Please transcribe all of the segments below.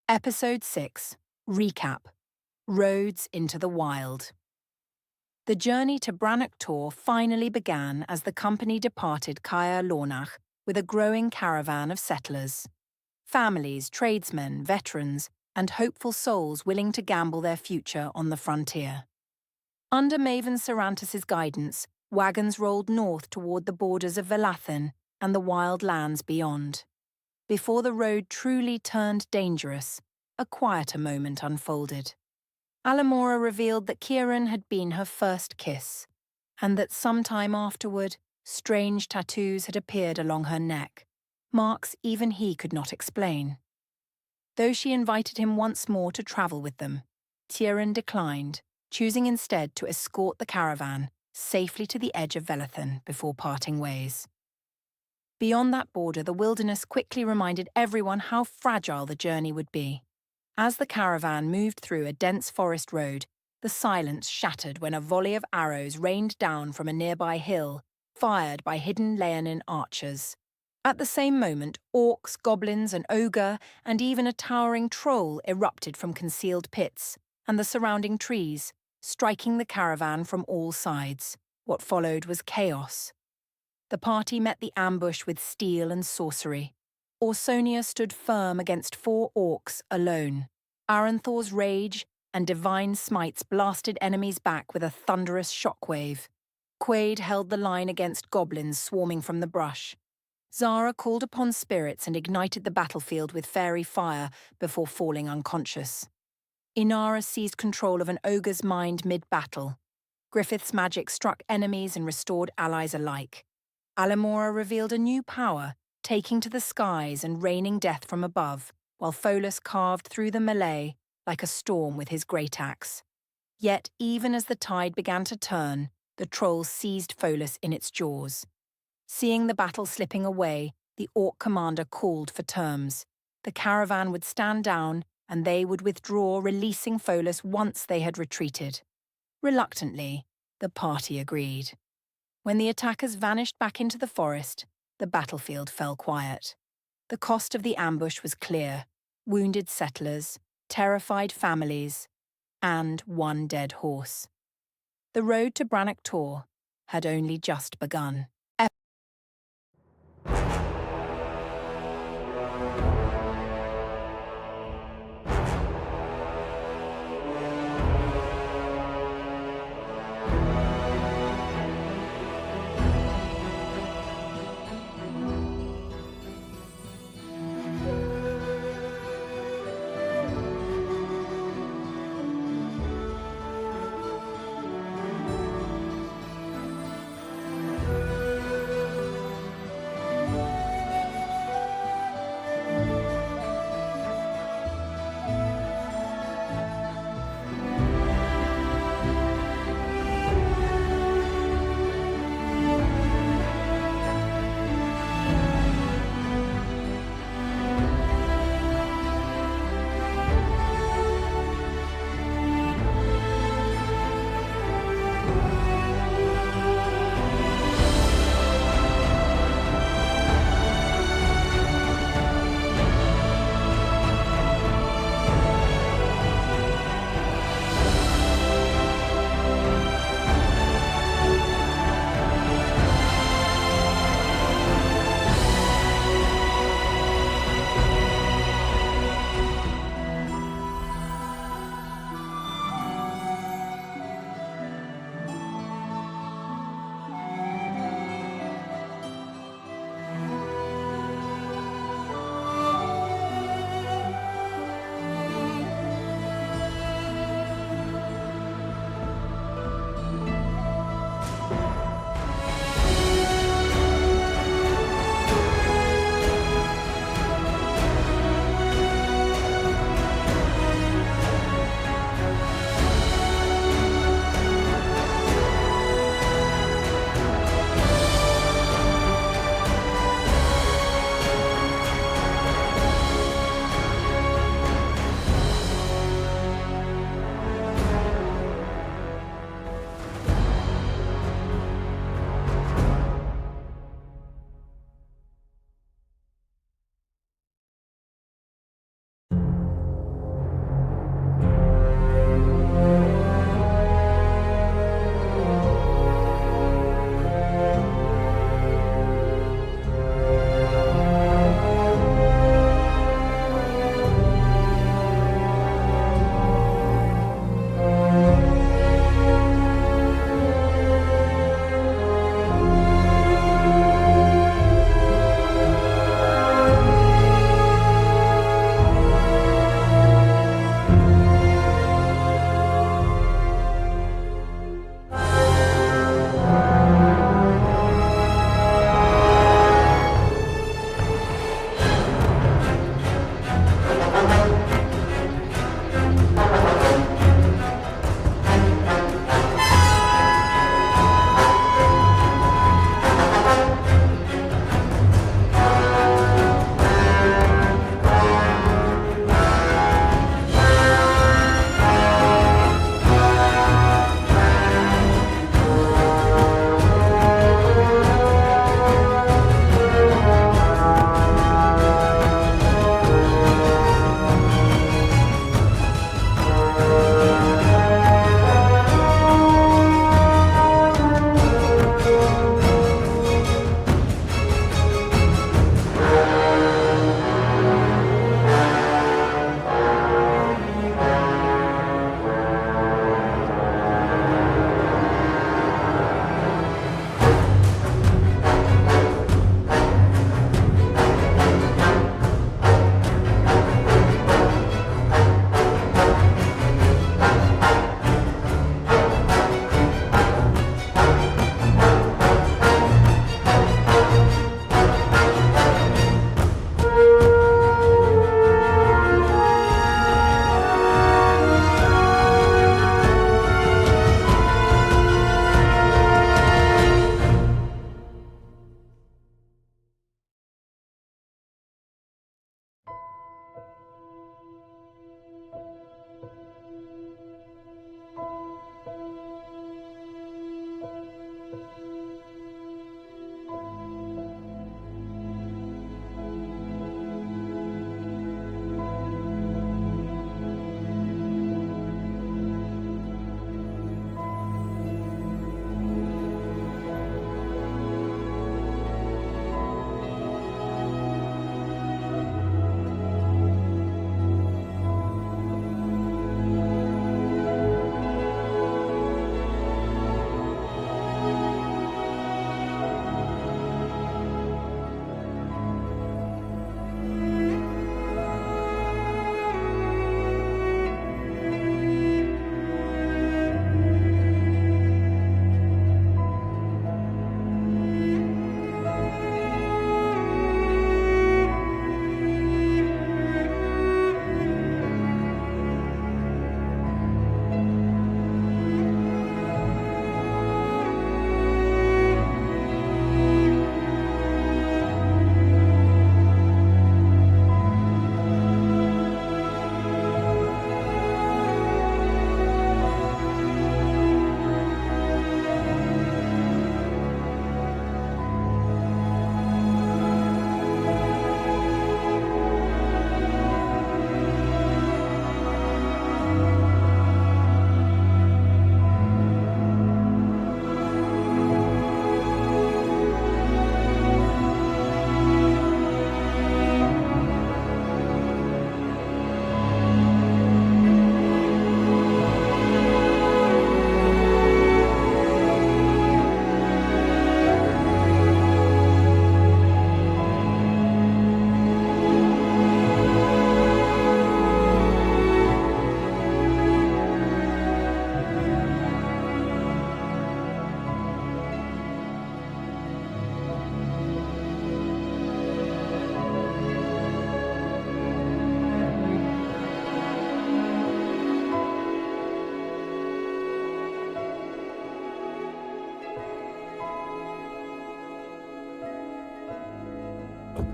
Episode 6. Recap. Roads into the Wild. The journey to Brannock Tor finally began as the company departed Caer Lornach with a growing caravan of settlers. Families, tradesmen, veterans, and hopeful souls willing to gamble their future on the frontier. Under Maven Cerrantes' guidance, wagons rolled north toward the borders of Velathen and the wild lands beyond. Before the road truly turned dangerous, a quieter moment unfolded. Alamora revealed that Kieran had been her first kiss, and that sometime afterward, strange tattoos had appeared along her neck, marks even he could not explain. Though she invited him once more to travel with them, Kieran declined, choosing instead to escort the caravan safely to the edge of Velathen before parting ways. Beyond that border, the wilderness quickly reminded everyone how fragile the journey would be. As the caravan moved through a dense forest road, the silence shattered when a volley of arrows rained down from a nearby hill, fired by hidden Leonin archers. At the same moment, orcs, goblins, an ogre, and even a towering troll erupted from concealed pits and the surrounding trees, striking the caravan from all sides. What followed was chaos. The party met the ambush with steel and sorcery. Orsonia stood firm against 4 orcs alone. Aranthor's rage and divine smites blasted enemies back with a thunderous shockwave. Quaid held the line against goblins swarming from the brush. Zara called upon spirits and ignited the battlefield with fairy fire before falling unconscious. Inara seized control of an ogre's mind mid-battle. Griffith's magic struck enemies and restored allies alike. Alamora revealed a new power, taking to the skies and raining death from above, while Pholus carved through the melee like a storm with his great axe. Yet, even as the tide began to turn, the troll seized Pholus in its jaws. Seeing the battle slipping away, the orc commander called for terms. The caravan would stand down, and they would withdraw, releasing Pholus once they had retreated. Reluctantly, the party agreed. When the attackers vanished back into the forest, the battlefield fell quiet. The cost of the ambush was clear: wounded settlers, terrified families, and 1 dead horse. The road to Brannock Tor had only just begun.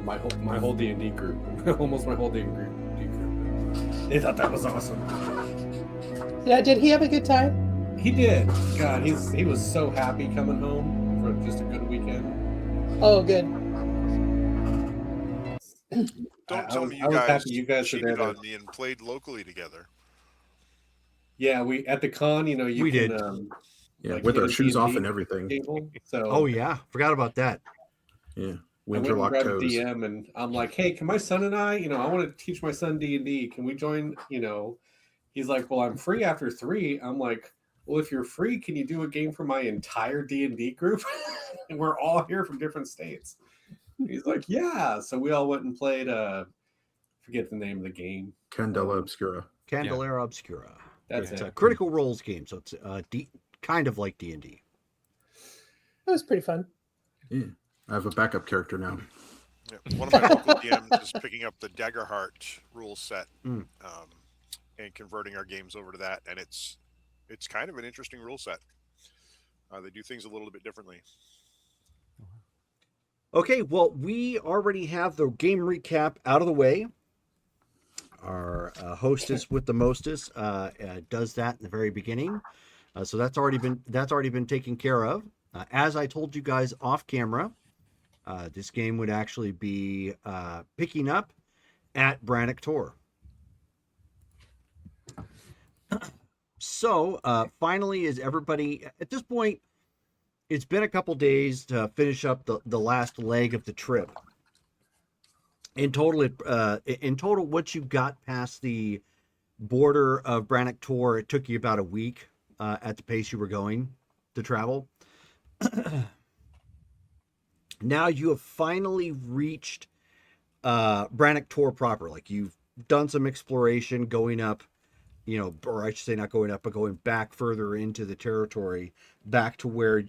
my whole D&D group, almost my whole D&D group. They thought that was awesome. Yeah, did he have a good time? He did. God, he was so happy coming home for just a good weekend. Oh, good. Don't tell me I was happy you guys were cheated there. on me and played locally together. Yeah, we at the con, you We can did. like with hit our a shoes off D&D and everything. table. So Oh yeah, forgot about that. Yeah, I went and winterlock grabbed a toes. DM, and I'm like, hey, can my son and I want to teach my son D&D. Can we join? He's like, well, I'm free after 3. I'm like, well, if you're free, can you do a game for my entire D&D group? And we're all here from different states. He's like, yeah. So we all went and played. Forget the name of the game. Candela Obscura. Candelera Obscura. That's It's it. a critical roles game, so it's kind of like D&D. That was pretty fun. Yeah, I have a backup character now. Yeah. One of my local DMs is picking up the Daggerheart rule set and converting our games over to that, and it's kind of an interesting rule set. They do things a little bit differently. Okay, well, we already have the game recap out of the way. Our hostess with the mostest does that in the very beginning, so that's already been taken care of. As I told you guys off camera, this game would actually be picking up at Brannock Tor. So finally, is everybody at this point? It's been a couple days to finish up the last leg of the trip. In total, once you got past the border of Brannock Tor, it took you about a week at the pace you were going to travel. Now you have finally reached Brannock Tor proper. Like, you've done some exploration going up, or I should say not going up, but going back further into the territory, back to where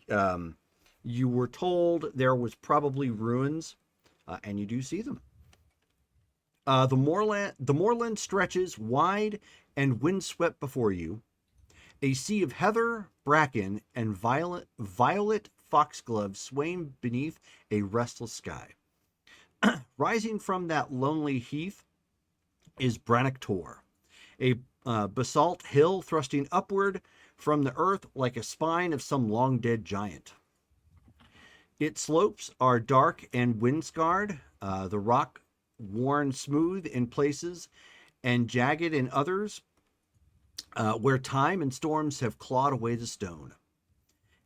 you were told there was probably ruins, and you do see them. The moorland stretches wide and windswept before you. A sea of heather, bracken, and violet foxgloves swaying beneath a restless sky. Rising from that lonely heath is Brannock Tor, a basalt hill thrusting upward from the earth like a spine of some long-dead giant. Its slopes are dark and wind-scarred, the rock worn smooth in places and jagged in others, where time and storms have clawed away the stone.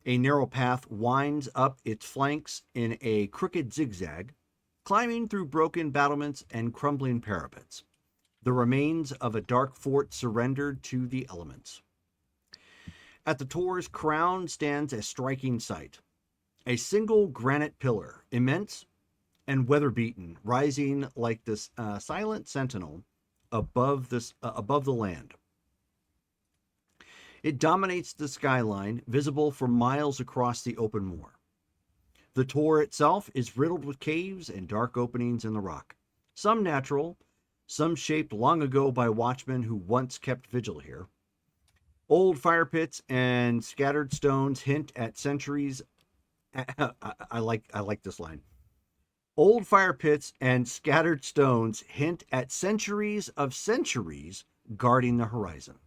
A narrow path winds up its flanks in a crooked zigzag, climbing through broken battlements and crumbling parapets, the remains of a dark fort surrendered to the elements. At the Tor's crown stands a striking sight. A single granite pillar, immense and weather-beaten, rising like this silent sentinel above the land. It dominates the skyline, visible for miles across the open moor. The Tor itself is riddled with caves and dark openings in the rock, some natural, some shaped long ago by watchmen who once kept vigil here. Old fire pits and scattered stones hint at centuries. I like this line. Old fire pits and scattered stones hint at centuries of centuries guarding the horizon.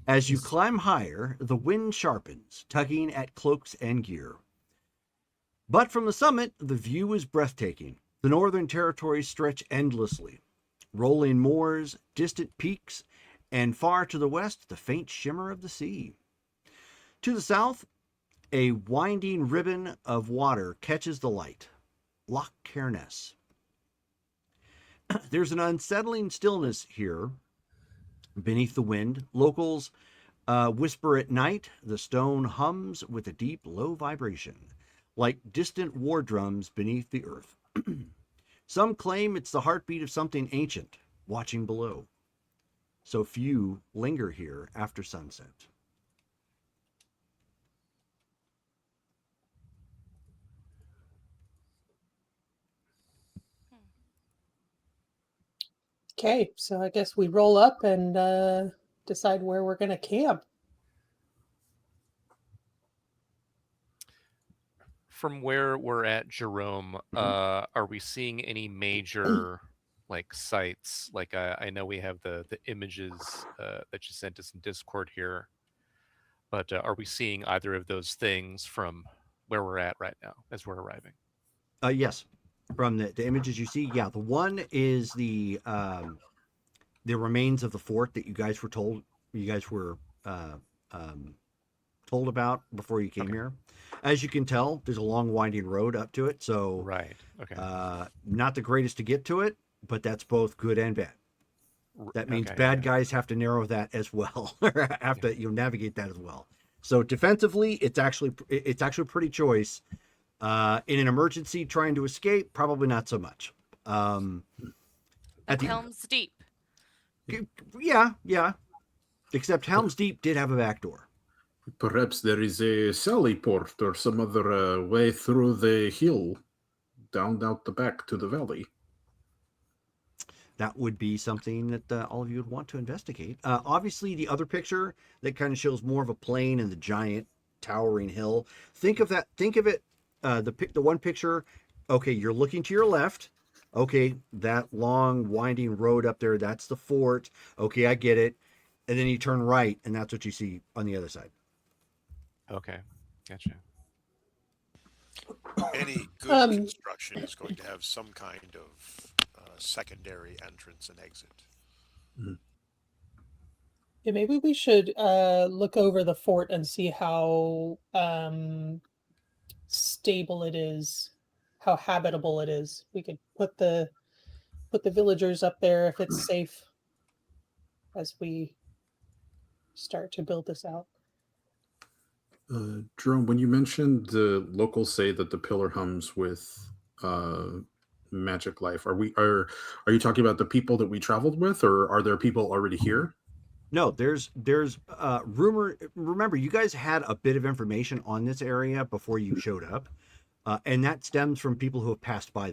As you climb higher, the wind sharpens, tugging at cloaks and gear. But from the summit, the view is breathtaking. The northern territories stretch endlessly. Rolling moors, distant peaks, and far to the west, the faint shimmer of the sea. To the south, a winding ribbon of water catches the light. Loch Cairness. There's an unsettling stillness here beneath the wind. Locals whisper at night. The stone hums with a deep, low vibration, like distant war drums beneath the earth. Some claim it's the heartbeat of something ancient, watching below. So few linger here after sunset. Okay, so I guess we roll up and decide where we're going to camp. from where we're at, Jerome, are we seeing any major like sites? Like I know we have the images that you sent us in Discord here, but are we seeing either of those things from where we're at right now as we're arriving? Yes, from the images you see, yeah. The one is the remains of the fort that you guys were told about before you came Okay. here. As you can tell, there's a long winding road up to it, so Right. Okay. not the greatest to get to it, but that's both good and bad. That means Okay, bad yeah. guys have to narrow that as well, have to navigate that as well. So defensively, it's actually pretty choice. In an emergency, trying to escape, probably not so much. Like Helm's Deep. Yeah. Except Helm's Deep did have a back door. Perhaps there is a sally port or some other way through the hill, down out the back to the valley. That would be something that all of you would want to investigate. Obviously, the other picture that kind of shows more of a plain and the giant towering hill. Think of that. Think of it. The one picture. Okay, you're looking to your left. Okay, that long winding road up there. That's the fort. Okay, I get it. And then you turn right, and that's what you see on the other side. Okay. Gotcha. Any good construction is going to have some kind of secondary entrance and exit. Yeah, maybe we should look over the fort and see how stable it is, how habitable it is. We could put the villagers up there if it's safe as we start to build this out. Jerome, when you mentioned the locals say that the pillar hums with magic life, are you talking about the people that we traveled with, or are there people already here? No, there's rumor. Remember, you guys had a bit of information on this area before you showed up, and that stems from people who have passed by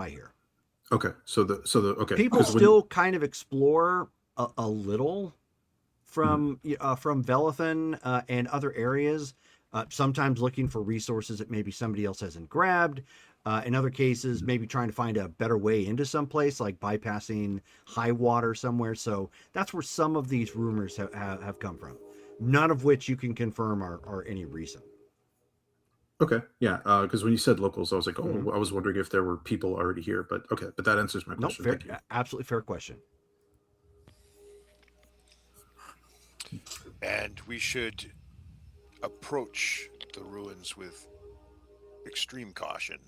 here. Okay, so okay. People still kind of explore a little from Velathan and other areas, sometimes looking for resources that maybe somebody else hasn't grabbed. In other cases, maybe trying to find a better way into some place, like bypassing high water somewhere. So that's where some of these rumors have come from, none of which you can confirm are any recent. Okay, yeah, because when you said locals, I was like, I was wondering if there were people already here, but okay, but that answers my question. Nope, absolutely fair question. And we should approach the ruins with extreme caution,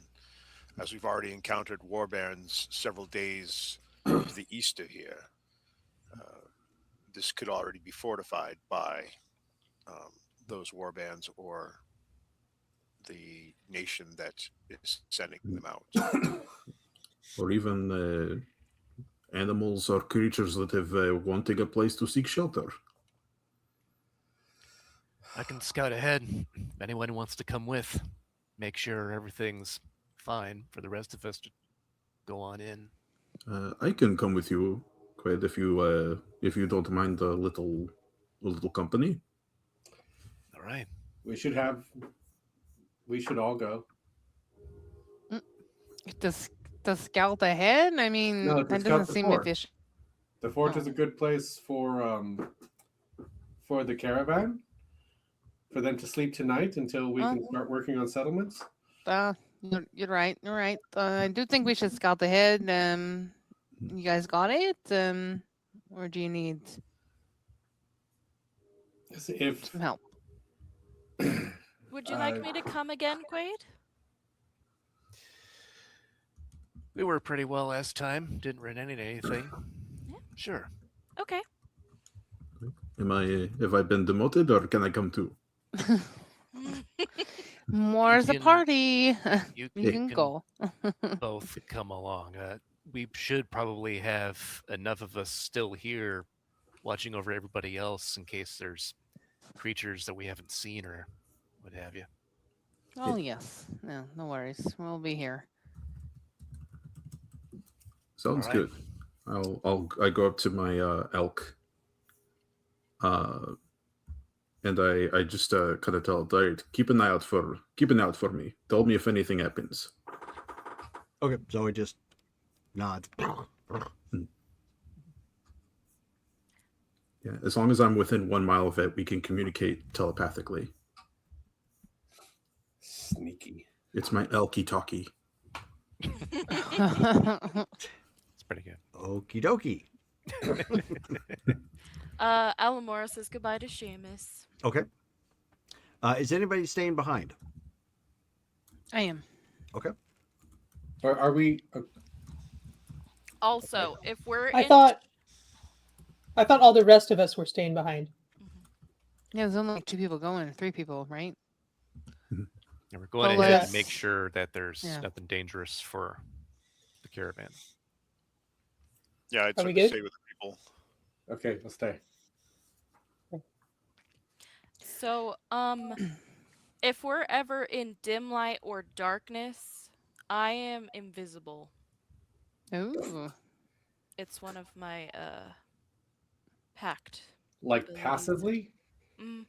as we've already encountered warbands several days to the east of here. This could already be fortified by those warbands or the nation that is sending them out. Or even animals or creatures that have wanting a place to seek shelter. I can scout ahead. If anyone wants to come with, make sure everything's fine for the rest of us to go on in. I can come with you, Quaid, if you don't mind a little company. All right. We should all go. To scout ahead? I mean, No, to that scout doesn't the seem fort. efficient. The fort is a good place for the caravan, for them to sleep tonight until we can start working on settlements. You're right. You're right. I do think we should scout ahead. You guys got it? Or do you need some help? Would you like me to come again, Quaid? We were pretty well last time. Didn't run into anything. Yeah. Sure. Okay. Have I been demoted, or can I come too? More's a party. You can go. Both come along. We should probably have enough of us still here watching over everybody else in case there's creatures that we haven't seen or what have you. Oh, yes. No worries. We'll be here. Sounds good. I go up to my elk, and and I just kind of tell Dirt, keep an eye out for me. Tell me if anything happens. Okay, Zoe just nods. Yeah, as long as I'm within 1 mile of it, we can communicate telepathically. Sneaky. It's my elky talkie. It's pretty good. Okie dokie. Alamora says goodbye to Seamus. Okay. Is anybody staying behind? I am. Okay. Are we? Also, if we're I in, thought all the rest of us were staying behind. Yeah, there's only like 2 people going, 3 people, right? And we're going Well, ahead let's- to make sure that there's Yeah. nothing dangerous for the caravan. Yeah, I'd Are we certainly good? stay with the people. Okay, let's stay. so if we're ever in dim light or darkness, I am invisible. Ooh. It's one of my pact. Like abilities. passively. Mm.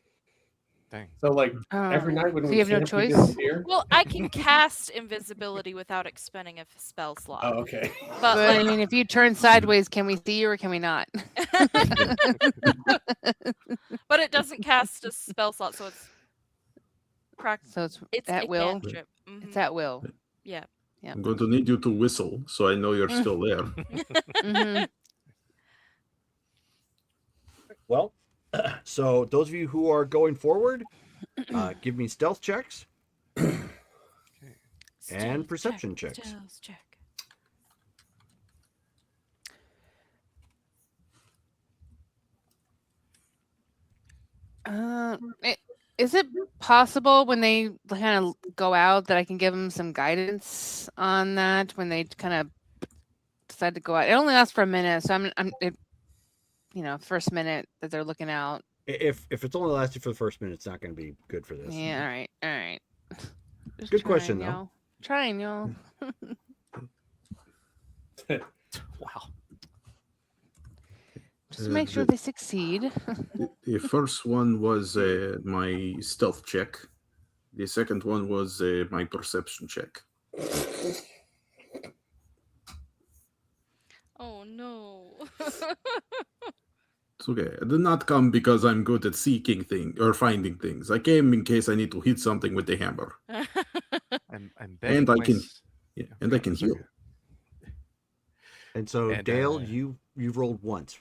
Dang. So like every night when So we you have no camp, we choice? disappear. Well, I can cast invisibility without expending a spell slot. Oh, okay. But But I like, mean, if you turn sideways, can we see you or can we not? but it doesn't cast a spell slot, so it's So it's it's at a will. cantrip. It's Mhm. at will. Yeah. I'm going to need you to whistle so I know you're still there. hmm Well, so those of you who are going forward, give me stealth checks. And perception checks. Stealth check. Is it possible when they kind of go out that I can give them some guidance on that when they kind of decide to go out? It only lasts for a minute, so first minute that they're looking out. If it's only lasted for the first minute, it's not going to be good for this. Yeah, all right. Just Good question, trying, though. y'all. Trying, y'all. Wow. Just to make sure they succeed. The first one was my stealth check. The second one was my perception check. Oh no. It's okay. I did not come because I'm good at seeking things or finding things. I came in case I need to hit something with the hammer. I'm betting And I can, yeah, and I can sorry. heal. And so, And, Dale, you've rolled once.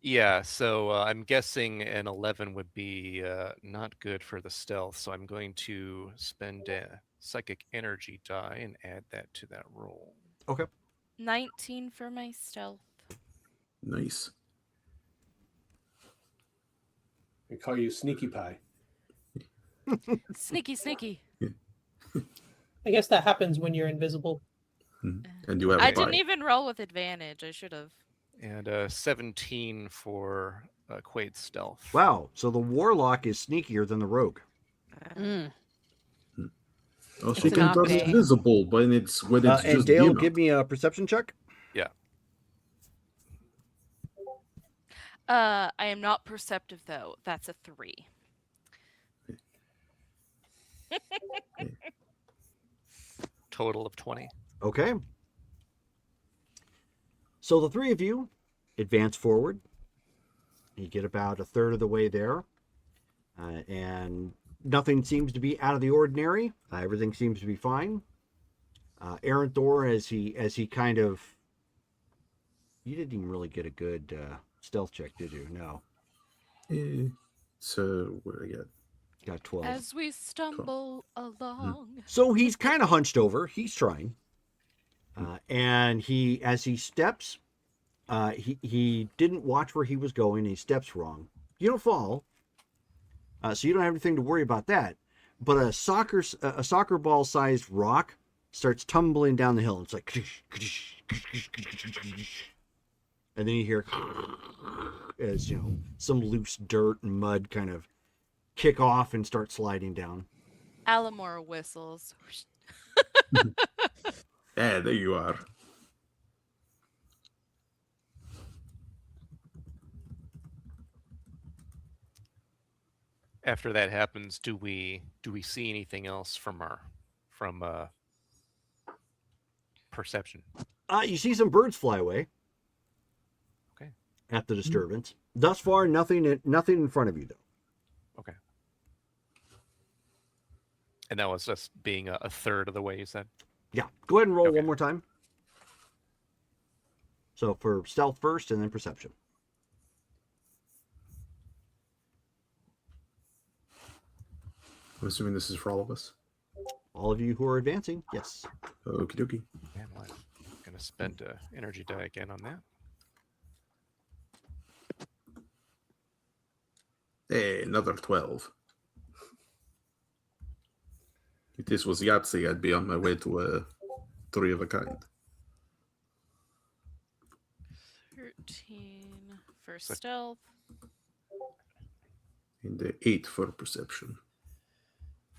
Yeah, so I'm guessing an 11 would be not good for the stealth, so I'm going to spend a psychic energy die and add that to that roll. Okay. 19 for my stealth. Nice. We call you Sneaky Pie. Sneaky, sneaky. I guess that happens when you're invisible. And you have I a pie. didn't even roll with advantage. I should have. And 17 for Quaid's stealth. Wow. So the warlock is sneakier than the rogue. Mm. Oh, she It's can an turn off day. invisible when it's And just Dale, dinner. give me a perception check. Yeah. I am not perceptive though. That's a 3. Total of 20. Okay. So the three of you advance forward. You get about a third of the way there. And nothing seems to be out of the ordinary. Everything seems to be fine. Aaron Thor, as he kind of... You didn't even really get a good stealth check, did you? No. So what do I get? Got 12. As we stumble along. So he's kind of hunched over. He's trying. And as he steps, he didn't watch where he was going. He steps wrong. You don't fall. So you don't have anything to worry about that. But a soccer ball sized rock starts tumbling down the hill. It's like, and then you hear as some loose dirt and mud kind of kick off and start sliding down. Alamora whistles. Yeah, there you are. after that happens, do we see anything else from perception? You see some birds fly away. Okay. At the disturbance. Thus far, nothing in front of you, though. Okay. And that was just being a third of the way, you said? Yeah. Go ahead and roll Okay. one more time. So for stealth first and then perception. I'm assuming this is for all of us. All of you who are advancing, yes. Okie dokie. Man, well, I'm going to spend energy die again on that. Hey, another 12. If this was Yahtzee, I'd be on my way to a 3 of a kind. 13 for stealth. And 8 for perception.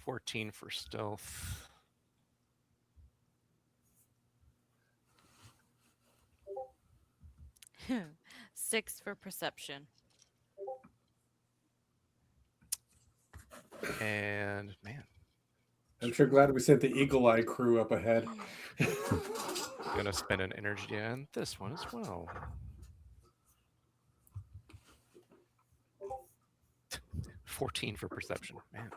14 for stealth. Six for perception. And man, I'm sure glad we sent the Eagle Eye crew up ahead. I'm going to spend an energy die on this one as well. $14 for perception. Man.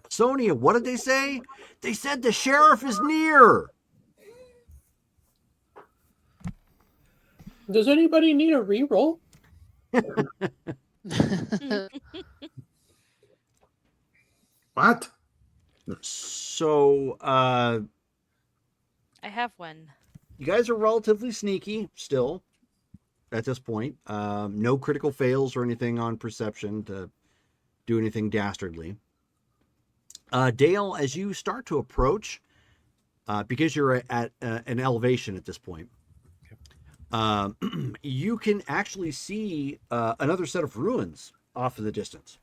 Sonia, what did they say? They said the sheriff is near. Does anybody need a reroll? What? So, I have one. you guys are relatively sneaky still at this point. No critical fails or anything on perception to do anything dastardly. Dale, as you start to approach, because you're at an elevation at this point, you can actually see another set of ruins off in the distance.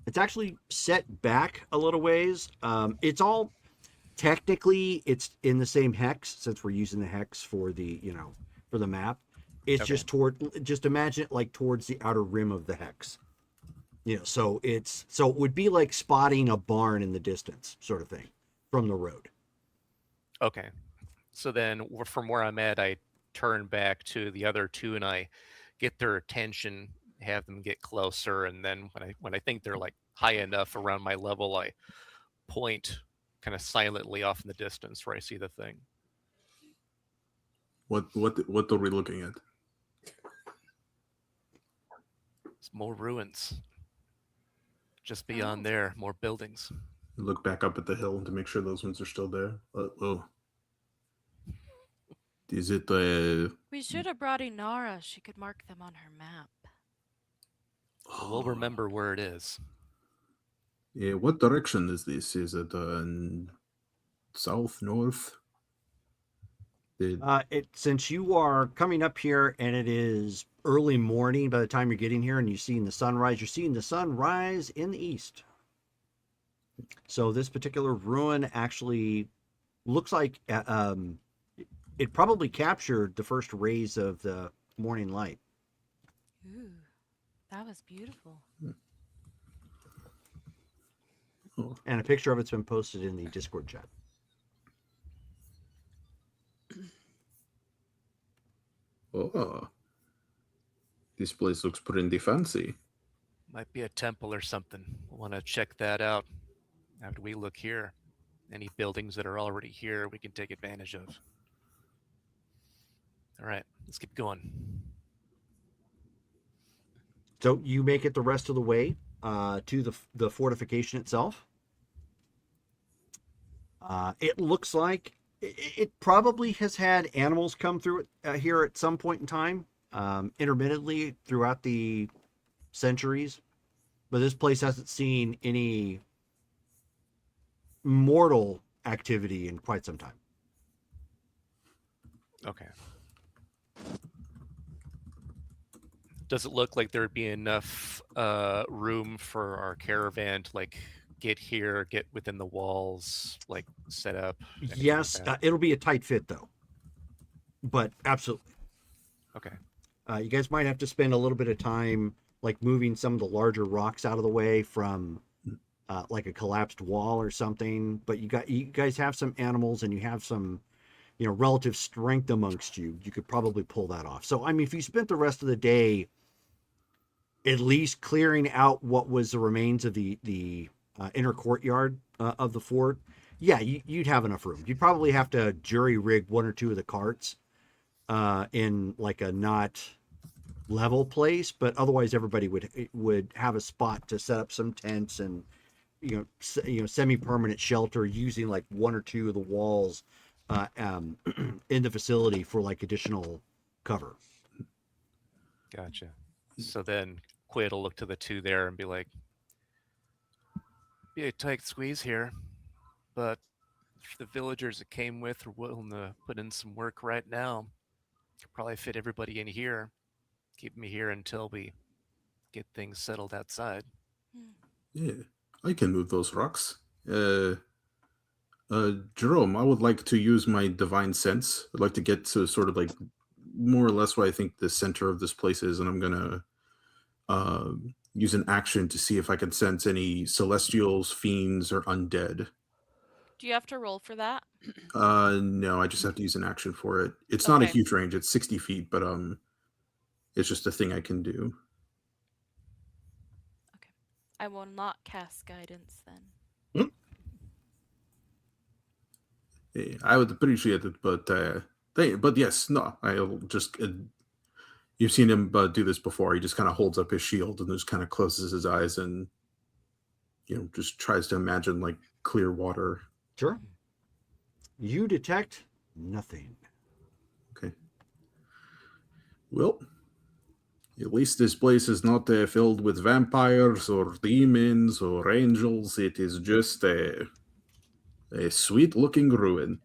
It's actually set back a little ways. It's all technically it's in the same hex since we're using the hex for the for the map. It's Okay. just imagine it like towards the outer rim of the hex. So it would be like spotting a barn in the distance, sort of thing, from the road. Okay. So then from where I'm at, I turn back to the other two and I get their attention, have them get closer, and then when I think they're like high enough around my level, I point kind of silently off in the distance where I see the thing. What are we looking at? It's more ruins. Just beyond there, more buildings. Look back up at the hill to make sure those ones are still there. Oh. Is it We should have brought Inara. She could mark them on her map. We'll remember where it is. Yeah, what direction is this? Is it south, north? Since you are coming up here and it is early morning by the time you're getting here and you're seeing the sunrise in the east. So this particular ruin actually looks like it probably captured the first rays of the morning light. Ooh, that was beautiful. And a picture of it's been posted in the Discord chat. Oh. This place looks pretty fancy. Might be a temple or something. We'll want to check that out after we look here. Any buildings that are already here we can take advantage of. All right, let's keep going. So you make it the rest of the way to the fortification itself. It looks like it probably has had animals come through it here at some point in time, intermittently throughout the centuries. But this place hasn't seen any mortal activity in quite some time. Okay. Does it look like there'd be enough room for our caravan to like get here, get within the walls, like set up? Yes, Like that? it'll be a tight fit though, but absolutely. Okay. You guys might have to spend a little bit of time like moving some of the larger rocks out of the way from like a collapsed wall or something. But you guys have some animals and you have some relative strength amongst you. You could probably pull that off. So I mean, if you spent the rest of the day at least clearing out what was the remains of the inner courtyard of the fort, yeah, you'd have enough room. You'd probably have to jury rig one or two of the carts in like a not level place, but otherwise everybody would have a spot to set up some tents and semi-permanent shelter using like one or two of the walls in the facility for like additional cover. Gotcha. So then Quaid will look to the two there and be like, "Be a tight squeeze here, but if the villagers that came with are willing to put in some work right now, could probably fit everybody in here. Keep me here until we get things settled outside." Yeah, I can move those rocks. Jerome, I would like to use my divine sense. I'd like to get to sort of like more or less what I think the center of this place is, and I'm gonna use an action to see if I can sense any celestials, fiends, or undead. Do you have to roll for that? No, I just have to use an action for it. It's not a Okay. huge range; it's 60 feet, but it's just a thing I can do. Okay. I will not cast guidance then. Yeah, I would appreciate it, but yes, no, I'll just. You've seen him do this before. He just kind of holds up his shield and just kind of closes his eyes and just tries to imagine like clear water. Sure. You detect nothing. Okay. Well, at least this place is not filled with vampires or demons or angels. It is just a sweet-looking ruin.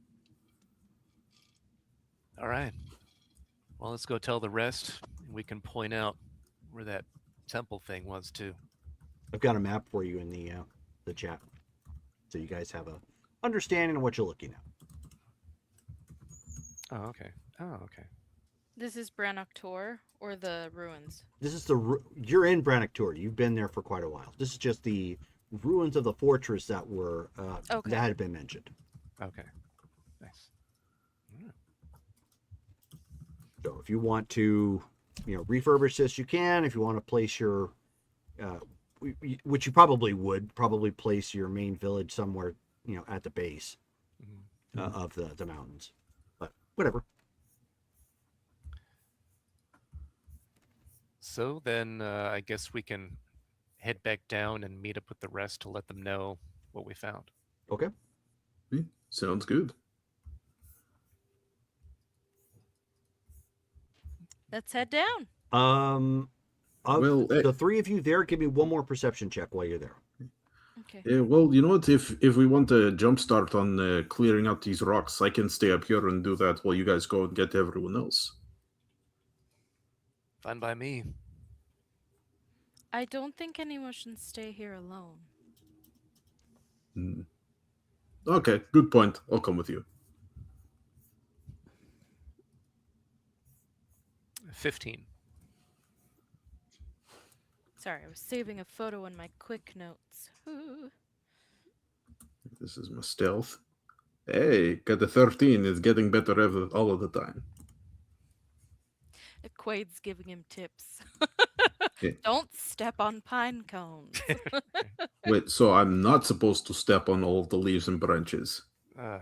All right. Well, let's go tell the rest, and we can point out where that temple thing was too. I've got a map for you in the chat, so you guys have a understanding of what you're looking at. Oh, okay. This is Brannock Tor or the ruins? This is you're in Brannock Tor. You've been there for quite a while. This is just the ruins of the fortress that were Okay. that had been mentioned. Okay. Nice. So if you want to, refurbish this, you can. If you want to place your, which you probably would, place your main village somewhere, at the base of the mountains. But whatever. So then I guess we can head back down and meet up with the rest to let them know what we found. Okay. Sounds good. Let's head down. The three of you there, give me one more perception check while you're there. Okay. Well, you know what? If we want to jumpstart on clearing out these rocks, I can stay up here and do that while you guys go and get everyone else. Fine by me. I don't think anyone should stay here alone. Okay, good point. I'll come with you. 15. Sorry, I was saving a photo in my quick notes. Ooh. This is my stealth. Hey, got a 13. It's getting better all of the time. Quaid's giving him tips. Yeah. Don't step on pine cones. Wait, so I'm not supposed to step on all of the leaves and branches. Uh,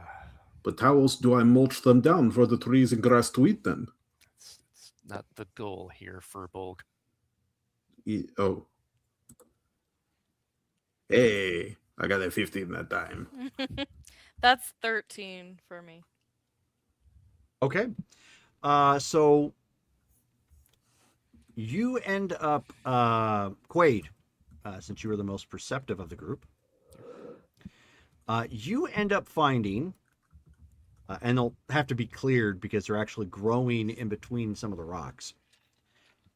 But how else do I mulch them down for the trees and grass to eat then? it's not the goal here, Furbolg. Oh. Hey, I got a 15 that time. That's 13 for me. Okay. So you end up, Quaid, since you were the most perceptive of the group, you end up finding, and they'll have to be cleared because they're actually growing in between some of the rocks.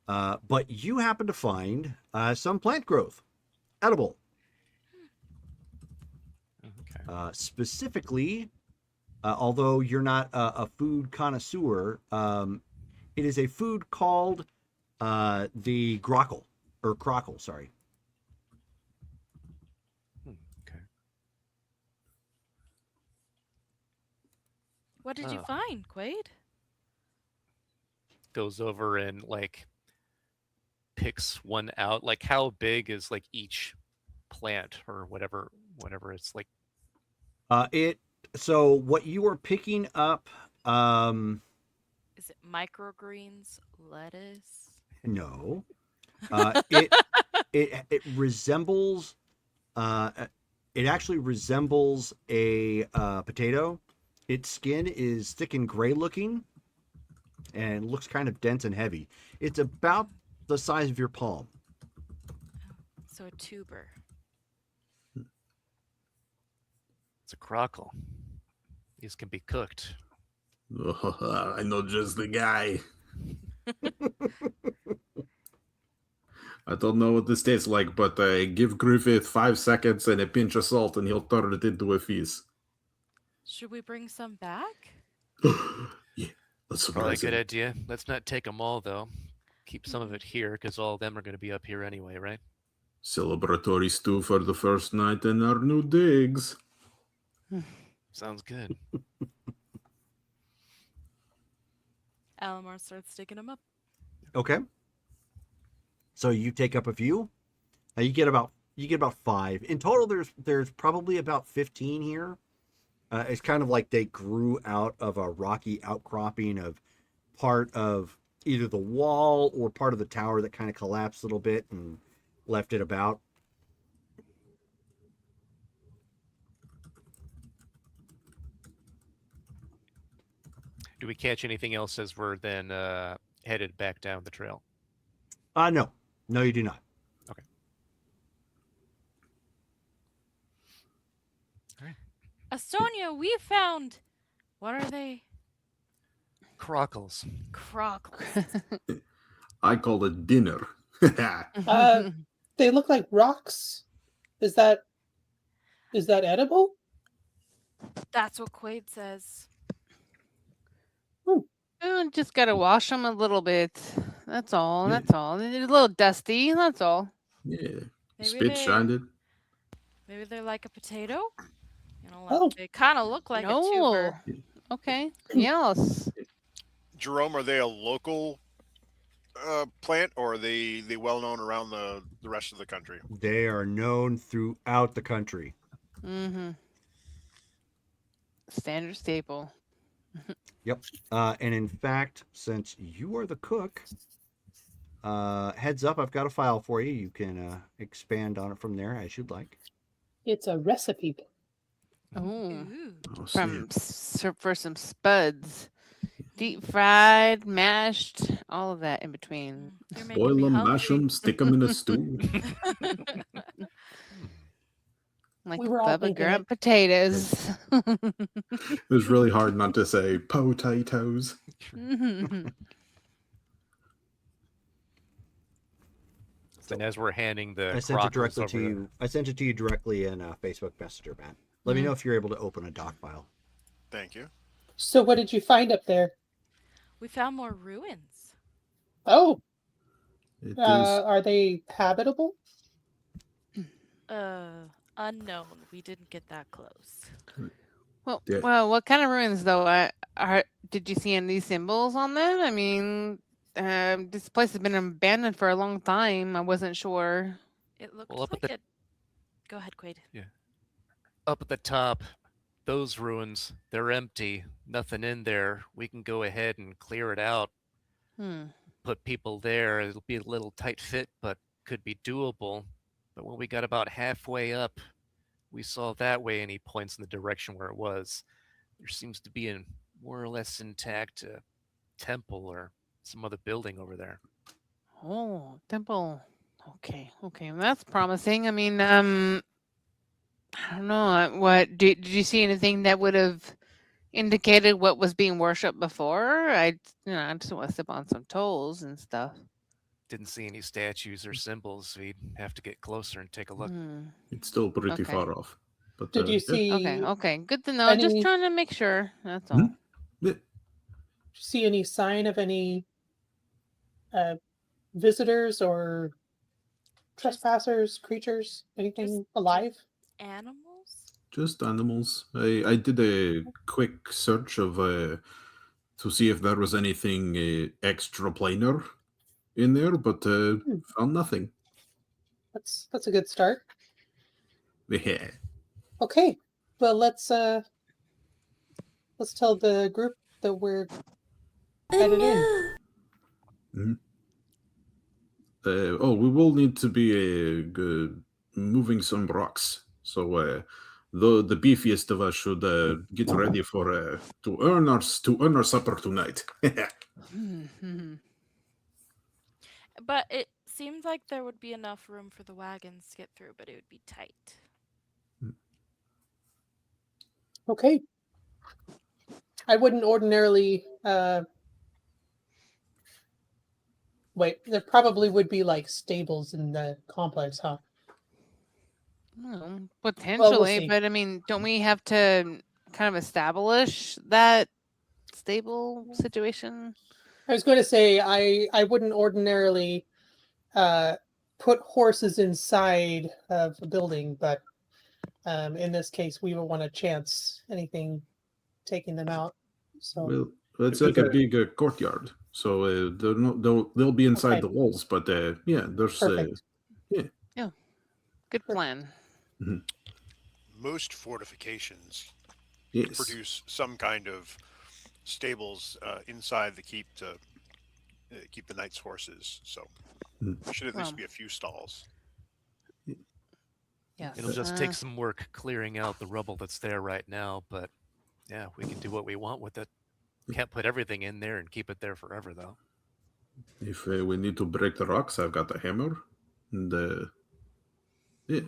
But you happen to find some plant growth, edible. Okay. Specifically, although you're not a food connoisseur, it is a food called the Grockle or Crockle, sorry. Okay. What did you Oh. find, Quaid? Goes over and like picks one out. Like how big is like each plant or whatever it's like. So what you were picking up, Is it microgreens, lettuce? no. It resembles it actually resembles a potato. Its skin is thick and gray looking and looks kind of dense and heavy. It's about the size of your palm. So a tuber. It's a crockle. These can be cooked. I know just the guy. I don't know what this tastes like, but give Griffith 5 seconds and a pinch of salt, and he'll turn it into a feast. Should we bring some back? Yeah, that's Probably a surprise good him. idea. Let's not take them all though. Keep some of it here because all of them are going to be up here anyway, right? Celebratory stew for the first night in our new digs. Sounds good. Alamar starts digging them up. Okay. So you take up a few. You get about 5 in total. There's probably about 15 here. It's kind of like they grew out of a rocky outcropping of part of either the wall or part of the tower that kind of collapsed a little bit and left it about. Do we catch anything else as we're then headed back down the trail? No, you do not. Okay. All right. Estonia, we found. What are they? Crockles. Crockles. I call it dinner. They look like rocks. Is that edible? That's what Quaid says. Just gotta wash them a little bit. That's all. Yeah. That's all. They're a little dusty. That's all. Yeah, Maybe spit shined. Maybe they're like a potato. You know, like Oh. they kind of look like a No. tuber. Okay. Yes. Jerome, are they a local plant, or are they well known around the rest of the country? They are known throughout the country. Mm-hmm. Standard staple. Yep. And in fact, since you are the cook, heads up, I've got a file for you. You can expand on it from there as you'd like. It's a recipe. Ooh. Ooh. Oh, For some spuds. Deep fried, mashed, all of that in between. You're making boil me them, mash hungry. them, stick them in a stew. Like We were all Bubba thinking Grunt it. potatoes. It was really hard not to say potatoes. And as we're handing the I sent it crockles directly over to you. I sent it to you directly in Facebook Messenger, Matt. Let me know if you're able to open a doc file. Thank you. So what did you find up there? We found more ruins. Oh, It is. are they habitable? Unknown. We didn't get that close. Yeah. Well, what kind of ruins though? Did you see any symbols on them? I mean, this place has been abandoned for a long time. I wasn't sure. It looked Well, up at like the- it. Go ahead, Quaid. Up at the top, those ruins, they're empty. Nothing in there. We can go ahead and clear it out. Put people there. It'll be a little tight fit, but could be doable. But when we got about halfway up, we saw that way, and he points in the direction where it was. There seems to be a more or less intact temple or some other building over there. Oh, temple. Okay, that's promising. I mean, I don't know. What did you see anything that would have indicated what was being worshipped before? I just want to step on some toes and stuff. Didn't see any statues or symbols, so we'd have to get closer and take a look. It's still pretty Okay. far off. But Did you see? Okay. Good to know. Just any- trying to make sure. That's all. Yeah. Did you see any sign of any visitors or trespassers, creatures, anything alive? Animals? Just animals. I did a quick search of to see if there was anything extra planar in there, but found nothing. That's a good start. Yeah. Okay, well let's tell the group that we're headed in. Mhm. We will need to be moving some rocks. So the beefiest of us should get ready for to earn our supper tonight. Mhm. But it seems like there would be enough room for the wagons to get through, but it would be tight. Okay. I wouldn't ordinarily wait, there probably would be like stables in the complex, huh? Well, potentially, see. but I mean, don't we have to kind of establish that stable situation? I was going to say I wouldn't ordinarily put horses inside of a building, but in this case, we would want to chance anything taking them out. So Well, it's If like we a could- big courtyard, so they'll be inside Okay. the walls. But yeah, there's perfect. Good plan. Most fortifications yes. produce some kind of stables inside the keep to keep the knight's horses. So there should at least Well. be a few stalls. Yes. It'll just take some work clearing out the rubble that's there right now, but yeah, we can do what we want with it. Can't put everything in there and keep it there forever, though. If we need to break the rocks, I've got a hammer, and yeah.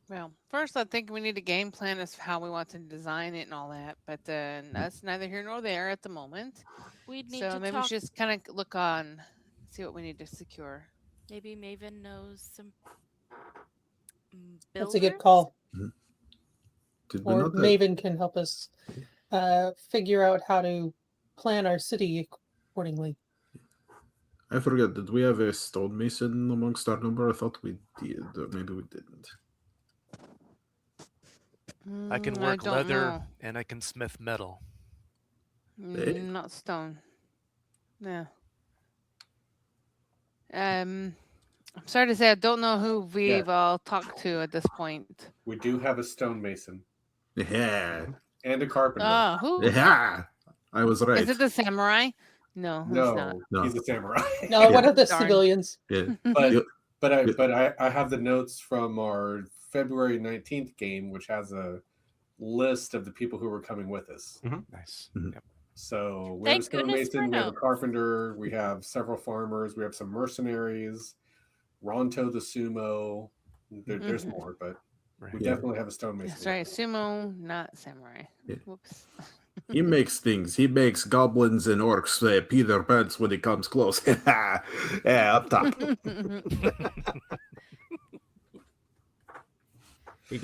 Well, first, I think we need a game plan as to how we want to design it and all that, but that's neither here nor there at the moment. We'd need So to maybe we talk. should just kind of look on, see what we need to secure. Maybe Maven knows some builders. That's a good call. Did we Or not? Maven can help us figure out how to plan our city accordingly. I forget. Did we have a stonemason amongst our number? I thought we did. Or maybe we didn't. I can I work don't leather know. and I can smith metal. Not stone. Yeah. I'm sorry to say I don't know who we've all talked to at this point. We do have a stonemason Yeah. and a carpenter. Who? Yeah. I was right. Is it the samurai? No, it's not. No, he's a samurai. No, one Yeah. of the Darn. civilians. Yeah. But I have the notes from our February 19th game, which has a list of the people who were coming with us. Nice. Mhm. Yep. So we have a Thank goodness for stonemason, we have a notes. carpenter, we have several farmers, we have some mercenaries, Ronto the sumo. There's Mhm. more, but Right. we Yeah. definitely have a stonemason. That's right. Sumo, not samurai. Yeah. Whoops. He makes things. He makes goblins and orcs pee their pants when he comes close. Yeah, up top. He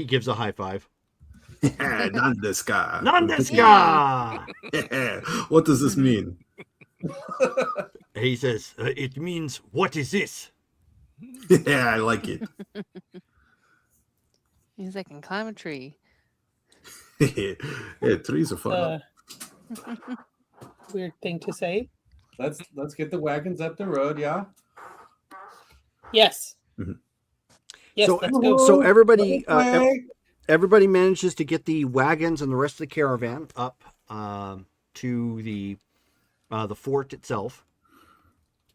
gives a high five. Nandeska. Nandeska! What does this mean? He says, it means, what is this? Yeah, I like it. Means I can climb a tree. Yeah, trees are fun. Weird thing to say. Let's get the wagons up the road, yeah. Yes. Mhm. Yes, So- let's go. So everybody, Hey, everybody manages to get the wagons and the rest of the caravan up to the fort itself.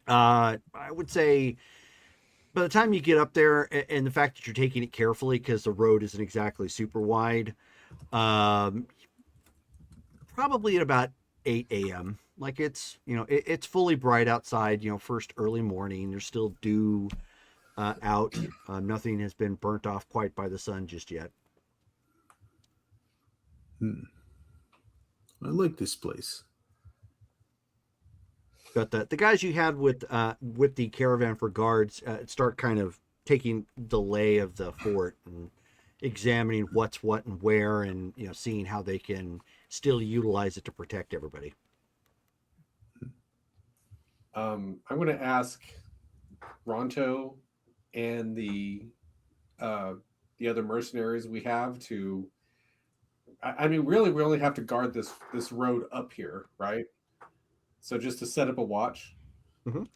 I would say by the time you get up there, and the fact that you're taking it carefully because the road isn't exactly super wide, probably at about 8 a.m. Like it's it's fully bright outside. First early morning. There's still dew out. Nothing has been burnt off quite by the sun just yet. I like this place. But the guys you had with the caravan for guards start kind of taking the lay of the fort and examining what's what and where, and seeing how they can still utilize it to protect everybody. I'm going to ask Ronto and the other mercenaries we have to. I mean, really, we only have to guard this road up here, right? So just to set up a watch, Mhm.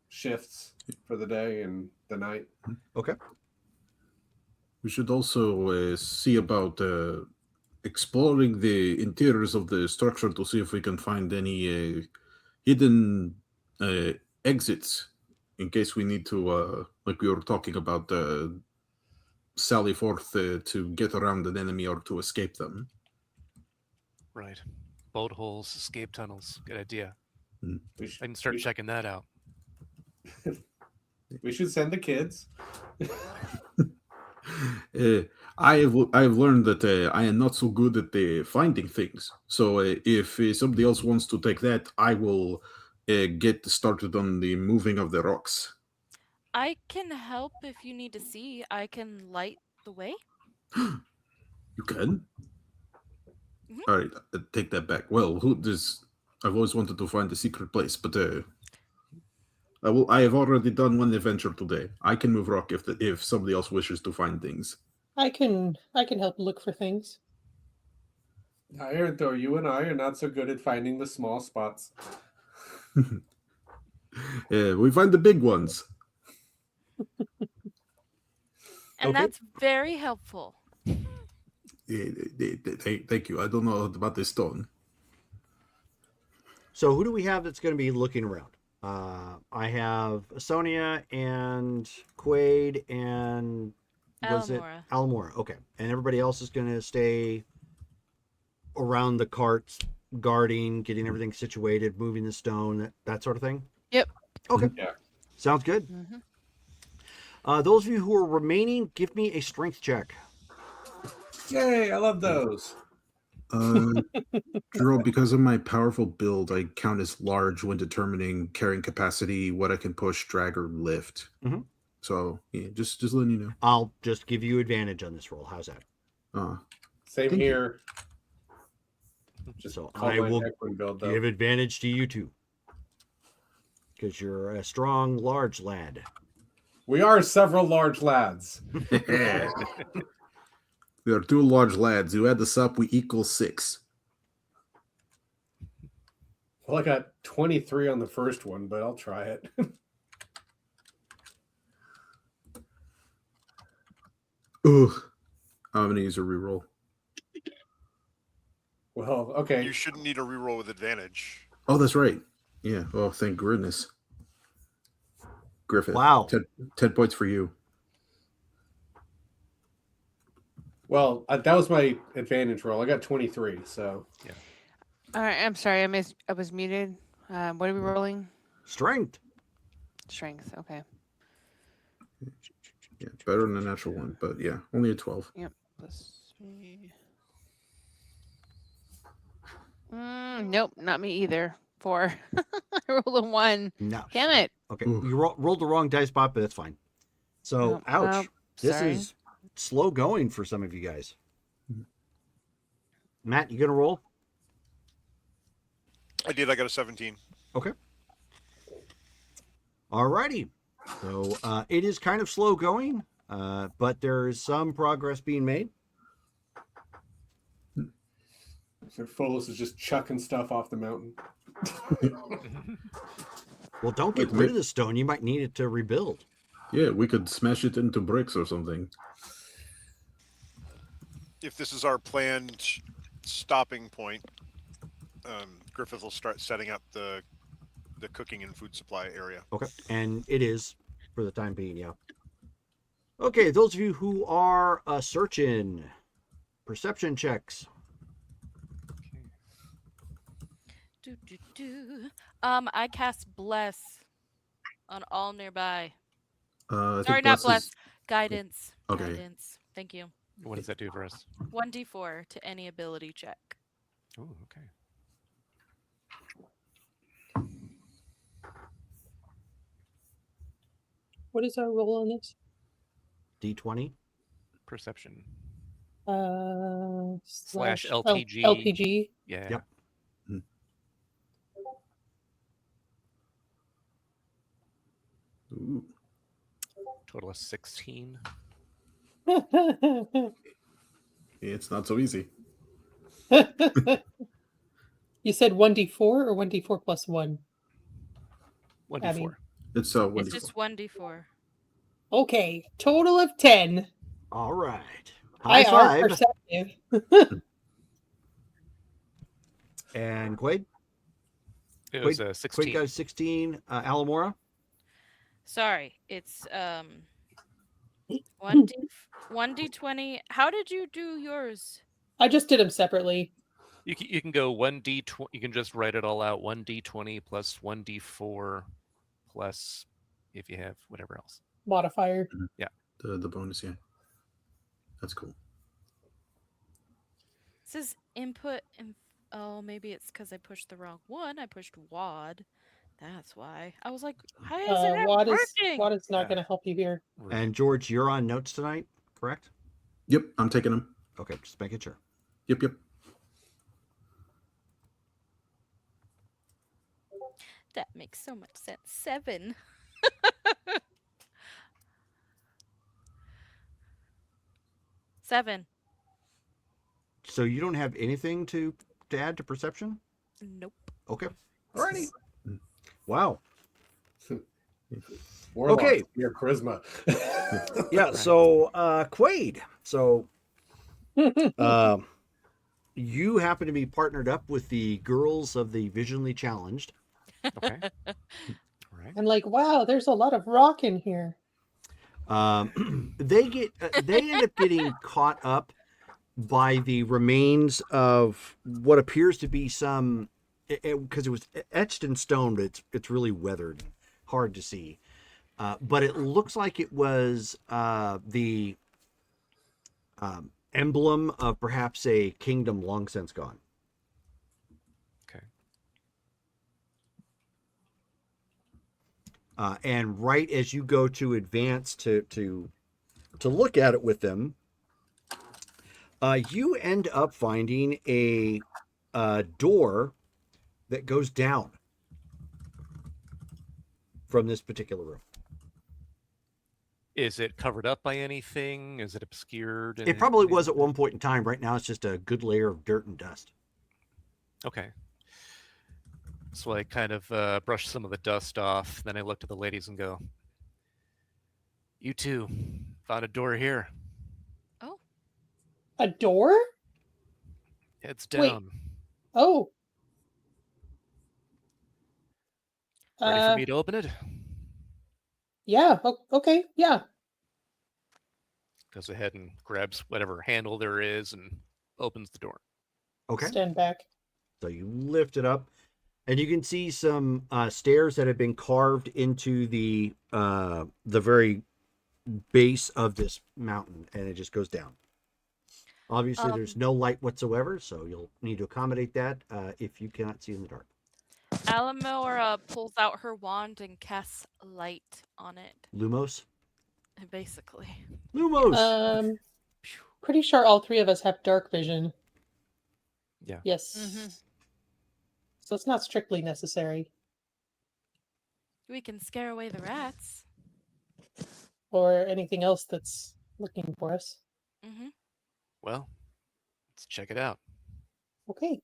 Shifts for the day and the night. Okay. We should also see about exploring the interiors of the structure to see if we can find any hidden exits in case we need to, like we were talking about, sally forth to get around an enemy or to escape them. Right. Boat holes, escape tunnels. Good idea. We I can start checking that out. We should send the kids. I've learned that I am not so good at finding things. So if somebody else wants to take that, I will get started on the moving of the rocks. I can help if you need to see. I can light the way. You can? Mhm. All right, take that back. Well, I've always wanted to find a secret place, but I have already done one adventure today. I can move rock if somebody else wishes to find things. I can help look for things. Iron, though, you and I are not so good at finding the small spots. We find the big ones. And Okay. that's very helpful. Thank you. I don't know about this stone. So who do we have that's going to be looking around? I have Sonia and Quaid and was it Alamora. Alamora? Okay, and everybody else is going to stay around the carts, guarding, getting everything situated, moving the stone, that sort of thing. Yep. Okay. Yeah. Sounds good. Those of you who are remaining, give me a strength check. Yay, I love those. Drew, because of my powerful build, I count as large when determining carrying capacity, what I can push, drag, or lift. Mhm. So yeah, just letting you know. I'll just give you advantage on this roll. How's that? Same Thank you. here. Just So call I my will Equine build, though. give advantage to you two. Because you're a strong, large lad. We are several large lads. We are two large lads. You add this up, we equal 6. Well, I got 23 on the first one, but I'll try it. Ugh. I'm going to use a reroll. Well, okay. You shouldn't need a reroll with advantage. Oh, that's right. Yeah. Oh, thank goodness. Griffith. Wow. 10 points for you. Well, that was my advantage roll. I got 23, so. Yeah. All right. I'm sorry. I was muted. What are we rolling? Strength. Strength. Okay. Yeah, better than a natural one, but yeah, only a 12. Yep. Plus 3. Nope, not me either. 4. I rolled a 1. No. Damn it. Okay. Oof. You rolled the wrong dice spot, but that's fine. So, Oh, ouch. well, This sorry. is slow going for some of you guys. Matt, you going to roll? I did. I got a 17. Okay. Alrighty. So it is kind of slow going, but there is some progress being made. So Folos is just chucking stuff off the mountain. Well, don't get rid of the stone. You might need it to rebuild. Yeah, we could smash it into bricks or something. If this is our planned stopping point, Griffith will start setting up the cooking and food supply area. Okay. And it is for the time being, yeah. Okay, those of you who are searching, perception checks. I cast Bless on all nearby. I think Sorry, not Bless. is- Guidance. Okay. Guidance. Thank you. What does that do for us? 1d4 to any ability check. Oh, okay. What is our roll on this? D20. Perception. Slash LTG. LTG. Yeah. Yep. Ooh. Total of 16. It's not so easy. You said 1d4 or 1d4 plus 1? 1d4. Abby. It's It's 1d4. just 1d4. Okay, total of 10. All right. High I are five. perceptive. And Quaid? It was a Quaid 16. got a 16. Alamora? Sorry, it's 1d20. How did you do yours? I just did them separately. You can go 1d20. You can just write it all out. 1d20 plus 1d4 plus if you have whatever else. Modifier. The bonus, yeah. That's cool. It says input. Oh, maybe it's because I pushed the wrong one. I pushed WAD. That's why. I was like, how is it not WAD working? is not Yeah. going to help you here. Right. And George, you're on notes tonight, correct? Yep, I'm taking them. Okay, just making sure. Yep. That makes so much sense. 7. Seven. So you don't have anything to add to perception? Nope. Okay. Alrighty. Wow. Warlock, Okay. your charisma. Yeah, so Quaid. So you happen to be partnered up with the girls of the visually challenged. Okay. All right. I'm like, wow, there's a lot of rock in here. They end up getting caught up by the remains of what appears to be some, because it was etched in stone, but it's really weathered, hard to see. But it looks like it was the emblem of perhaps a kingdom long since gone. Okay. And right as you go to advance to look at it with them, you end up finding a door that goes down from this particular room. Is it covered up by anything? Is it obscured? It probably was at one point in time. Right now, it's just a good layer of dirt and dust. Okay. So I kind of brush some of the dust off. Then I look to the ladies and go, "You two found a door here. Oh. A door? Heads Wait. down. Oh. Ready for me to open it?" Yeah. Okay. Yeah. Goes ahead and grabs whatever handle there is and opens the door. Okay. Stand back. So you lift it up, and you can see some stairs that have been carved into the very base of this mountain, and it just goes down. Obviously, there's no light whatsoever, so you'll need to accommodate that if you cannot see in the dark. Alamora pulls out her wand and casts light on it. Lumos? Basically. Lumos! Pretty sure all three of us have dark vision. Yeah. Yes. Mhm. So it's not strictly necessary. We can scare away the rats. Or anything else that's looking for us. Mm-hmm. Well, let's check it out. Okay.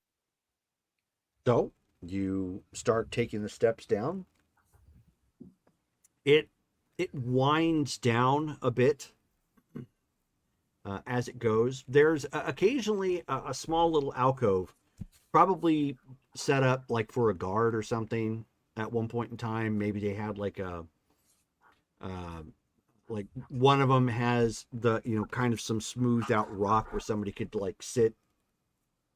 So you start taking the steps down. It winds down a bit as it goes. There's occasionally a small little alcove, probably set up like for a guard or something at one point in time. Maybe they had like a like one of them has the kind of some smoothed out rock where somebody could like sit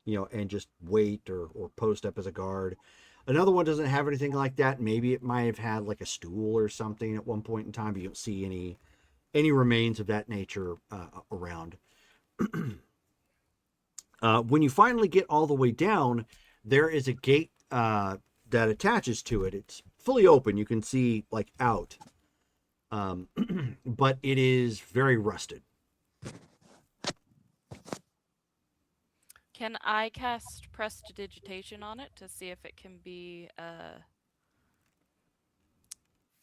and just wait or post up as a guard. Another one doesn't have anything like that. Maybe it might have had like a stool or something at one point in time, but you don't see any remains of that nature around. When you finally get all the way down, there is a gate that attaches to it. It's fully open. You can see like out. But it is very rusted. Can I cast prestidigitation on it to see if it can be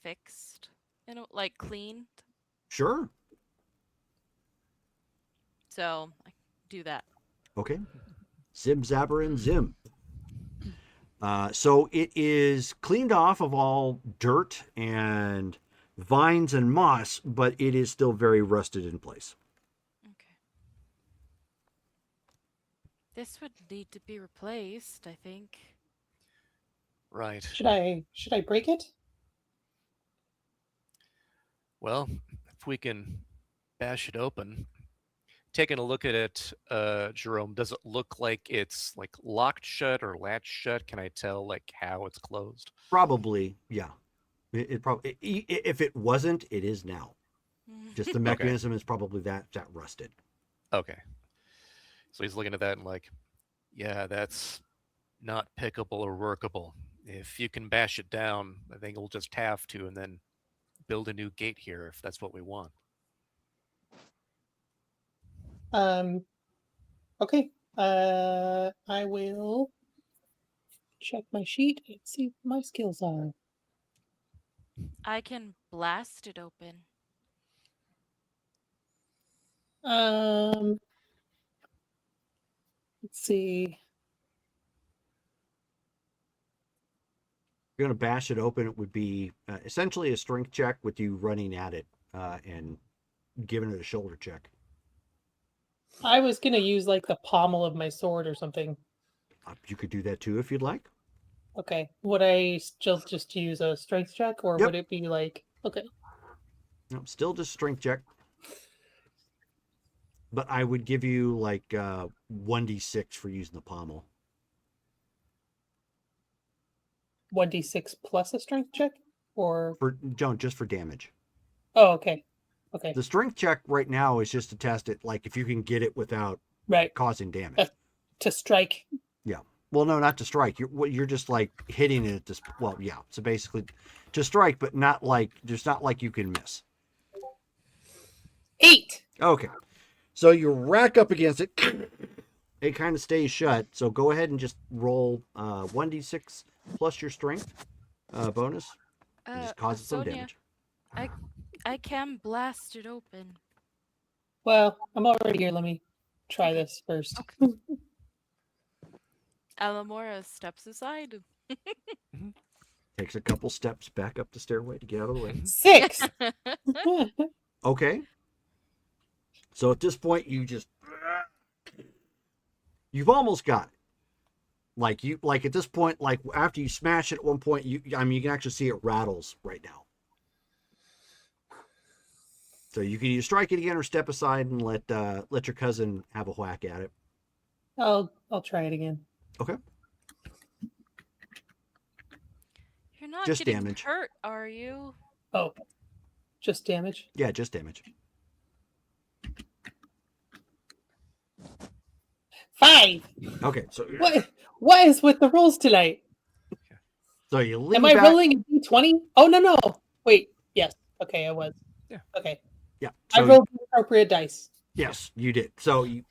fixed? like cleaned. Sure. So I do that. Okay. Zim, zabber, and zim. So it is cleaned off of all dirt and vines and moss, but it is still very rusted in place. Okay. This would need to be replaced, I think. Right. Should I break it? Well, if we can bash it open. Taking a look at it, Jerome, does it look like it's like locked shut or latched shut? Can I tell like how it's closed? Probably, yeah. It probably if it wasn't, it is now. Just the mechanism is probably that rusted. Okay. So he's looking at that and like, yeah, that's not pickable or workable. If you can bash it down, I think we'll just have to and then build a new gate here if that's what we want. Okay. I will check my sheet and see what my skills are. I can blast it open. Let's see. If you're going to bash it open, it would be essentially a strength check with you running at it and giving it a shoulder check. I was gonna use like the pommel of my sword or something. You could do that too if you'd like. Okay. Would I still just use a strength check, or Yep. would it be like okay? No, still just strength check. But I would give you like 1d6 for using the pommel. 1d6 plus a strength check, or Just for damage. oh, okay. Okay. The strength check right now is just to test it, like if you can get it without Right. causing damage. To strike. Yeah. Well, no, not to strike. You're just like hitting it at this. Well, yeah. So basically, to strike, but not like you can miss. 8. Okay. So you rack up against it. It kind of stays shut. So go ahead and just roll 1d6 plus your strength bonus. It just causes some Sonia, damage. I can blast it open. Well, I'm already here. Let me try this first. Okay. Alamora steps aside. Takes a couple steps back up the stairway to get out of the way. 6. Okay. So at this point, you've almost got it. Like at this point, like after you smash it at one point, you can actually see it rattles right now. So you can either strike it again or step aside and let your cousin have a whack at it. I'll try it again. Okay. You're not Just getting damage. hurt, are you? Oh, just damage. Yeah, just damage. 5. Okay, so What is with the rolls tonight? So you lean Am I back. rolling a d20? Oh no. Wait. Yes. Okay, I was. Yeah. Okay. Yeah. I So rolled the appropriate dice. yes, you did. So you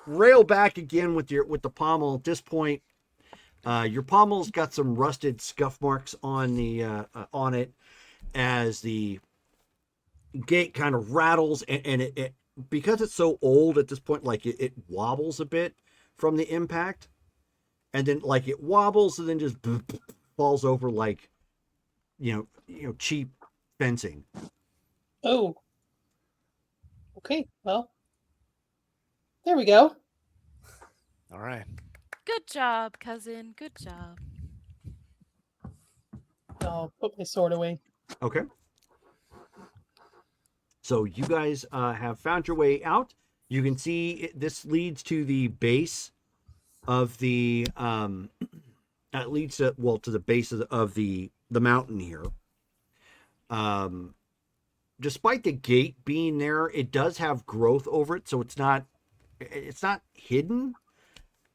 rail back again with the pommel. At this point, your pommel's got some rusted scuff marks on it as the gate kind of rattles, and it because it's so old at this point, like it wobbles a bit from the impact, and then like it wobbles and then just falls over like cheap fencing. Oh. Okay. Well. There we go. All right. Good job, cousin. Good job. I'll put my sword away. Okay. So you guys have found your way out. You can see this leads to the base of the it leads to the base of the mountain here. Despite the gate being there, it does have growth over it, so it's not hidden,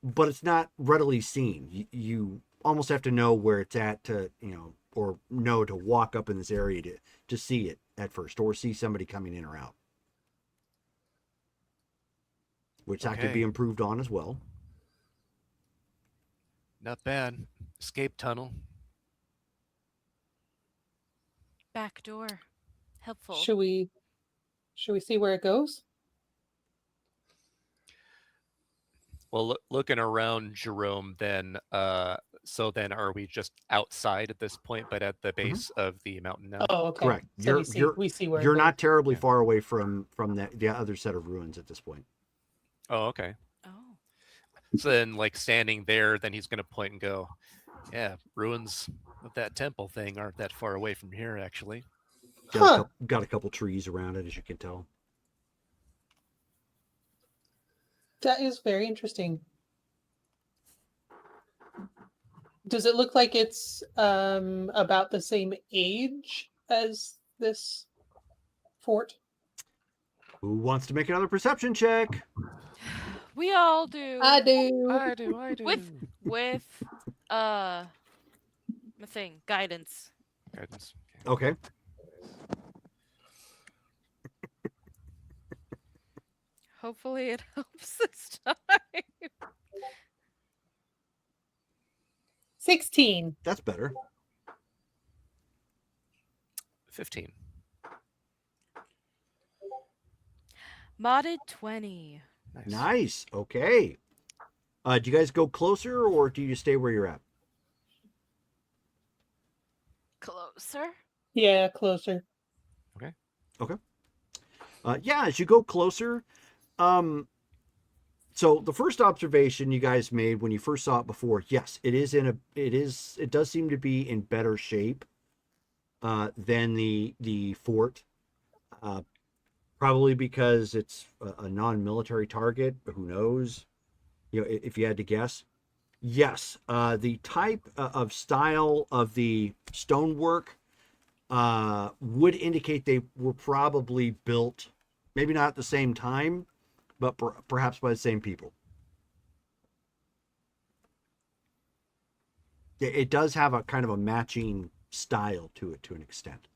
but it's not readily seen. You almost have to know where it's at to or know to walk up in this area to see it at first, or see somebody coming in or out, which that could be Okay. improved on as well. Not bad. Escape tunnel. Back door. Helpful. Should we see where it goes? Well, looking around, Jerome, then, so then are we just outside at this point, but at the base of the mountain now? Oh, okay. Correct. So we see where you're it not goes. terribly Yeah. far away from the other set of ruins at this point. Oh, okay. Oh. So then, like, standing there, then he's going to point and go, yeah, ruins of that temple thing aren't that far away from here, actually. Huh. Got a couple trees around it, as you can tell. That is very interesting. Does it look like it's about the same age as this fort? Who wants to make another perception check? We all do. I do. I do. With the thing, guidance. Guidance. Okay. Hopefully it helps this time. 16. That's better. 15. Modded 20. Nice. Okay. Do you guys go closer, or do you stay where you're at? Closer. Yeah, closer. Yeah, as you go closer, so the first observation you guys made when you first saw it before, yes, it does seem to be in better shape than the fort. Probably because it's a non-military target, but who knows? You know, if you had to guess. Yes, the type of style of the stonework would indicate they were probably built, maybe not at the same time, but perhaps by the same people. It does have a kind of a matching style to it to an extent.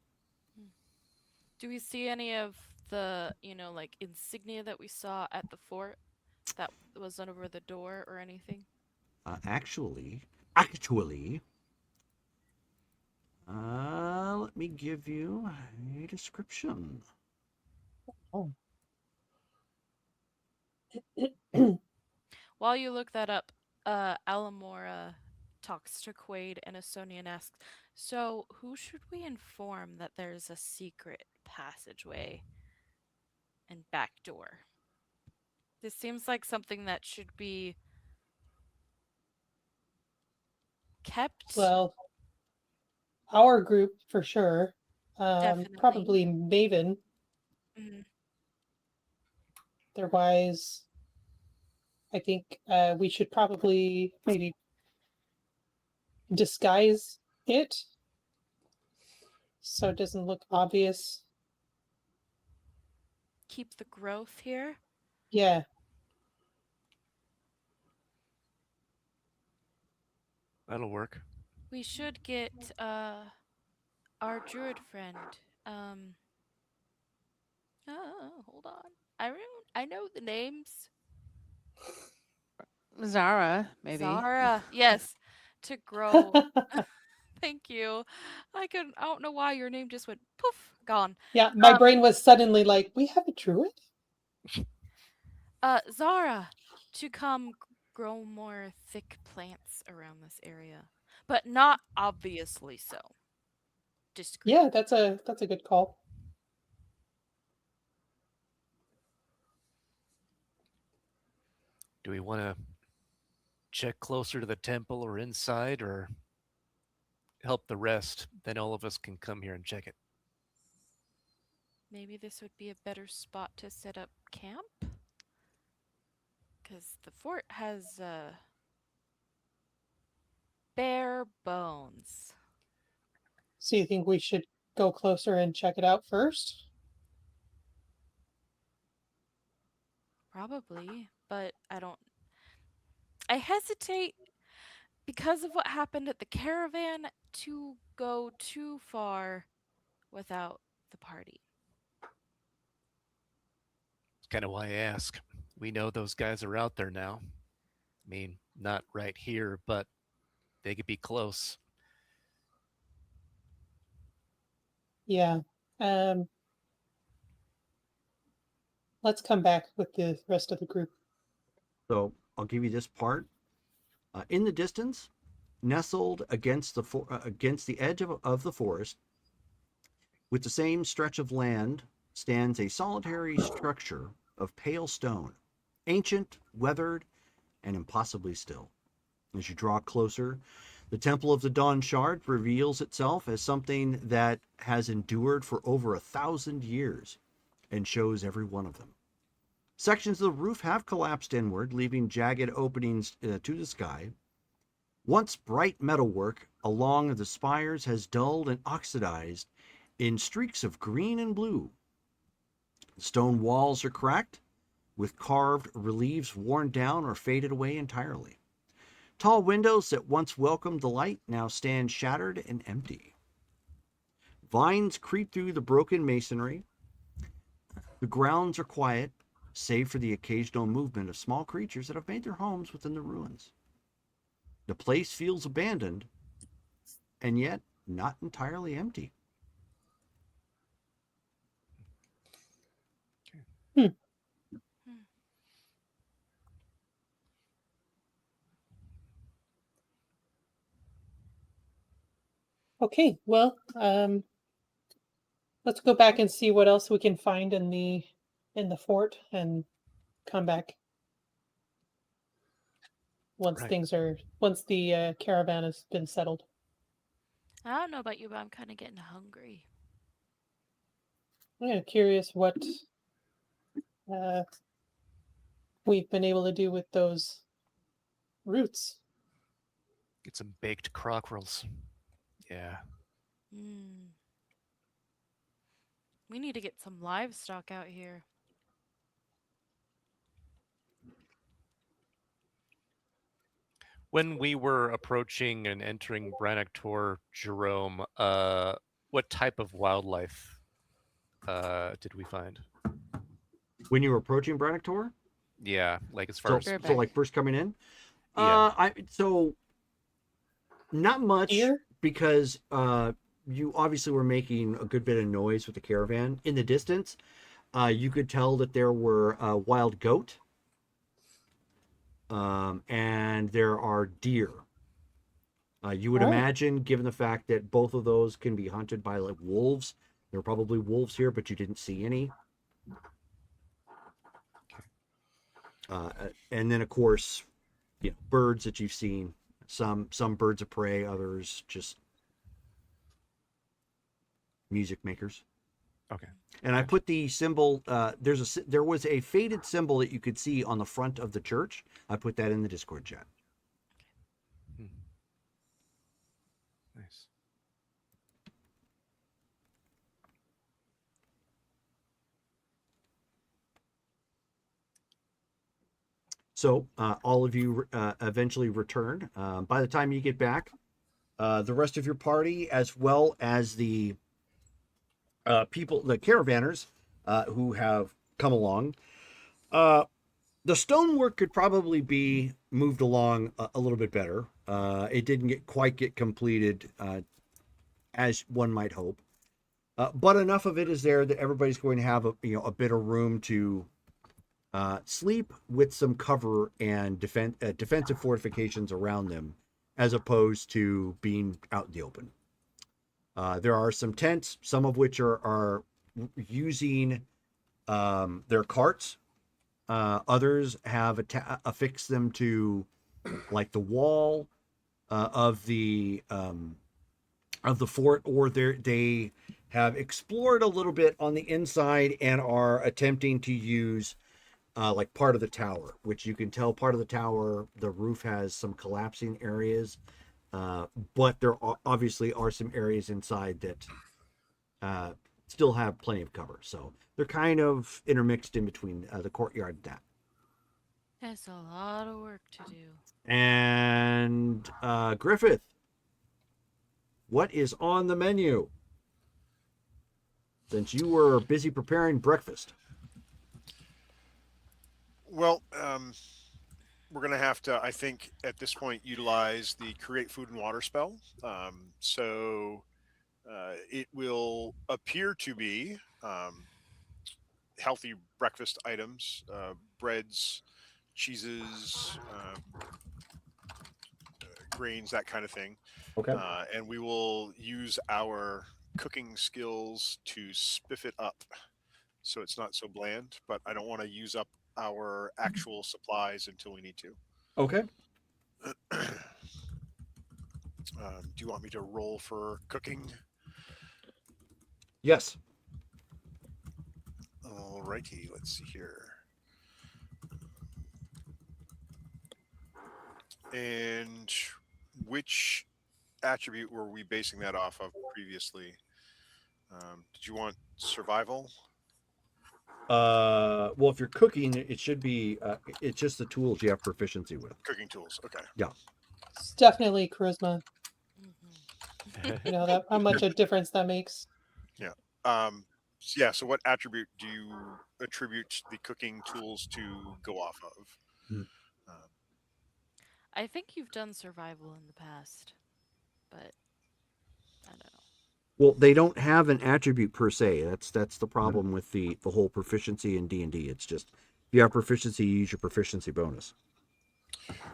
Do we see any of the, like insignia that we saw at the fort that was over the door or anything? Actually, let me give you a description. Oh. While you look that up, Alamora talks to Quaid and Asonia and asks, so who should we inform that there's a secret passageway and back door? This seems like something that should be kept. Well, our group for sure. Definitely. Probably Maven. Mhm. Otherwise, I think we should probably maybe disguise it so it doesn't look obvious. Keep the growth here. Yeah. That'll work. We should get our druid friend. Hold on. I know the names. Zara, maybe. Zara, yes, to grow. Thank you. I don't know why your name just went poof, gone. Yeah, my brain was suddenly like, we have a druid? Zara, to come grow more thick plants around this area, but not obviously so. Discreet. Yeah, that's a good call. Do we want to check closer to the temple or inside, or help the rest? Then all of us can come here and check it. Maybe this would be a better spot to set up camp? Because the fort has bare bones. So you think we should go closer and check it out first? Probably, but I hesitate because of what happened at the caravan to go too far without the party. It's kind of why I ask. We know those guys are out there now. I mean, not right here, but they could be close. Yeah. Um, let's come back with the rest of the group. So I'll give you this part. In the distance, nestled against the edge of the forest, with the same stretch of land, stands a solitary structure of pale stone, ancient, weathered, and impossibly still. As you draw closer, the Temple of the Dawn Shard reveals itself as something that has endured for over 1,000 years and shows every one of them. Sections of the roof have collapsed inward, leaving jagged openings to the sky. Once bright metalwork along the spires has dulled and oxidized in streaks of green and blue. The stone walls are cracked, with carved reliefs worn down or faded away entirely. Tall windows that once welcomed the light now stand shattered and empty. Vines creep through the broken masonry. The grounds are quiet, save for the occasional movement of small creatures that have made their homes within the ruins. The place feels abandoned, and yet not entirely empty. Hmm. Okay, well, let's go back and see what else we can find in the fort and come back once Right. once the caravan has been settled. I don't know about you, but I'm kind of getting hungry. I'm kind of curious what uh, we've been able to do with those roots. Get some baked crockerels. Yeah. Mm. We need to get some livestock out here. When we were approaching and entering Brannock Tor, Jerome, what type of wildlife did we find? When you were approaching Brannock Tor, Yeah, like as far so as Bareback. like first coming in, yeah. so not much Deer? because you obviously were making a good bit of noise with the caravan in the distance. You could tell that there were wild goat, and there are deer. You would All right. imagine, given the fact that both of those can be hunted by like wolves, there are probably wolves here, but you didn't see any. And then, of course, birds that you've seen. Some birds of prey, others just music makers. Okay. And I Gotcha. put the symbol. There was a faded symbol that you could see on the front of the church. I put that in the Discord chat. Hmm. Nice. So all of you eventually return. By the time you get back, the rest of your party, as well as the people, the caravanners who have come along, the stonework could probably be moved along a little bit better. It didn't quite get completed as one might hope, but enough of it is there that everybody's going to have a bit of room to sleep with some cover and defensive fortifications around them, as opposed to being out in the open. There are some tents, some of which are using their carts. Others have affixed them to like the wall of the fort, or they have explored a little bit on the inside and are attempting to use like part of the tower, which you can tell part of the tower, the roof has some collapsing areas, but there obviously are some areas inside that still have plenty of cover. So they're kind of intermixed in between the courtyard and that. That's a lot of work to do. And Griffith, what is on the menu? Since you were busy preparing breakfast. Well, we're going to have to, I think, at this point, utilize the create food and water spell. So It will appear to be healthy breakfast items, breads, cheeses, grains, that kind of thing. Okay. And we will use our cooking skills to spiff it up so it's not so bland. But I don't want to use up our actual supplies until we need to. Okay. Do you want me to roll for cooking? Yes. Alrighty, let's see here. And which attribute were we basing that off of previously? Did you want survival? Well, if you're cooking, it should be. It's just the tools you have proficiency with. Cooking tools. Okay. It's definitely charisma. Mhm. You know that how much a difference that makes. So what attribute do you attribute the cooking tools to go off of? Hmm. Um, I think you've done survival in the past, but I don't know. Well, they don't have an attribute per se. That's the problem with the whole proficiency in D&D. It's just if you have proficiency, you use your proficiency bonus.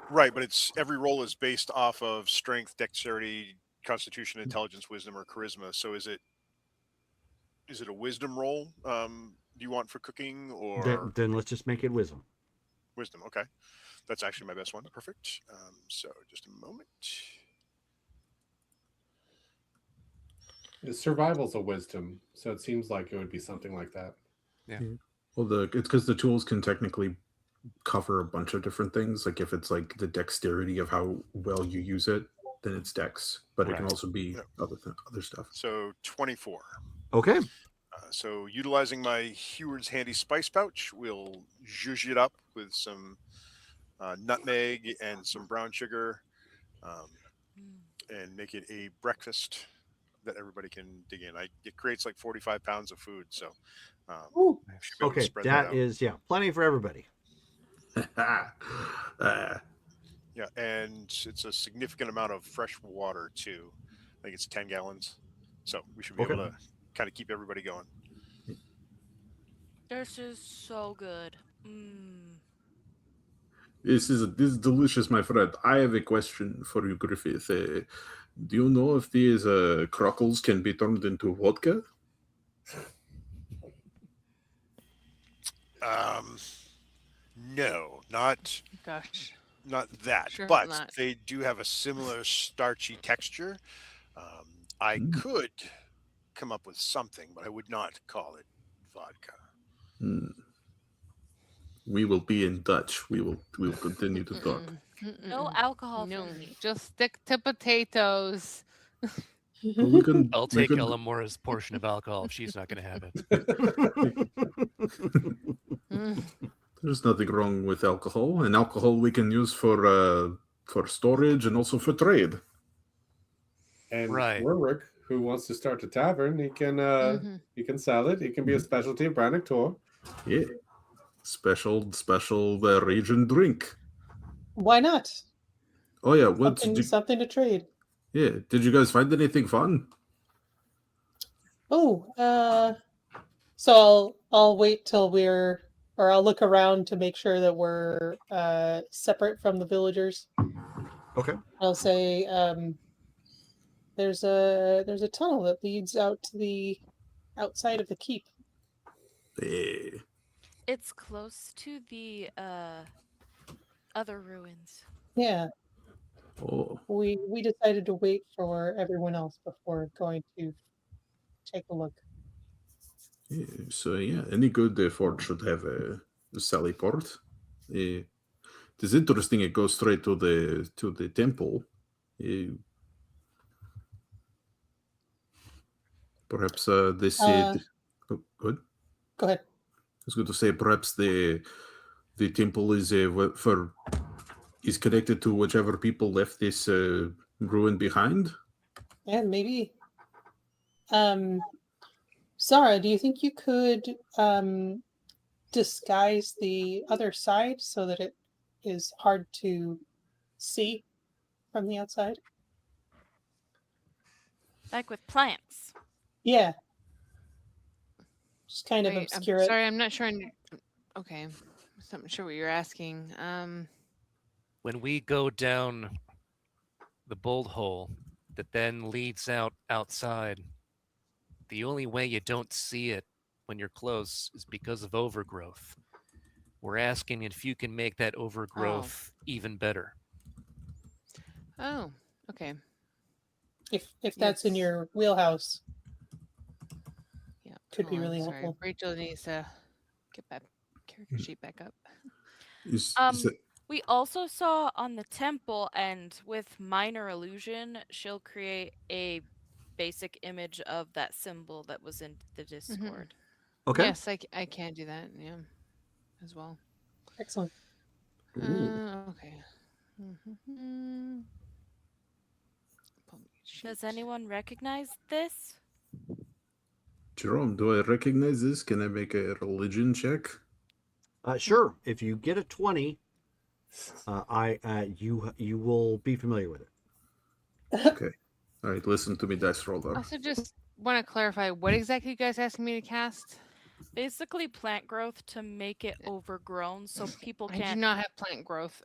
right, but it's every roll is based off of strength, dexterity, constitution, intelligence, wisdom, or charisma. So is it a wisdom roll? Do you want for cooking or Then let's just make it wisdom. wisdom? Okay, that's actually my best one. Perfect. So just a moment. The survival's a wisdom, so it seems like it would be something like that. Well, it's because the tools can technically cover a bunch of different things. Like if it's like the dexterity of how well you use it, then it's dex. But it can Right. also be Yep. other stuff. So 24. Okay. So utilizing my Heward's Handy Spice Pouch, we'll zhuzh it up with some nutmeg and some brown sugar, and make it a breakfast that everybody can dig in. It creates like 45 pounds of food, so Ooh. should be able to Okay. spread that That out. is plenty for everybody. Yeah, and it's a significant amount of fresh water too. I think it's 10 gallons, so we should be Okay. able to kind of keep everybody going. This is so good. This is delicious, my friend. I have a question for you, Griffith. Do you know if these crockles can be turned into vodka? No, not Gosh. that, Sure but not. they do have a similar starchy texture. I could come up with something, but I would not call it vodka. We will be in touch. We will continue to talk. No Mm-mm. alcohol No, for me. just stick to potatoes. Well, we can. I'll we take could- Elamora's portion of alcohol if she's not going to have it. Mm. There's nothing wrong with alcohol, and alcohol we can use for storage and also for trade. And Right. Rurik, who wants to start a tavern, he can sell it. It can be a specialty of Brannock Tor. Yeah, special region drink. Why not? Oh yeah, what did you? Something to trade. Yeah, did you guys find anything fun? Oh, so I'll wait till I'll look around to make sure that we're separate from the villagers. Okay. I'll say there's a tunnel that leads out to the outside of the keep. Yeah. It's close to the other ruins. Yeah, Oh, we decided to wait for everyone else before going to take a look. yeah. So yeah, any good fort should have a sally port. It is interesting. It goes straight to the temple. Perhaps they said. Good. Go ahead. I was going to say perhaps the temple is is connected to whichever people left this ruin behind. Yeah, maybe. Sarah, do you think you could disguise the other side so that it is hard to see from the outside? Like with plants. Yeah. Just kind of Wait, I'm obscure it. sorry, I'm not sure. Okay, so I'm not sure what you're asking. When we go down the bolt hole that then leads outside, the only way you don't see it when you're close is because of overgrowth. We're asking if you can make that overgrowth even better. Oh, okay. If that's in Yes. your wheelhouse, Yeah, could be hold on, really sorry. helpful. Rachel needs to get that character sheet back up. Is We also saw on the temple, and with minor illusion, she'll create a basic image of that symbol that was in the Discord. Okay. Yes, I can do that. Yeah, as well. Excellent. Okay. Does anyone recognize this? Jerome, do I recognize this? Can I make a religion check? Sure. If you get a 20, you will be familiar with it. Okay. All right, listen to me, dice roller. Also, just want to clarify what exactly you guys asking me to cast. Basically, plant growth to make it overgrown so people I do can't. not have plant growth.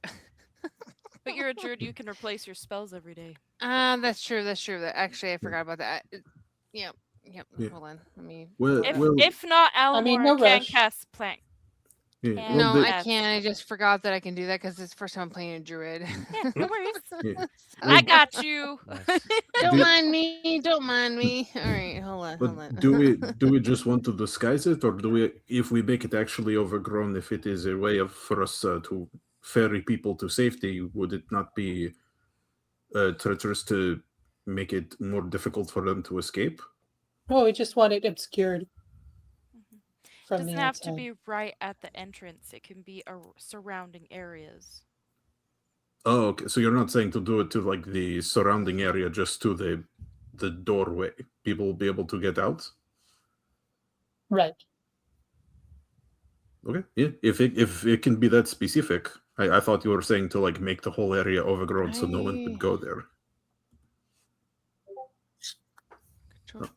But you're a druid, you can replace your spells every day. That's true. That's true. Actually, I forgot about that. Yep. Yeah. Hold on. Let me. Well, If, well, if not, Alamora no can rush. cast plant. yeah, can well, No, the- I cast- can't. I just forgot that I can do that because it's the first time I'm playing a druid. Yeah, no worries. yeah. I got you. Nice. Don't Do- mind me. Don't mind me. All right. Hold on. Hold But on. do we just want to disguise it, or do we, if we make it actually overgrown, if it is a way of for us to ferry people to safety, would it not be treacherous to make it more difficult for them to escape? No, we just want it obscured from Doesn't the have outside. to be right at the entrance. It can be surrounding areas. Oh, okay. So you're not saying to do it to like the surrounding area, just to the doorway. People will be able to get out. Right. Okay. Yeah. If it can be that specific, I thought you were saying to like make the whole area overgrown so no one could go there. Control.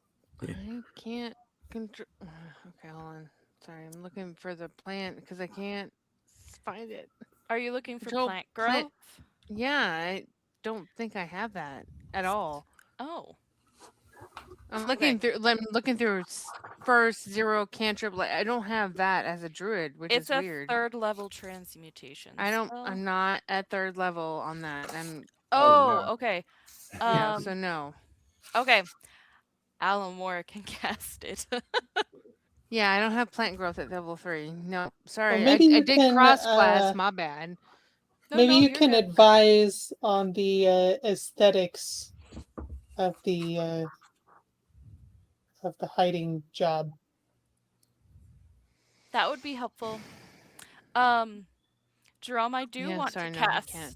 yeah. I can't control. Okay, hold on. Sorry, I'm looking for the plant because I can't find it. Are you looking for Control plant growth? plant- Yeah, I don't think I have that at all. Oh. I'm looking through. I'm looking through first zero cantrip. Like I don't have that as a druid, which It's is a weird. third level transmutation. I don't. spell. I'm not at third level on that. I'm. Oh, no. okay. Yeah. So no. Okay. Alamora can cast it. Yeah, I don't have plant growth at level 3. No, sorry. maybe I you did can, cross class. My bad. Maybe you you're can good. advise on the aesthetics of the hiding job. That would be helpful. Jerome, I do Yeah, want sorry, to no, I cast. can't.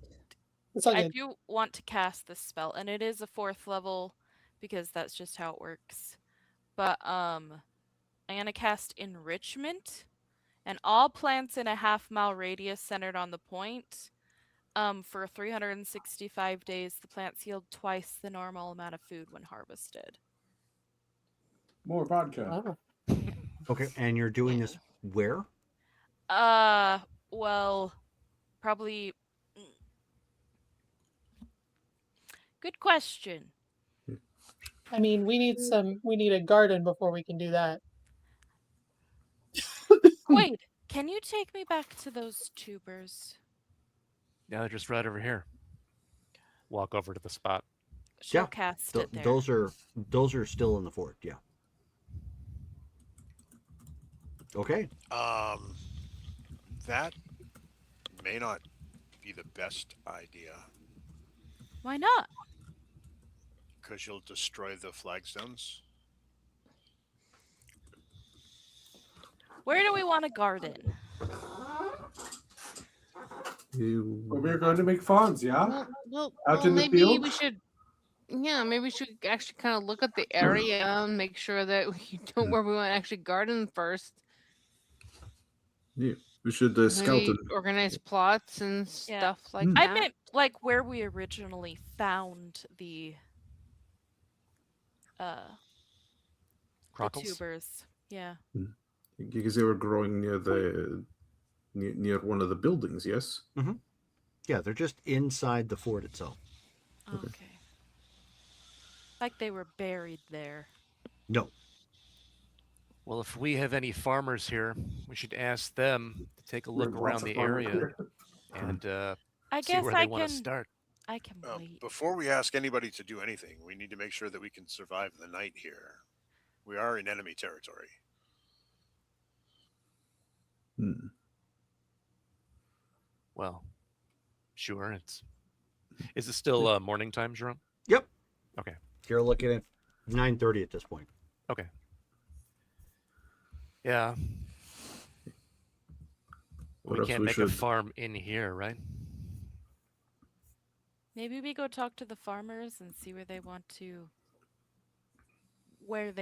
It's all I good. do want to cast this spell, and it is a 4th level because that's just how it works. But I'm gonna cast Enrichment, and all plants in a half-mile radius centered on the point. For 365 days, the plants yield twice the normal amount of food when harvested. More vodka. Wow. Okay, and you're doing this where? Well, probably. Good question. I mean, we need a garden before we can do that. Wait, can you take me back to those tubers? Yeah, just right over here. Walk over to the spot. She'll Yeah, cast it there. Those are still in the fort. Yeah. Okay. That may not be the best idea Why not? because you'll destroy the flagstones. Where do we want a garden? Well, we're going to make fawns, yeah? Well, Out in the maybe field? we should. Yeah, maybe we should actually kind of look at the area and make sure that we know where we want to actually garden first. Yeah, we should scout Maybe it. organize plots and Yeah. stuff like Mm. that. I meant like where we originally found the the Crockles? tubers. Yeah. Because they were growing near one of the buildings. Yes. Yeah, they're just inside the fort itself. Okay. Like they were buried there. No. Well, if we have any farmers here, we should ask them to take a look There's lots around of the farmers area here. and I see guess where they want to start. I can wait. Before we ask anybody to do anything, we need to make sure that we can survive the night here. We are in enemy territory. Well, sure. Is it still morning time, Jerome? Yep. Okay. You're looking at 9:30 at this point. Okay. Yeah. What We else can't we make should- a farm in here, right? Maybe we go talk to the farmers and see where they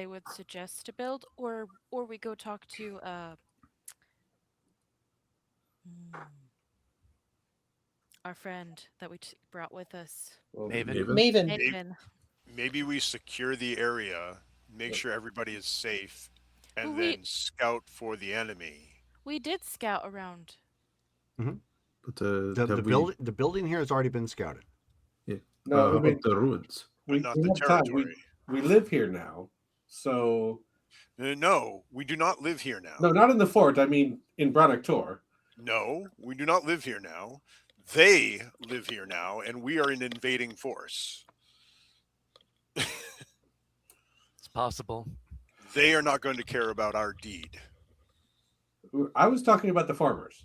would suggest to build, or we go talk to our friend that we brought with us. Well, Maven. Maven. Maven. Maybe we secure the area, make sure everybody is safe, and Well, we- then scout for the enemy. We did scout around. But The building here has already been scouted. No, how I mean, about the ruins? we, not we the have time. territory. We live here now, so No, we do not live here now. no, not in the fort. I mean, in Brannock Tor. No, we do not live here now. They live here now, and we are an invading force. It's possible. They are not going to care about our deed. I was talking about the farmers.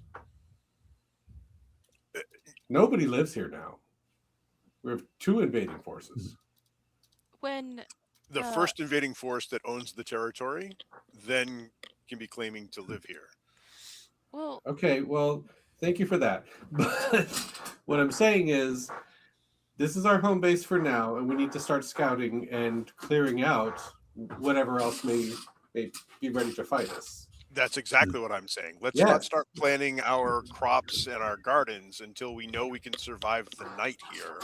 Nobody lives here now. We have 2 invading forces. When The first invading force that owns the territory then can be claiming to live here. well, Okay, well, thank you for that. But what I'm saying is, this is our home base for now, and we need to start scouting and clearing out whatever else may be ready to fight us. That's exactly what I'm saying. Let's Yeah. not start planting our crops and our gardens until we know we can survive the night here,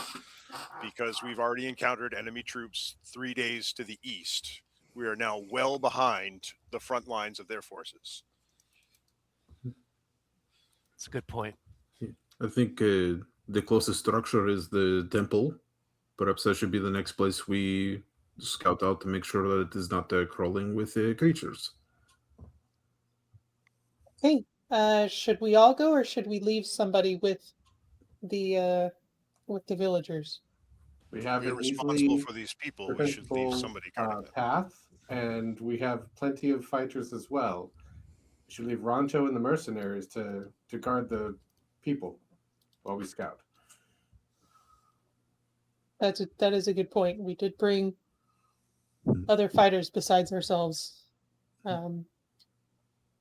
because we've already encountered enemy troops 3 days to the east. We are now well behind the front lines of their forces. It's a good point. I think the closest structure is the temple. Perhaps that should be the next place we scout out to make sure that it is not crawling with creatures. Hey, should we all go, or should we leave somebody with the villagers? We have We are an responsible easily for these people. We should leave defensible somebody guarding them. path, and we have plenty of fighters as well. We should leave Rancho and the mercenaries to guard the people while we scout. That is a good point. We did bring other fighters besides ourselves.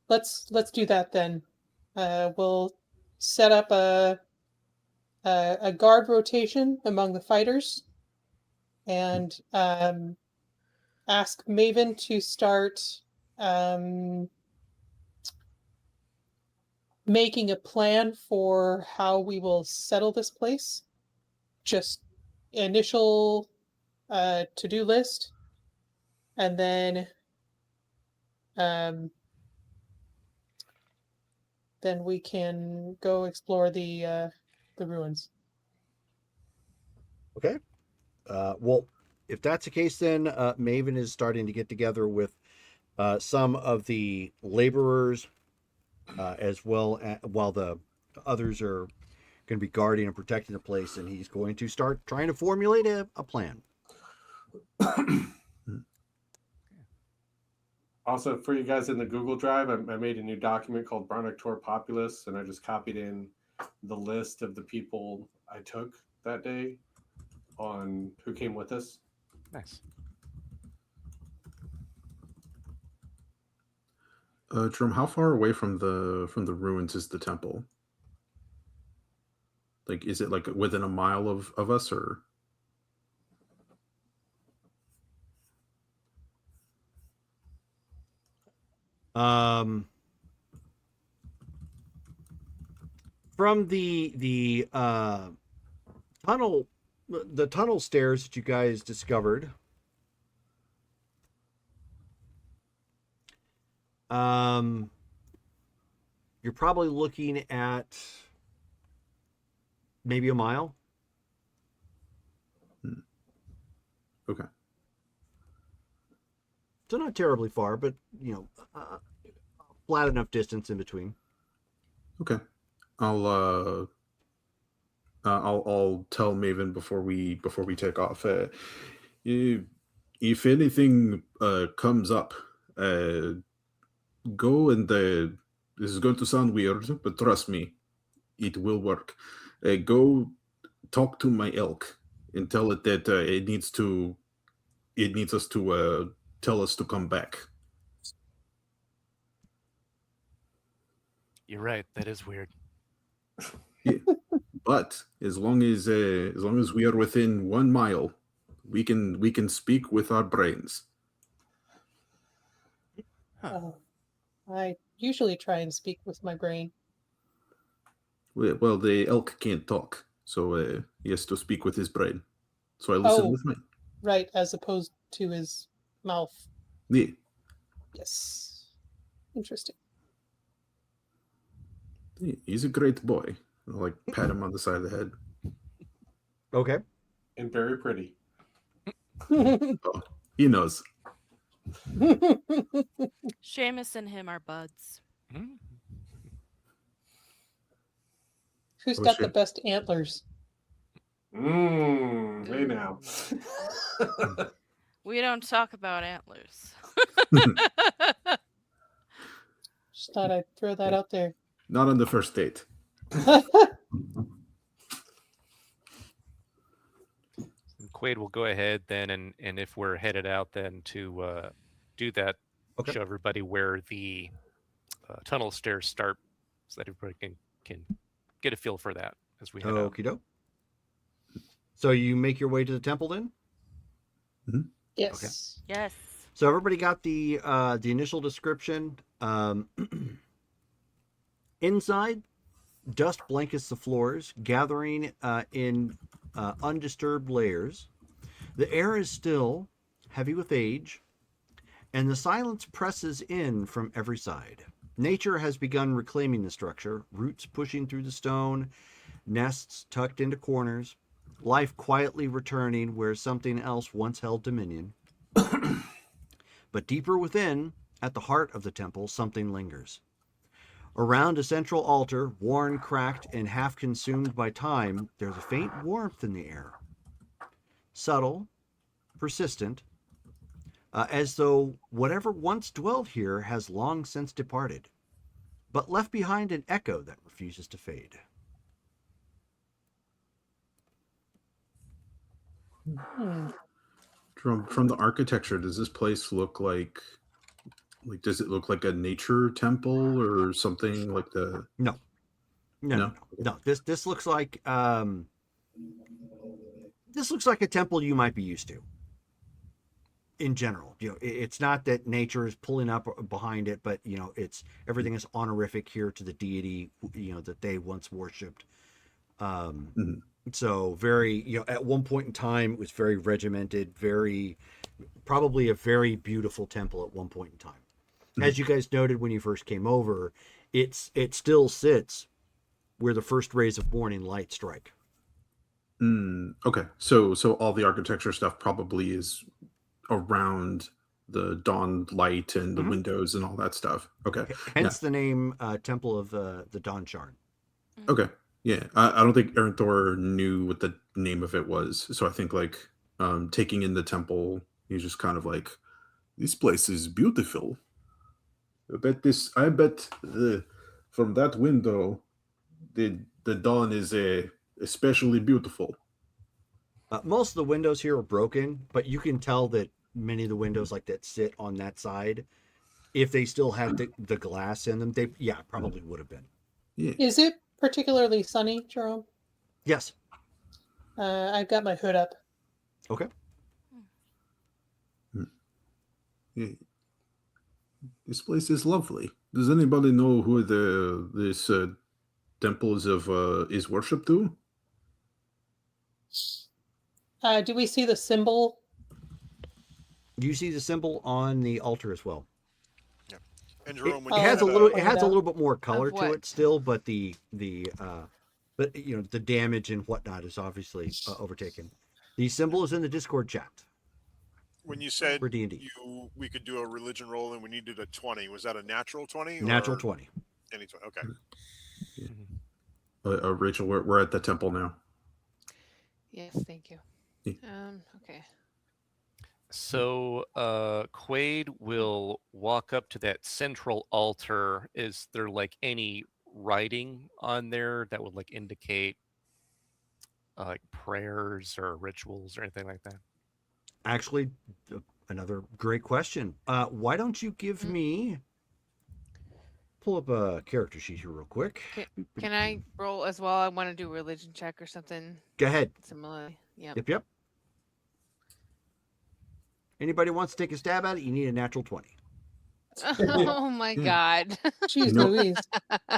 Let's do that then. We'll set up a guard rotation among the fighters, and ask Maven to start making a plan for how we will settle this place. Just initial to-do list, and then we can go explore the ruins. Okay. Well, if that's the case, then Maven is starting to get together with some of the laborers, as well while the others are going to be guarding and protecting the place, and he's going to start trying to formulate a plan. Also, for you guys in the Google Drive, I made a new document called Brannock Tor Populace, and I just copied in the list of the people I took that day on who came with us. Nice. Jerome, how far away from the ruins is the temple? Like, is it like within a mile of us, or? From the tunnel, the tunnel stairs that you guys discovered, You're probably looking at maybe a mile. Okay. So not terribly far, but flat enough distance in between. Okay. I'll tell Maven before we take off. If anything comes up, go and this is going to sound weird, but trust me, it will work. Go talk to my elk and tell it that it needs us to tell us to come back. You're right. That is weird. Yeah. But as long as we are within 1 mile, we can speak with our brains. I usually try and speak with my brain. Well, the elk can't talk, so he has to speak with his brain. So I listen with mine. Right, as opposed to his mouth. Yeah. Yes. Interesting. He's a great boy. I'll like pat him on the side of the head. Okay. And very pretty. Oh, he knows. Seamus and him are buds. Hmm? Who's Oh, got sure. the best antlers? Hey now. We don't talk about antlers. Just thought I'd throw that out there. Not on the first date. Quaid will go ahead then, and if we're headed out then to do that, Okay. show everybody where the tunnel stairs start, so that everybody can get a feel for that as we head out. Okie doke. So you make your way to the temple then? Yes. Yes. So everybody got the initial description. Inside, dust blankets the floors, gathering in undisturbed layers. The air is still, heavy with age, and the silence presses in from every side. Nature has begun reclaiming the structure, roots pushing through the stone, nests tucked into corners, life quietly returning where something else once held dominion. But deeper within, at the heart of the temple, something lingers. Around a central altar, worn, cracked, and half consumed by time, there's a faint warmth in the air. Subtle, persistent, as though whatever once dwelled here has long since departed, but left behind an echo that refuses to fade. From the architecture, does this place look like does it look like a nature temple or something like the? No. This looks like a temple you might be used to. In general, it's not that nature is pulling up behind it, but it's everything is honorific here to the deity, that they once worshipped. So very, at one point in time, it was very regimented, probably a very beautiful temple at one point in time. As you guys noted when you first came over, it still sits where the first rays of morning light strike. Okay, so all the architecture stuff probably is around the dawn light and the windows and all that stuff. Okay, hence the name Temple of the Dawn Shard. Okay, yeah, I don't think Aaron Thor knew what the name of it was, so I think taking in the temple, he's just kind of like, this place is beautiful. I bet from that window, the dawn is especially beautiful. Most of the windows here are broken, but you can tell that many of the windows that sit on that side, if they still had the glass in them, they probably would have been. Yeah. Is it particularly sunny, Jerome? Yes. I've got my hood up. Okay. Yeah. This place is lovely. Does anybody know who this temple is worshipped to? Do we see the symbol? You see the symbol on the altar as well. Yeah. And Jerome, when It you has said, a little- it has a down. little bit more color to what? it still, but the the damage and whatnot is obviously overtaken. The symbol is in the Discord chat when you said for D&D. we could do a religion roll and we needed a 20, was that a natural 20 Natural or 20. any 20? Okay. Rachel, we're at the temple now. Yes, thank you. Yeah. Okay. So Quaid will walk up to that central altar. Is there like any writing on there that would like indicate like prayers or rituals or anything like that? Actually, another great question. Why don't you give me pull up a character sheet here real quick? Can I roll as well? I want to do a religion check or something Go ahead. similarly. Yep. Yep. Anybody wants to take a stab at it? You need a natural 20. Oh my God. Jeez know- Louise.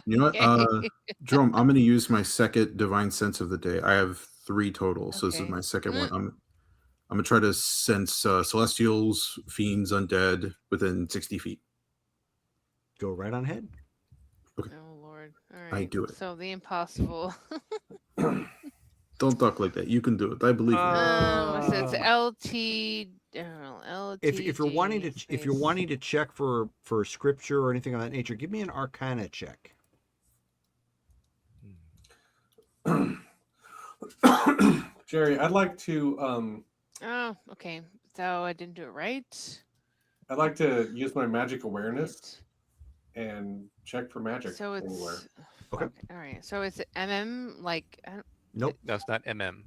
You know what? Okay. Jerome, I'm going to use my second divine sense of the day. I have 3 total, so this is Okay. my second one. I'm going to try to sense celestials, fiends, undead within 60 feet. Go right on ahead. Oh Lord. All right. do it. So the impossible. Don't talk like that. You can do it. I believe in you. So it's LT. LT. If you're wanting to check for scripture or anything of that nature, give me an Arcana check. Jerry, I'd like to Oh, okay. So I didn't do it right. I'd like to use my magic awareness and check for magic So it's anywhere. Okay. All right. So it's MM like. Nope. No, it's not MM.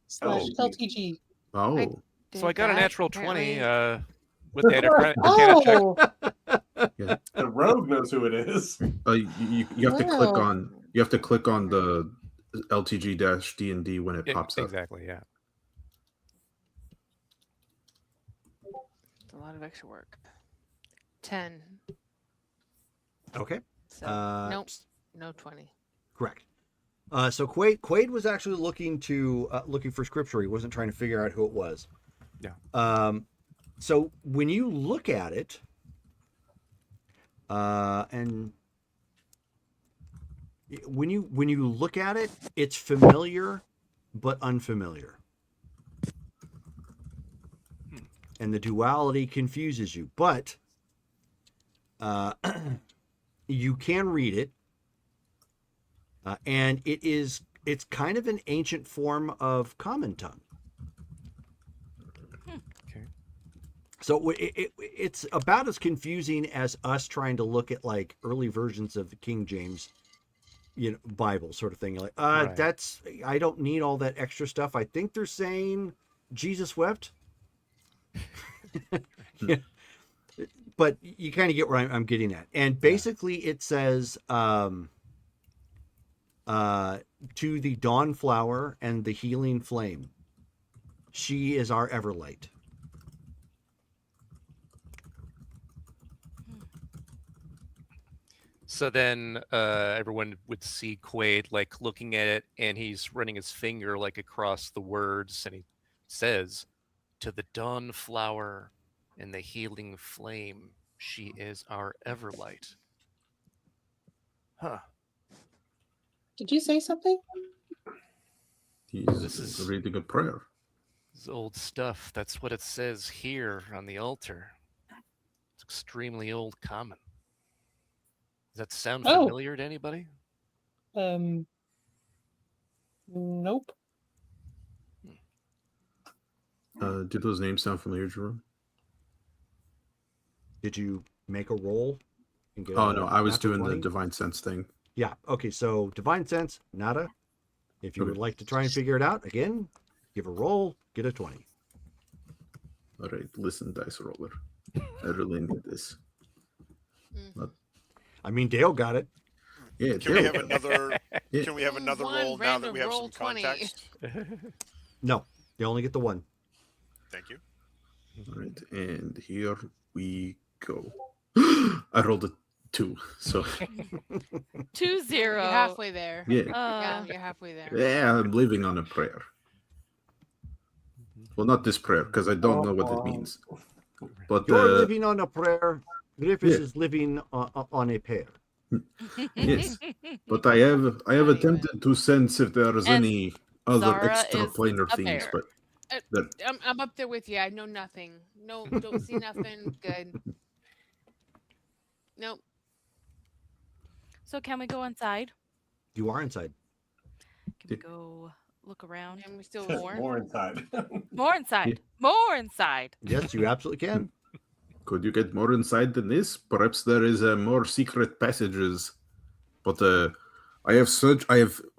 Slash Oh. LTG. Oh. So I got a that, natural 20 apparently. with the Arcana check. Oh, The rogue knows who it is. You have to click Wow. on the LTG-D&D when it pops up. Exactly, yeah. It's a lot of extra work. 10. Okay. So nope. No 20. Correct. So Quaid was actually looking for scripture. He wasn't trying to figure out who it was. Yeah. So when you look at it, and when you look at it, it's familiar but unfamiliar. And the duality confuses you, but you can read it. And it's kind of an ancient form of common tongue. Okay. So it's about as confusing as us trying to look at like early versions of the King James, Bible sort of thing. You're like, Right. I don't need all that extra stuff. I think they're saying Jesus wept. Yeah. But you kind of get where I'm getting at. And basically it says, to the dawn flower and the healing flame, she is our everlight. So then everyone would see Quaid like looking at it, and he's running his finger like across the words, and he says, "To the dawn flower and the healing flame, she is our everlight." Huh. did you say something? This This is is- a really good prayer. It's old stuff. That's what it says here on the altar. It's extremely old common. Does that sound Oh. familiar to anybody? Nope. Do those names sound familiar, Jerome? Did you make a roll? And get Oh a no, I was natural doing 20? the divine sense thing. Yeah. Okay. So divine sense, nada. If you Okay. would like to try and figure it out again, give a roll, get a 20. All right, listen, dice roller. I really need this. I mean, Dale got it. Yeah, Can we Dale. have another? Yeah. Can we have another One roll now that random we have roll some 20. context? No, they only get the one. Thank you. All right, and here we go. I rolled a 2, so 2-0. You're halfway there. yeah, Yeah, you're halfway there. yeah. I'm living on a prayer. Well, not this prayer because I don't know what it means. But You're living on a prayer. Griffiths Yeah. is living on a pear. Yes, but I have Not even. attempted to sense if there is And any other Zara extra is planar a themes, bear. but that I'm up there with you. I know nothing. No, don't see nothing. Good. Nope. So can we go inside? You are inside. Can we go look around? And we still More? More inside. More inside. More inside. Yes, you absolutely can. could you get more inside than this? Perhaps there is more secret passages. But I have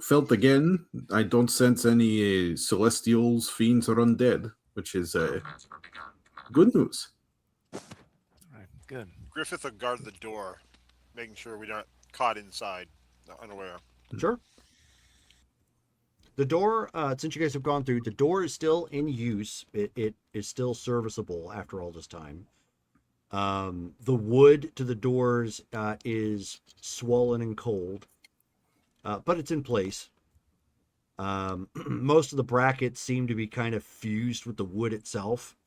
felt again. I don't sense any celestials, fiends, or undead, which is good news. All right, good. Griffith will guard the door, making sure we're not caught inside, unaware. Sure. The door, since you guys have gone through, the door is still in use. It is still serviceable after all this time. The wood to the doors is swollen and cold, but it's in place. Most of the brackets seem to be kind of fused with the wood itself.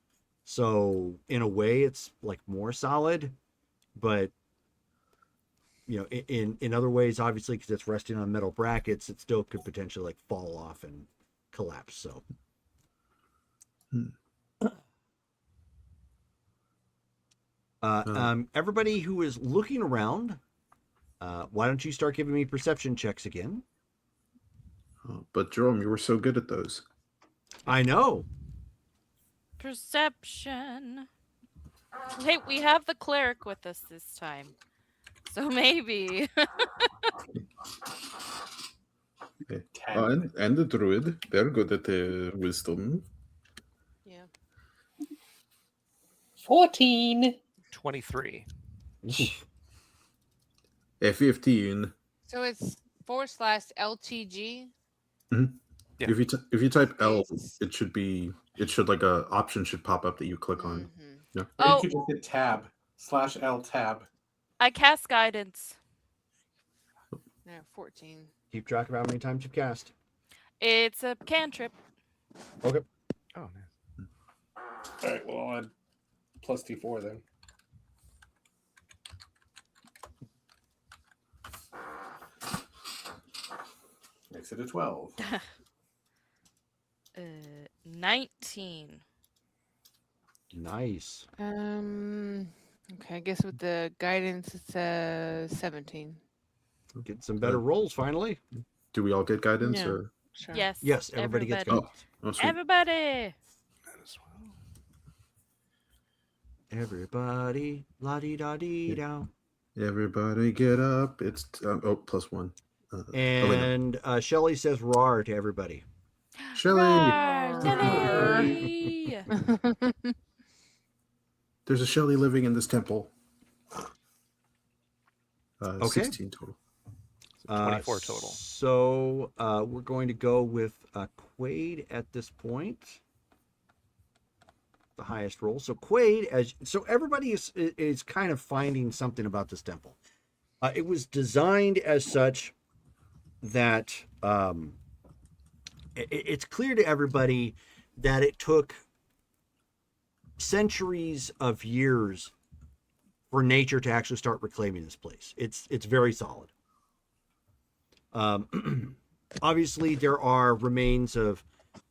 So in a way, it's like more solid, but in other ways, obviously, because it's resting on metal brackets, it still could potentially like fall off and collapse. So. Everybody who is looking around, why don't you start giving me perception checks again? But Jerome, you were so good at those. I know. Perception. Hey, we have the cleric with us this time. So maybe. And the druid, they're good at wisdom. Yeah. 14. 23. A15. So it's /LTG. Yeah. If you type L, Space. it should like a option should pop up that you click on. Mhm. Yeah. Or you Oh. could just hit tab /L tab. I cast guidance. Yeah, 14. Keep track of how many times you've cast. It's a cantrip. Okay. Oh, nice. All right, well, I'll add plus D4 then. Makes it a 12. 19. Nice. Okay, I guess with the guidance, it's 17. Get some better rolls finally. Do we all get guidance Yeah. or? Sure. Yes. Yes, everybody gets everybody. guidance. Oh, sweet. Everybody. That as well. Everybody, la di da di da. Everybody get up. It's +1. And Shelly says "rar" to everybody. Shelly, Roar, Shelly. there's a Shelly living in this temple. Okay. 16 total. So 24 total. So we're going to go with Quaid at this point. The highest roll. So Quaid, so everybody is kind of finding something about this temple. It was designed as such that it's clear to everybody that it took centuries of years for nature to actually start reclaiming this place. It's very solid. Obviously, there are remains of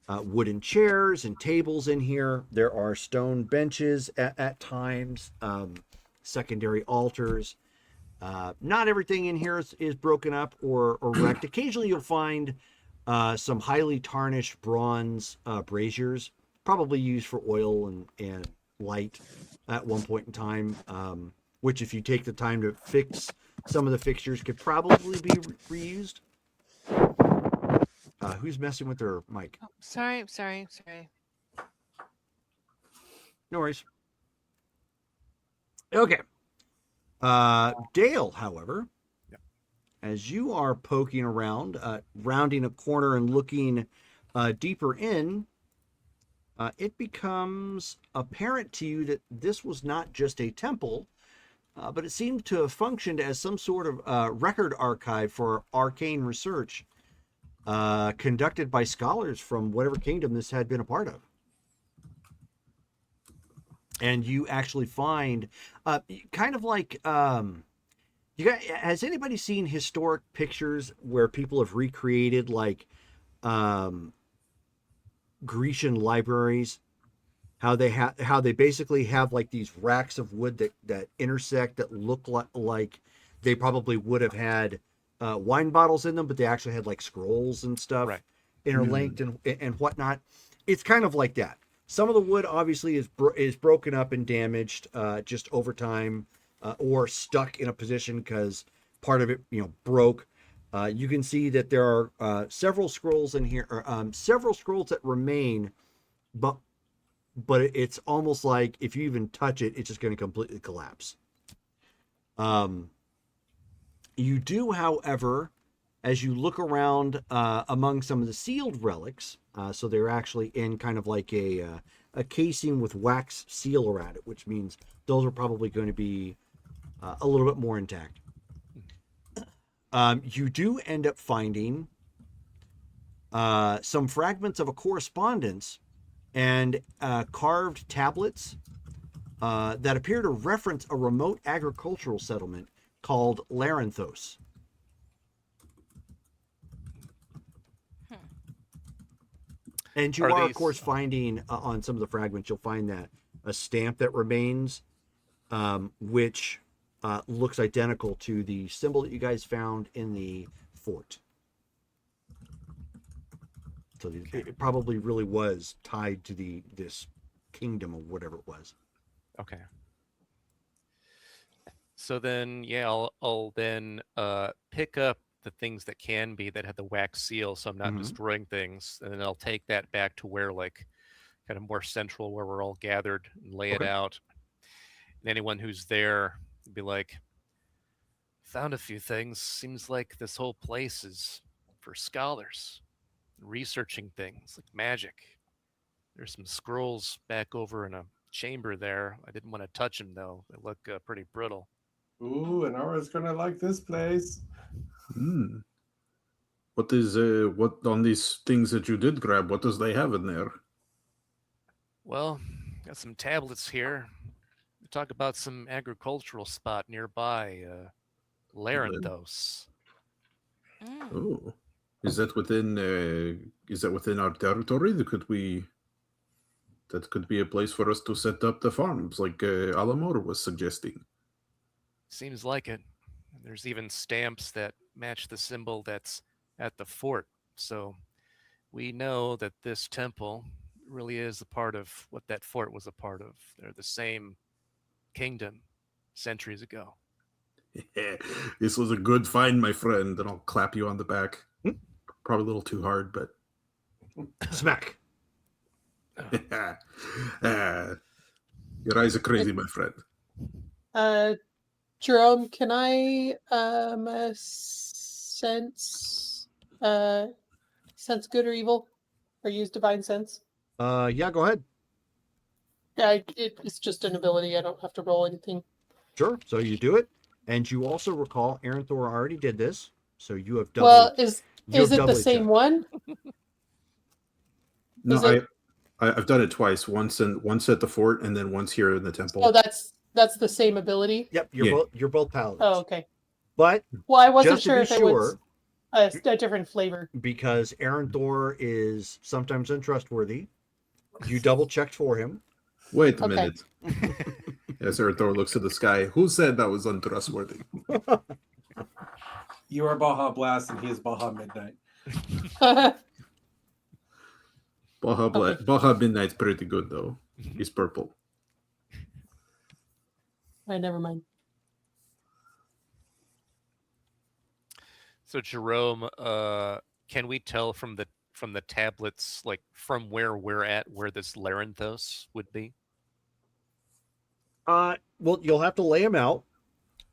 wooden chairs and tables in here. There are stone benches at times, secondary altars. Not everything in here is broken up or wrecked. Occasionally, you'll find some highly tarnished bronze braziers, probably used for oil and light at one point in time, which if you take the time to fix some of the fixtures could probably be reused. Who's messing with their mic? Oh, sorry. No worries. Okay. Dale, however, as you are poking around, rounding a corner and looking deeper in, it becomes apparent to you that this was not just a temple, but it seemed to have functioned as some sort of record archive for arcane research conducted by scholars from whatever kingdom this had been a part of. and you actually find, kind of like, has anybody seen historic pictures where people have recreated like um, Grecian libraries? How they basically have like these racks of wood that intersect that look like they probably would have had wine bottles in them, but they actually had like scrolls and stuff Right. interlinked and whatnot. It's kind of like that. Some of the wood obviously is broken up and damaged just over time, or stuck in a position because part of it broke. You can see that there are several scrolls in here, or several scrolls that remain, but it's almost like if you even touch it, it's just going to completely collapse. You do, however, as you look around among some of the sealed relics, so they're actually in kind of like a casing with wax seal around it, which means those are probably going to be a little bit more intact. You do end up finding some fragments of a correspondence and carved tablets that appear to reference a remote agricultural settlement called Laranthos. And you are, of course, finding on some of the fragments, you'll find that a stamp that remains, which looks identical to the symbol that you guys found in the fort. So it probably really was tied to this kingdom or whatever it was. Okay. So then, yeah, I'll then pick up the things that can be that have the wax seal, so I'm not destroying things, and then I'll take that back to where like kind of more central, where we're all gathered, and lay it out. And anyone who's there will be like, found a few things. Seems like this whole place is for scholars researching things like magic. There's some scrolls back over in a chamber there. I didn't want to touch them though. They look pretty brittle. Ooh, and Aura's gonna like this place. What on these things that you did grab? What does they have in there? Well, got some tablets here. We talk about some agricultural spot nearby, Laranthos. Oh, is that within our territory? That could be a place for us to set up the farms, like Alamor was suggesting. Seems like it. There's even stamps that match the symbol that's at the fort. So we know that this temple really is a part of what that fort was a part of. They're the same kingdom centuries ago. This was a good find, my friend, and I'll clap you on the back. Probably a little too hard, but smack. Your eyes are crazy, my friend. Jerome, can I sense good or evil, or use divine sense? Yeah, go ahead. Yeah, it's just an ability. I don't have to roll anything. Sure. So you do it, and you also recall Aaron Thor already did this, so you have double. Well, is it the same one? No, I've done it twice. Once at the fort, and then once here in the temple. Oh, that's the same ability. Yep, you're both paladins. Oh, okay. But I wasn't just sure to if be it sure, was a different flavor. Because Aaron Thor is sometimes untrustworthy. You double checked for him. Wait a minute. As Aaron Thor looks to the sky, who said that was untrustworthy? You are Baja Blast, and he is Baja Midnight. Baja Midnight's pretty good though. He's purple. All right, never mind. So Jerome, can we tell from the tablets, like from where we're at, where this Laranthos would be? Well, you'll have to lay them out,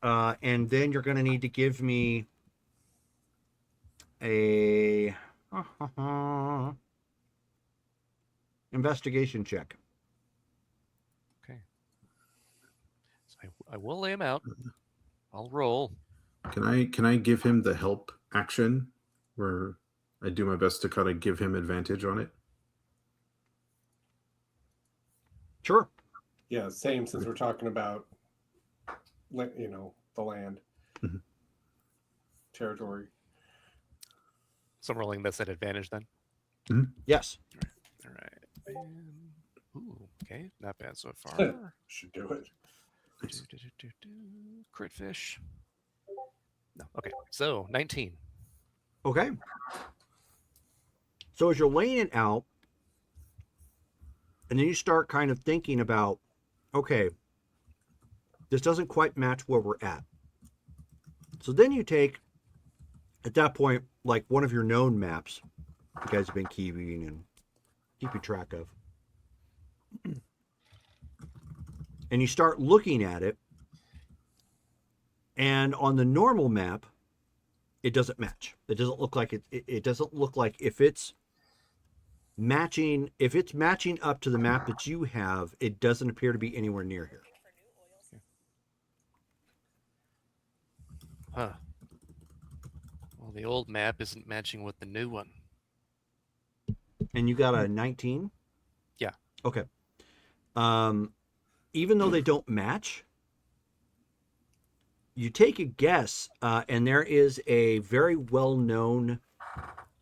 and then you're going to need to give me a investigation check. Okay. So I will lay them out. I'll roll. Can I give him the help action where I do my best to kind of give him advantage on it? Sure. Yeah, same. Since we're talking about, the land Mhm. territory. So I'm rolling this at advantage then. Yes. All right. Ooh, okay, not bad so far. Should do it. Crit fish. No, okay. So 19. Okay. So as you're laying it out, and then you start kind of thinking about, okay, this doesn't quite match where we're at. So then you take, at that point, like one of your known maps you guys have been keeping and keeping track of. And you start looking at it. And on the normal map, it doesn't match. It doesn't look like it doesn't look like if it's matching up to the map that you have, it doesn't appear to be anywhere near here. Huh. Well, the old map isn't matching with the new one. And you got a 19? Yeah. Okay. Even though they don't match, you take a guess, and there is a very well-known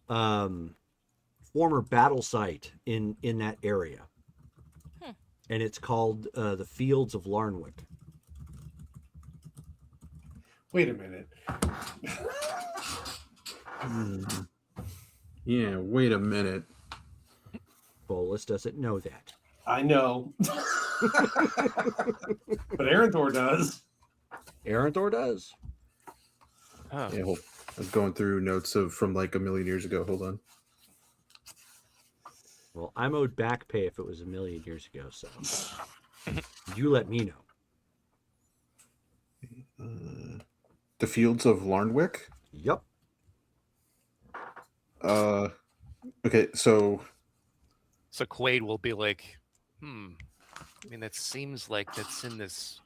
former battle site in that area. And it's called the Fields of Larnwick. Wait a minute. Yeah, wait a minute. Bolus doesn't know that. I know. But Aranthor does. Aranthor does. Huh. Yeah, I was going through notes from like a million years ago. Hold on. Well, I'm owed back pay if it was a million years ago, so you let me know. The Fields of Larnwick? Yep. Okay, so Quaid will be like, I mean, that seems like that's in this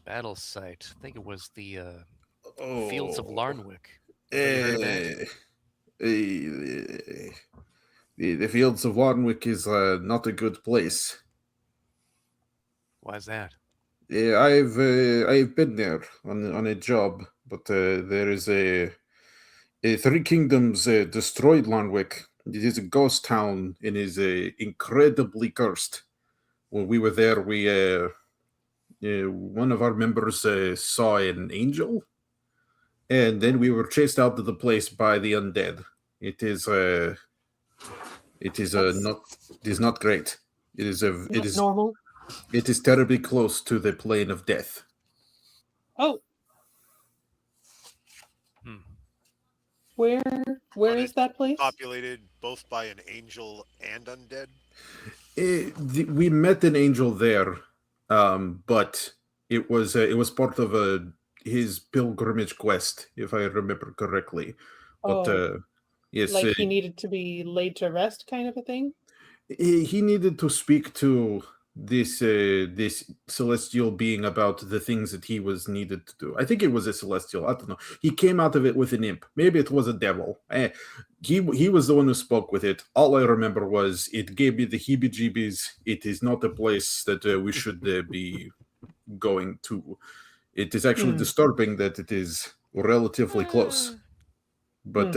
battle site. I think it was the Fields of Larnwick. Have you heard of that? The Fields of Larnwick is not a good place. Why is that? I've been there on a job, but there is a Three Kingdoms destroyed Larnwick. It is a ghost town and is incredibly cursed. When we were there, we one of our members saw an angel, and then we were chased out of the place by the undead. It is not great. It is normal. It is terribly close to the plane of death. Oh. Where is that place? Populated both by an angel and undead? We met an angel there, but it was part of his pilgrimage quest, if I remember correctly. But yes, like he needed to be laid to rest, kind of a thing. He needed to speak to this celestial being about the things that he was needed to do. I think it was a celestial. I don't know. He came out of it with an imp. Maybe it was a devil. He was the one who spoke with it. All I remember was it gave me the heebie-jeebies. It is not a place that we should be going to. It is actually disturbing that it is relatively close. But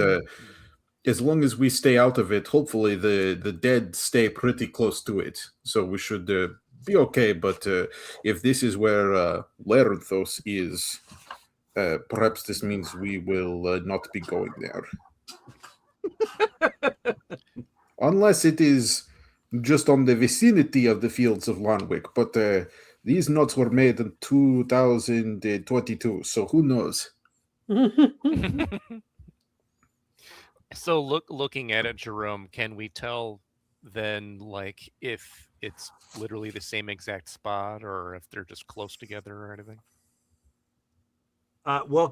as long as we stay out of it, hopefully the dead stay pretty close to it. So we should be okay. But if this is where Laranthos is, perhaps this means we will not be going there. Unless it is just on the vicinity of the Fields of Larnwick. But these notes were made in 2022, so who knows? So looking at it, Jerome, can we tell then, like, if it's literally the same exact spot or if they're just close together or anything? Well,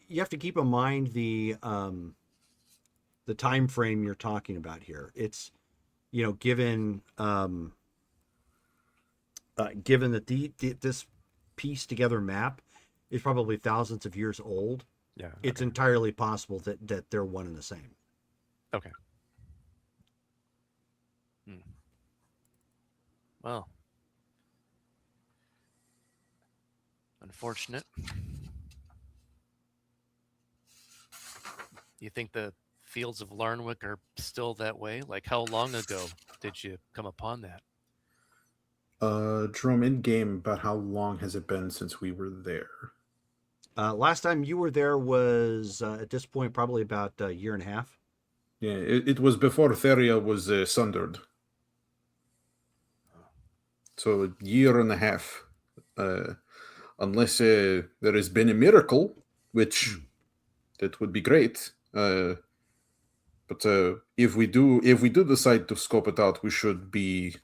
you have to keep in mind the time frame you're talking about here. It's, given that this pieced together map is probably thousands of years old. Yeah, it's entirely possible that they're one and the same. Okay. Well, Unfortunate. You think the fields of Larnwick are still that way? Like, how long ago did you come upon that? Jerome, in game, about how long has it been since we were there? Last time you were there was at this point probably about a year and a half. Yeah, it was before Theria was sundered. So a year and a half. Unless there has been a miracle, which that would be great. But if we do decide to scope it out, we should be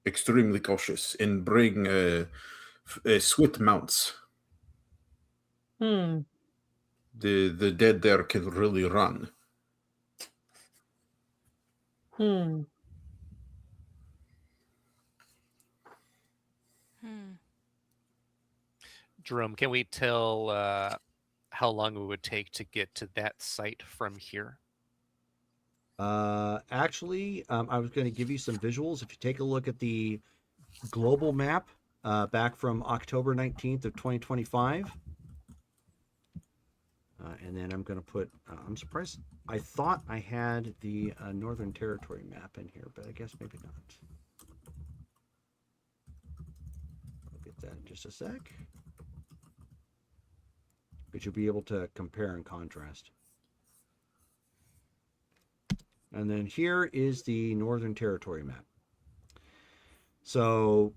extremely cautious and bring swift mounts. Hmm. The dead there can really run. Hmm. Jerome, can we tell how long it would take to get to that site from here? Actually, I was going to give you some visuals. If you take a look at the global map back from October 19th of 2025. And then I'm going to put, I'm surprised, I thought I had the Northern Territory map in here, but I guess maybe not. I'll get that in just a sec. But you'll be able to compare and contrast. And then here is the Northern Territory map. So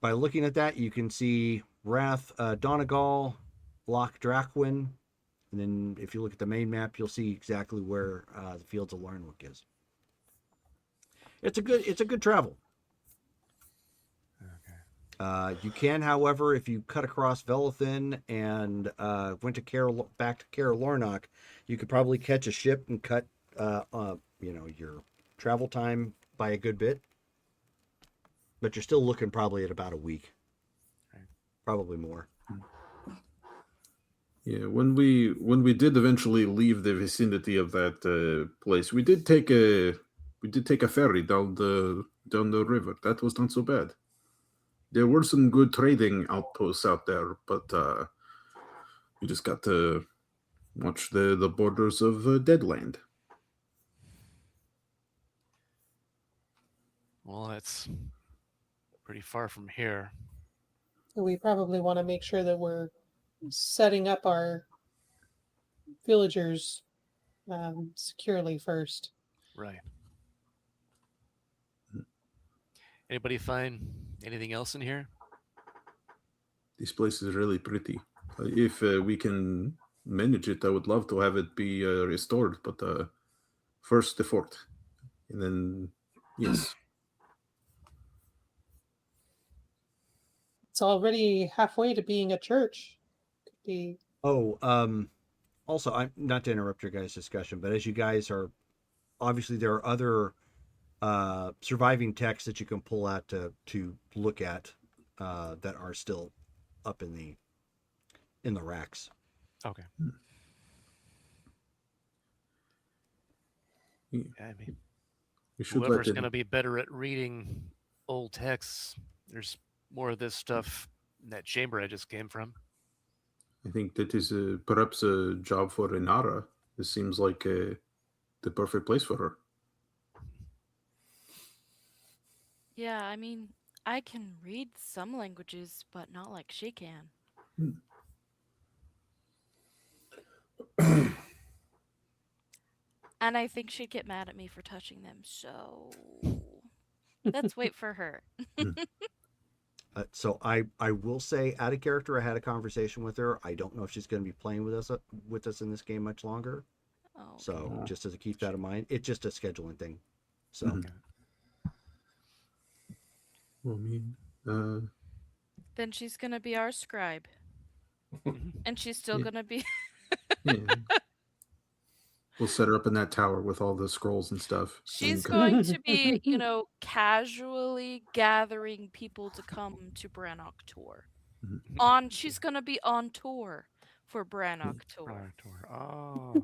by looking at that, you can see Rath, Donegal, Loch Draquin, and then if you look at the main map, you'll see exactly where the Fields of Larnwick is. It's a good travel. Okay. You can, however, if you cut across Velathin and went to back to Caer Lornoch, you could probably catch a ship and cut your travel time by a good bit. But you're still looking probably at about a week. Right. Probably more. Yeah, when we did eventually leave the vicinity of that place, we did take a ferry down the river. That was not so bad. There were some good trading outposts out there, but we just got to watch the borders of Deadland. Well, that's pretty far from here. We probably want to make sure that we're setting up our villagers securely first. Right. Anybody find anything else in here? This place is really pretty. If we can manage it, I would love to have it be restored. But first the fort, and then yes. It's already halfway to being a church. Could be. Oh, also, I'm not to interrupt your guys' discussion, but as you guys are, obviously there are other surviving texts that you can pull out to look at that are still up in the racks. Okay. Yeah, I mean, we should whoever's going to be better at reading old texts, there's more of this stuff in that chamber I just came from. I think that is perhaps a job for Renara. This seems like the perfect place for her. Yeah, I mean, I can read some languages, but not like she can. And I think she'd get mad at me for touching them, so let's wait for her. So I will say, out of character, I had a conversation with her. I don't know if she's going to be playing with us in this game much longer. Oh, okay. So just to keep that in mind, it's just a scheduling thing. So. Well, I mean, then she's gonna be our scribe, and she's still gonna be. Yeah. We'll set her up in that tower with all the scrolls and stuff. She's going to be, casually gathering people to come to Brannock Tour. She's gonna be on tour for Brannock Tour. Oh.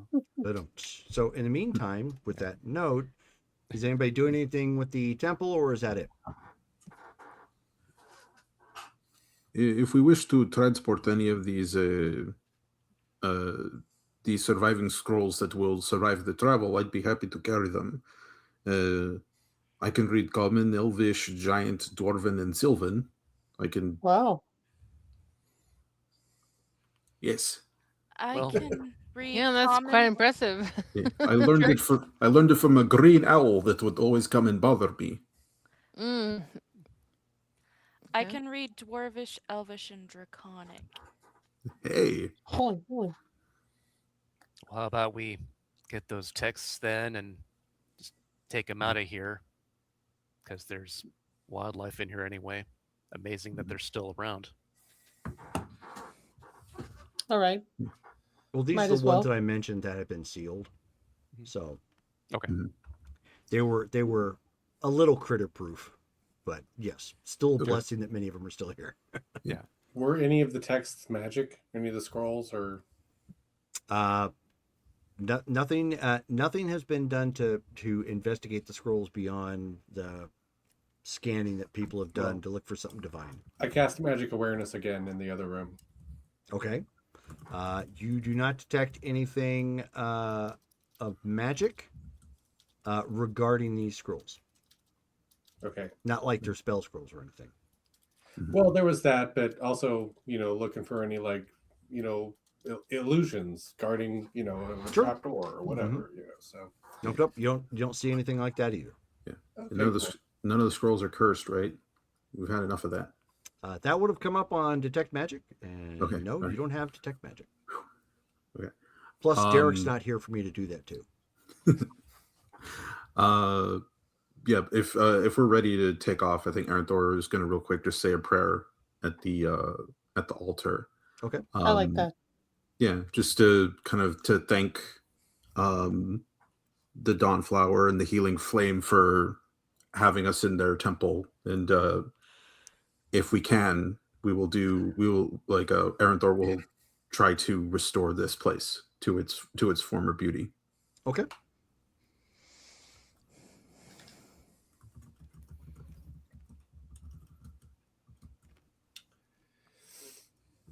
So in the meantime, with that note, is anybody doing anything with the temple, or is that it? if we wish to transport any of these surviving scrolls that will survive the travel, I'd be happy to carry them. I can read Common, Elvish, Giant, Dwarven, and Sylvan. I can. Wow. Yes. I Well- can read. Yeah, that's quite common. impressive. Yeah. I learned it from a green owl that would always come and bother me. Mm. I Okay. can read Dwarvish, Elvish, and Draconic. Hey. Holy moly. Well, how about we get those texts then and just take them out of here? Because there's wildlife in here anyway. Amazing that they're still around. All right. Well, these Might are as the ones well. that I mentioned that have been sealed. Mhm. So Okay. Mhm. they were a little critter proof, but yes, still a Okay. blessing that many of them are still here. Were any of the texts magic? Any of the scrolls, or Nothing has been done to investigate the scrolls beyond the scanning that people have done Well- to look for something divine. I cast magic awareness again in the other room. Okay. You do not detect anything of magic regarding these scrolls. Okay. Not like they're spell scrolls or anything. Well, there was that, but also, looking for any illusions guarding, a Sure. trapdoor or whatever, So Nope. You don't see anything like that either. okay, None of the cool. none of the scrolls are cursed, right? We've had enough of that. That would have come up on detect magic, and Okay, no, alright. you don't have detect magic. Okay. Plus, Derek's Um, not here for me to do that too. Yeah. If we're ready to take off, I think Aaron Thor is going to real quick just say a prayer at the altar. Okay. I like that. Yeah, just to kind of to thank the Dawnflower and the Healing Flame for having us in their temple, and if we can, we will like Aaron Thor will try to restore this place to its former beauty. Okay.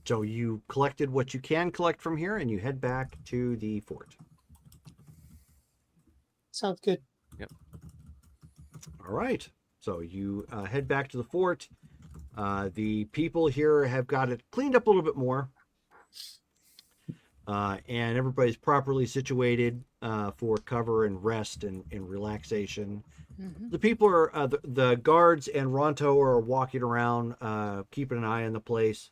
So you collected what you can collect from here, and you head back to the fort. Sounds good. All right. So you head back to the fort. The people here have got it cleaned up a little bit more. And everybody's properly situated for cover and rest and relaxation. Mhm. The people are, the guards and Ronto are walking around, keeping an eye on the place,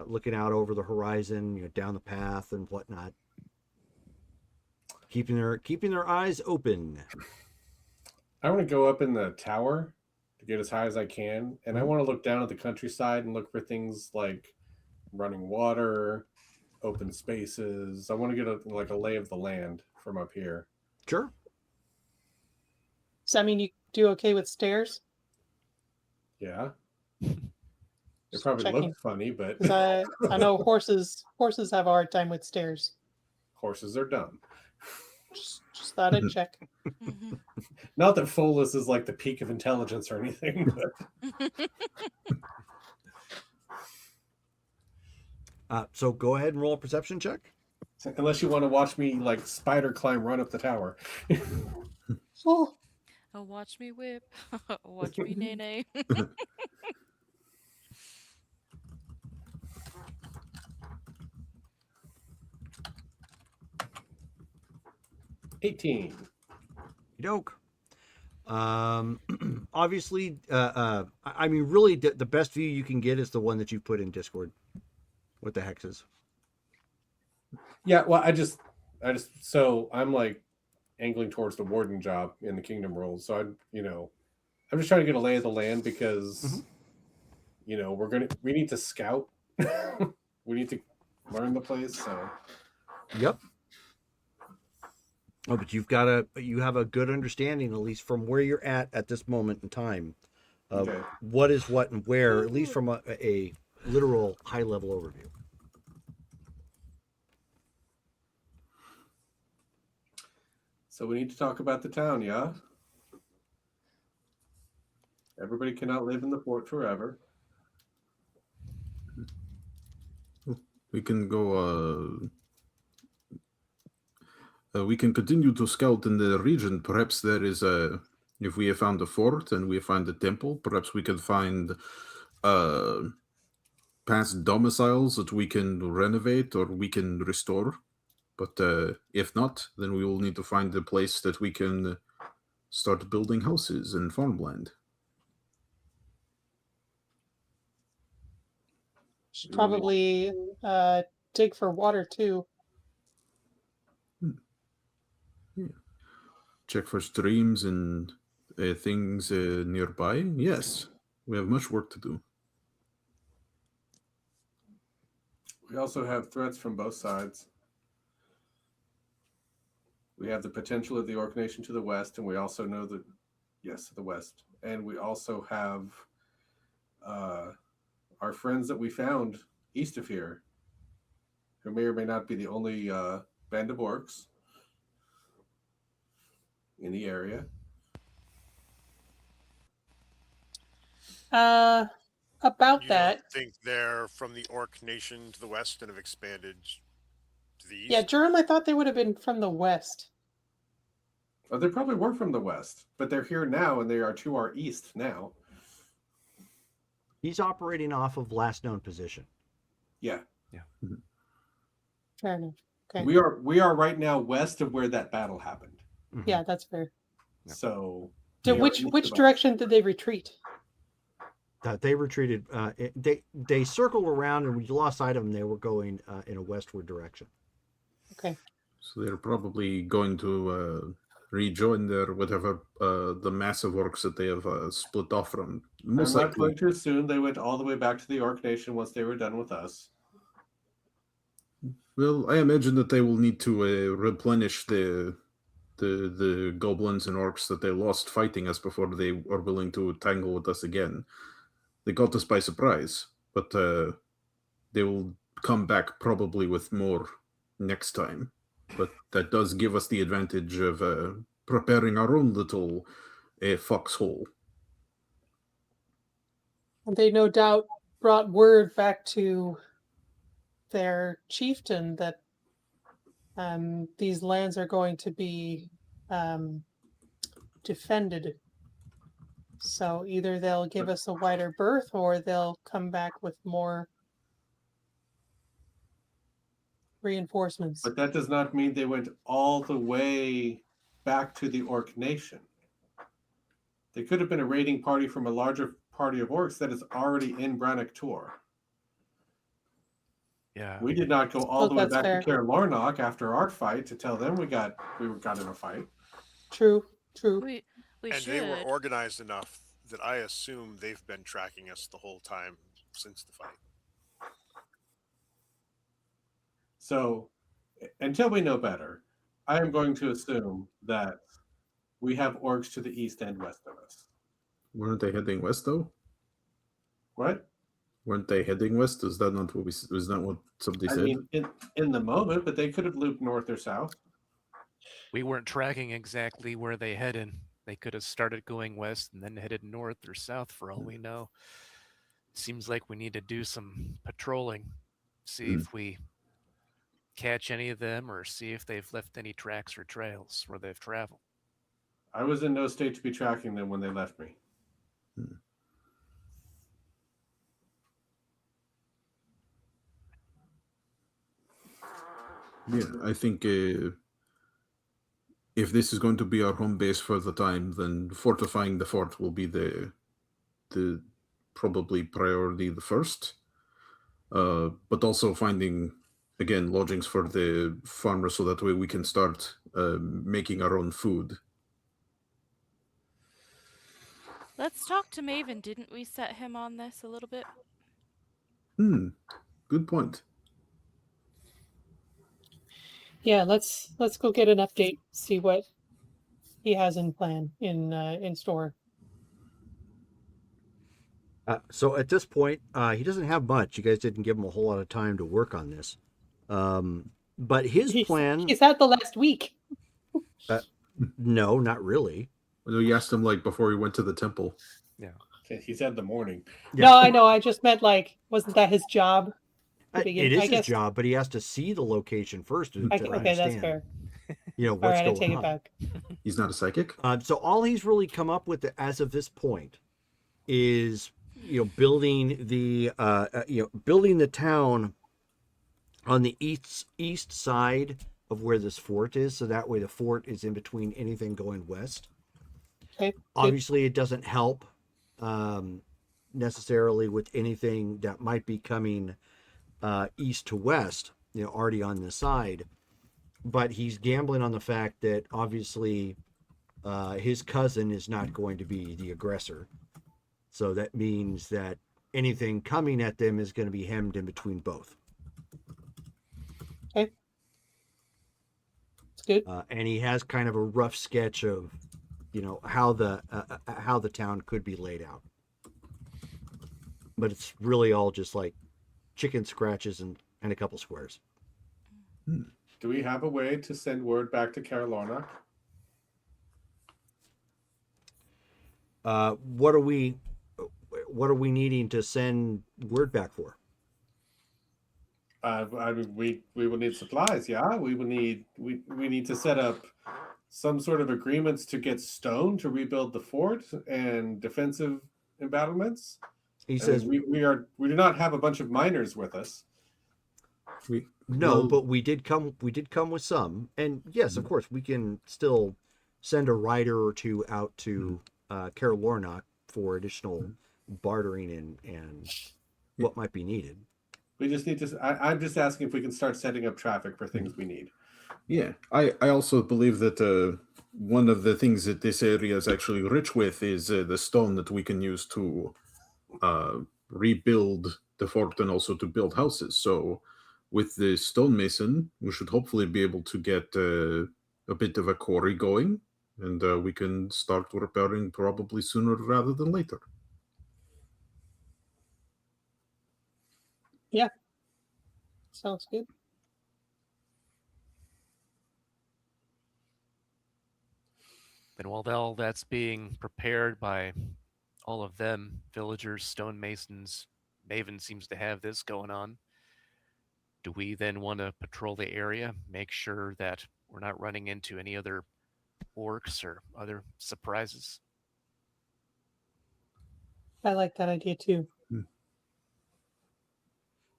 looking out over the horizon, down the path and whatnot. Keeping their eyes open. I want to go up in the tower to get as high as I can, and I want to look down at the countryside and look for things like running water, open spaces. I want to get a lay of the land from up here. Sure. Does that mean you do okay with stairs? Yeah. It Just probably checking. looked funny, but Because I know horses have a hard time with stairs. horses are dumb. Just thought I'd check. Mhm. Not that Folus is like the peak of intelligence or anything, but So go ahead and roll a perception check. unless you want to watch me like spider climb run up the tower. Oh, Oh, watch me whip. Watch me nay nay. 18. Doke. Obviously, I mean, really, the best view you can get is the one that you put in Discord with the hexes. Yeah, well, I just so I'm like angling towards the warden job in the kingdom rules. So I'm just trying to get a lay of the land because we need to scout. We need to learn the place. So Yep. Oh, but you have a good understanding, at least from where you're at this moment in time, of Okay. what is what and where, at least from a literal high level overview. So we need to talk about the town, yeah? Everybody cannot live in the fort forever. We can go. We can continue to scout in the region. Perhaps there is a. If we have found a fort and we find a temple, perhaps we can find past domiciles that we can renovate or we can restore. But if not, then we will need to find a place that we can start building houses and farmland. Should probably dig for water too. Yeah. Check for streams and things nearby. Yes, we have much work to do. We also have threats from both sides. We have the potential of the Orc Nation to the west, and we also know that, yes, to the west. And we also have our friends that we found east of here, who may or may not be the only band of orcs in the area. About You that, don't think they're from the Orc Nation to the west and have expanded to the east? yeah, Jerome, I thought they would have been from the west. Oh, they probably were from the west, but they're here now, and they are to our east now. He's operating off of last known position. Yeah. Fair enough. Okay. We are right now west of where that battle happened. Mhm. Yeah, that's fair. Yep. So Did, we are which east which of us. direction did they retreat? They retreated. They circled around, and we lost sight of them. They were going in a westward direction. Okay. So they're probably going to rejoin their whatever the massive orcs that they have split off from. Most I'm not likely, going to assume they went all the way back to the Orc Nation once they were done with us. well, I imagine that they will need to replenish the goblins and orcs that they lost fighting us before they are willing to tangle with us again. They got us by surprise, but they will come back probably with more next time. But that does give us the advantage of preparing our own little foxhole. They no doubt brought word back to their chieftain that these lands are going to be defended. So either they'll give us a wider berth or they'll come back with more reinforcements. But that does not mean they went all the way back to the Orc Nation. They could have been a raiding party from a larger party of orcs that is already in Brannock Tor. Yeah. We did not go all the way that's back fair. to Kaer Lornock after our fight to tell them we got in a fight. True. We and should. they were organized enough that I assume they've been tracking us the whole time since the fight. So until we know better, I am going to assume that we have orcs to the east and west of us. Weren't they heading west though? What? Weren't they heading west? Is that not what was that what somebody I said? mean, in the moment, but they could have looped north or south. We weren't tracking exactly where they headed. They could have started going west and then headed north or south for all we know. Seems like we need to do some patrolling, see if we catch any of them or see if they've left any tracks or trails where they've traveled. I was in no state to be tracking them when they left me. Yeah, I think if this is going to be our home base for the time, then fortifying the fort will be the probably priority the first. But also finding again lodgings for the farmers so that way we can start making our own food. Let's talk to Maven. Didn't we set him on this a little bit? Good point. Yeah, let's go get an update, see what he has in store. So at this point, he doesn't have much. You guys didn't give him a whole lot of time to work on this. But his plan... He's had the last week. No, not really. We asked him like before he went to the temple. Yeah. He's had the morning. Yeah. No, I know. I just meant like, wasn't that his job? begin. It is I his guess. job, but he has to see the location first to Okay, that's understand, fair. you know, All what's right, I going take it on. back. He's not a psychic. So all he's really come up with as of this point is, you know, building the town on the east side of where this fort is, so that way the fort is in between anything going west. Okay, good. Obviously, it doesn't help necessarily with anything that might be coming east to west, you know, already on the side. But he's gambling on the fact that obviously his cousin is not going to be the aggressor. So that means that anything coming at them is going to be hemmed in between both. Okay, it's good. And he has kind of a rough sketch of, you know, how the town could be laid out. But it's really all just like chicken scratches and a couple squares. Do we have a way to send word back to Carolina? What are we needing to send word back for? I mean, we will need supplies. Yeah, we need to set up some sort of agreements to get stone to rebuild the fort and defensive embattlements. He I says, mean, we do not have a bunch of miners with us. no, but we did come with some, and yes, of course, we can still send a rider or two out to Carol Lornock for additional bartering and what might be needed. We just need to. I'm just asking if we can start setting up traffic for things we need. Yeah, I also believe that one of the things that this area is actually rich with is the stone that we can use to rebuild the fort and also to build houses. So with the stonemason, we should hopefully be able to get a bit of a quarry going, and we can start repairing probably sooner rather than later. Yeah, sounds good. Then while all that's being prepared by all of them, villagers, stonemasons, Maven seems to have this going on. Do we then want to patrol the area, make sure that we're not running into any other orcs or other surprises? I like that idea too.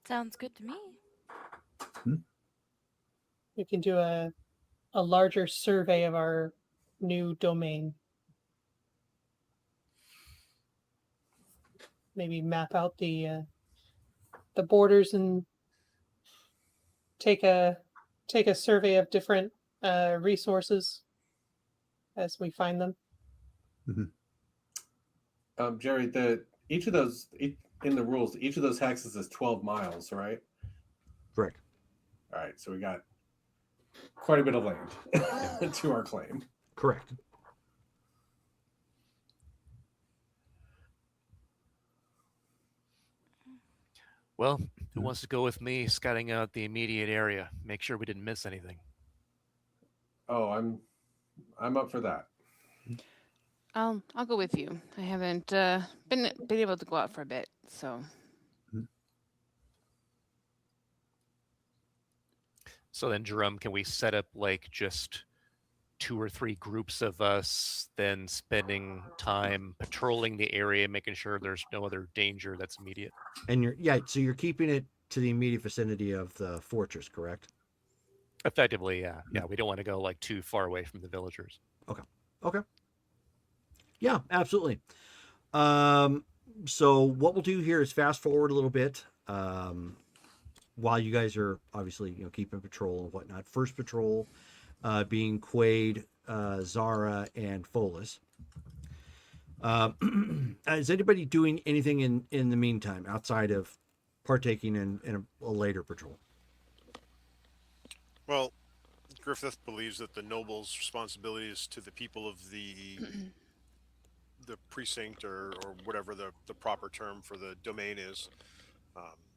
Sounds good to me. We can do a larger survey of our new domain. Maybe map out the borders and take a survey of different resources as we find them. Jerry, each of those in the rules, each of those hexes is 12 miles, right? Correct. All right, so we got quite a bit of land to our claim. Correct. Well, who wants to go with me scouting out the immediate area? Make sure we didn't miss anything. Oh, I'm up for that. I'll go with you. I haven't been able to go out for a bit, so. So then, Jerome, can we set up like just 2 or 3 groups of us, then spending time patrolling the area, making sure there's no other danger that's immediate? And so you're keeping it to the immediate vicinity of the fortress, correct? Effectively, yeah. Yeah, we don't want to go like too far away from the villagers. Okay. Yeah, absolutely. So what we'll do here is fast forward a little bit. While you guys are obviously, you know, keeping patrol and whatnot. First patrol being Quaid, Zara, and Folis. Is anybody doing anything in the meantime outside of partaking in a later patrol? Well, Griffith believes that the noble's responsibility is to the people of the precinct or whatever the proper term for the domain is.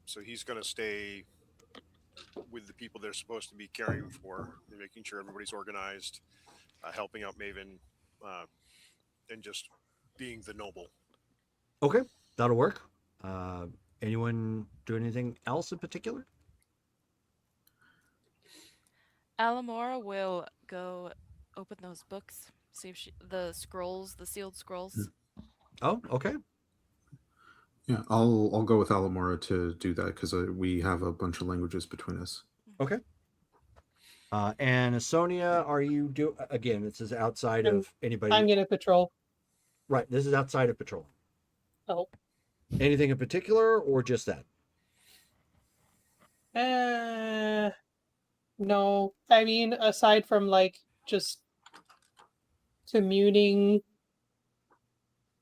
So he's going to stay with the people they're supposed to be caring for, making sure everybody's organized, helping out Maven, and just being the noble. Okay, that'll work. Anyone do anything else in particular? Alamora will go open those books, see if the scrolls, the sealed scrolls. Oh, okay. Yeah, I'll go with Alamora to do that because we have a bunch of languages between us. Okay. And Sonia, are you again? This is outside I'm, of anybody. I'm gonna patrol. Right. This is outside of patrol. Oh. Anything in particular, or just that? No. I mean, aside from like just communing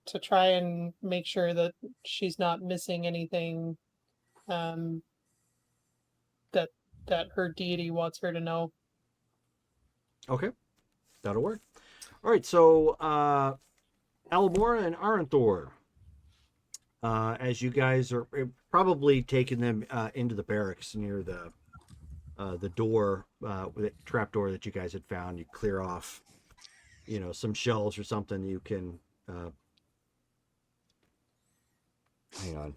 to try and make sure that she's not missing anything um that her deity wants her to know. Okay, that'll work. All right. So, Almora and Aranthor, as you guys are probably taking them into the barracks near the door, the trap door that you guys had found. You clear off, some shelves or something. You can hang on.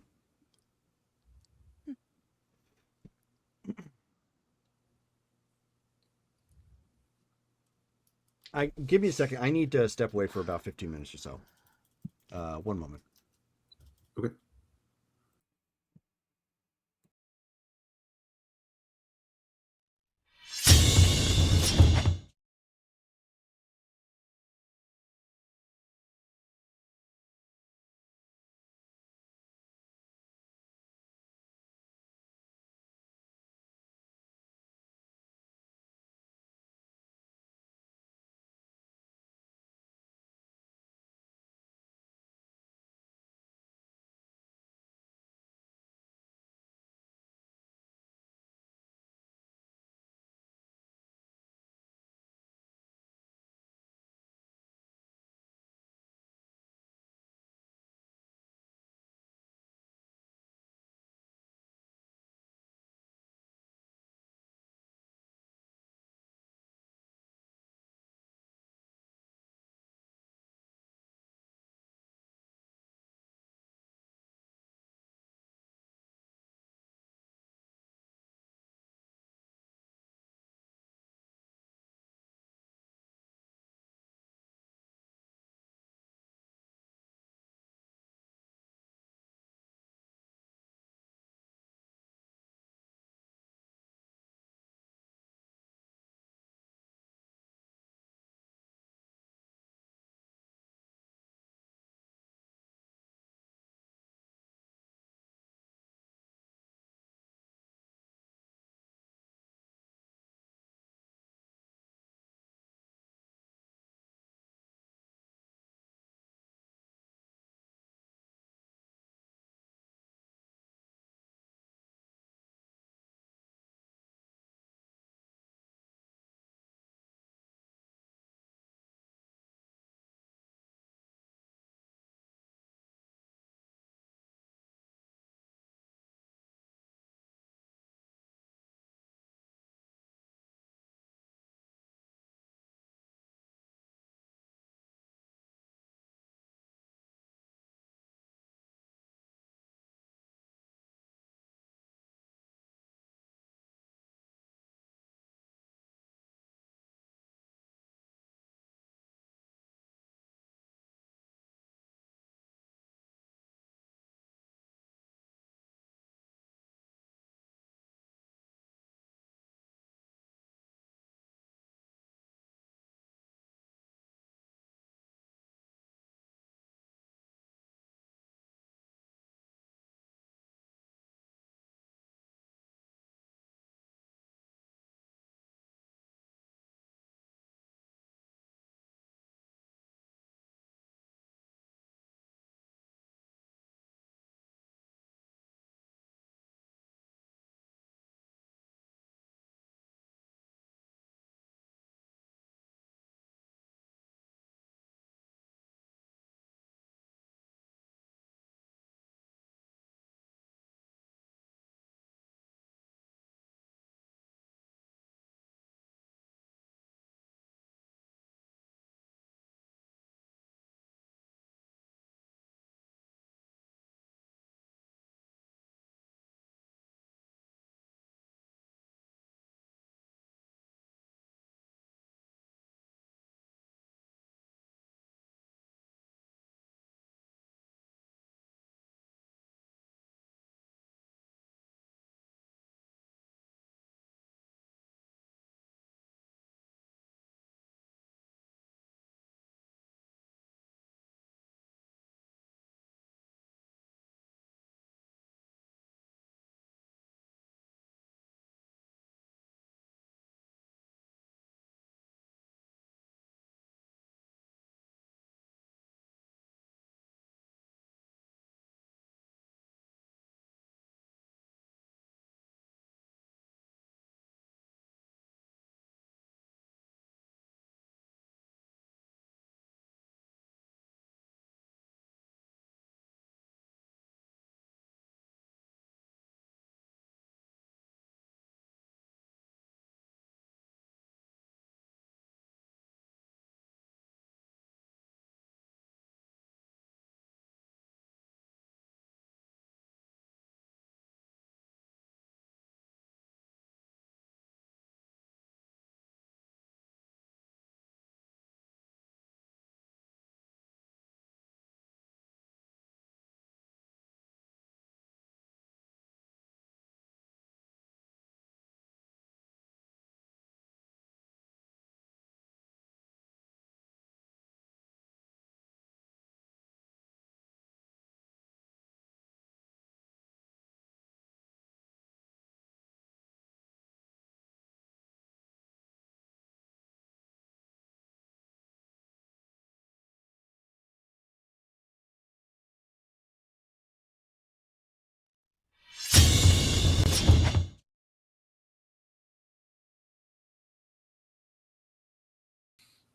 Give me a second. I need to step away for about 15 minutes or so. One moment. Okay.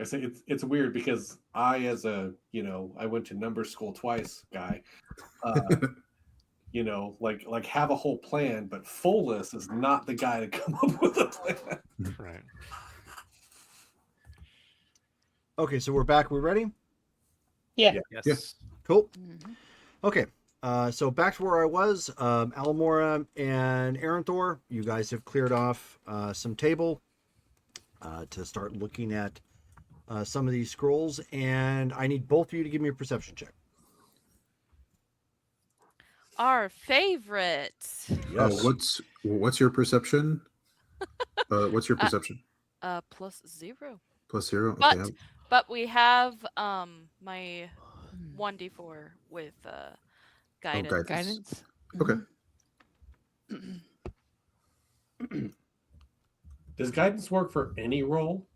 I say it's weird because I, as a I went to number school twice guy, uh, like have a whole plan, but Fullness is not the guy to come up with a plan. Right. Okay, so we're back. We're ready. Yeah. Yes. Cool. Mhm. Okay. So back to where I was. Alamora and Aranthor, you guys have cleared off some table to start looking at some of these scrolls, and I need both of you to give me a perception check. Our favorite. What's your perception? What's your Uh, perception? +0. +0. Okay. But we have my Hmm. 1d4 with Oh, guidance. Guidance. Okay. Does guidance work for any role?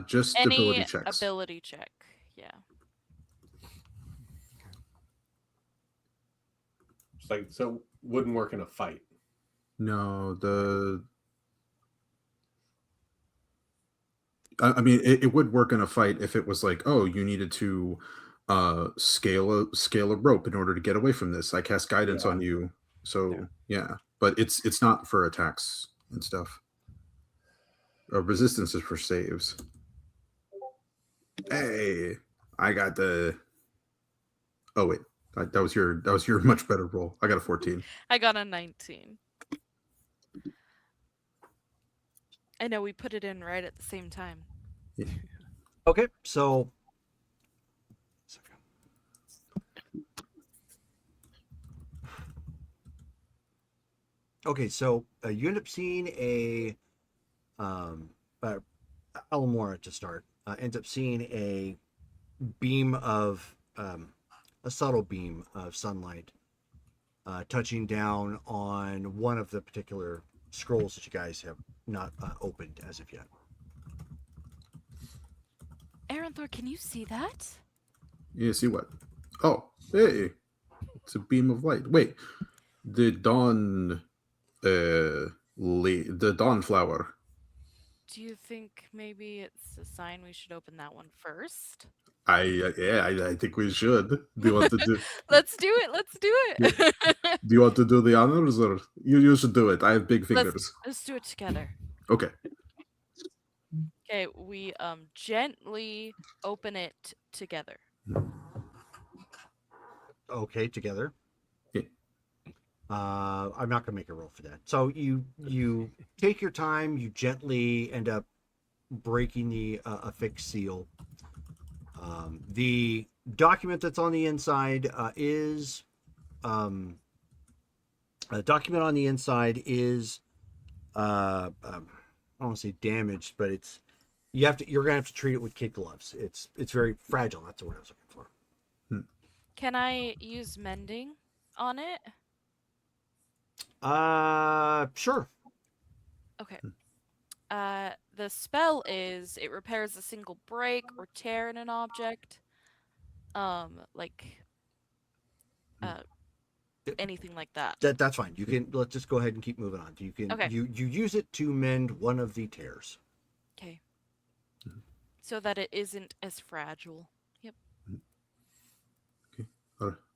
Just Any ability checks. ability check. Yeah. It's like, so wouldn't work in a fight. No, I mean, it would work in a fight if it was like, oh, you needed to scale a rope in order to get away from this. I cast guidance Yeah. on you, so yeah. But it's not for attacks and stuff. Resistance is for saves. Hey, I got the. Oh wait, that was your much better roll. I got a 14. I got a 19. I know we put it in right at the same time. Okay, so you end up seeing a Alamora to start ends up seeing a beam of a subtle beam of sunlight touching down on one of the particular scrolls that you guys have not opened as of yet. Aranthor, can you see that? Yeah, see what? Oh, hey, it's a beam of light. Wait, the dawn, the dawn flower. Do you think maybe it's a sign we should open that one first? I think we should. Do you want to do? Let's do it. Let's do it. Do you want to do the honors, or you should do it? I have big fingers. Let's do it together. Okay. Okay, we gently open it together. Okay, together. Yeah. I'm not gonna make a roll for that. So you take your time. You gently end up breaking the affixed seal. The document that's on the inside is the document on the inside is I don't want to say damaged, but you're gonna have to treat it with kid gloves. It's very fragile. That's the word I was looking for. Can I use mending on it? Sure. Okay. The spell is it repairs a single break or tear in an object. Like anything like that. That's fine. You can let's just go ahead and keep moving on. You can Okay. you use it to mend one of the tears. Okay. So that it isn't as fragile. Yep.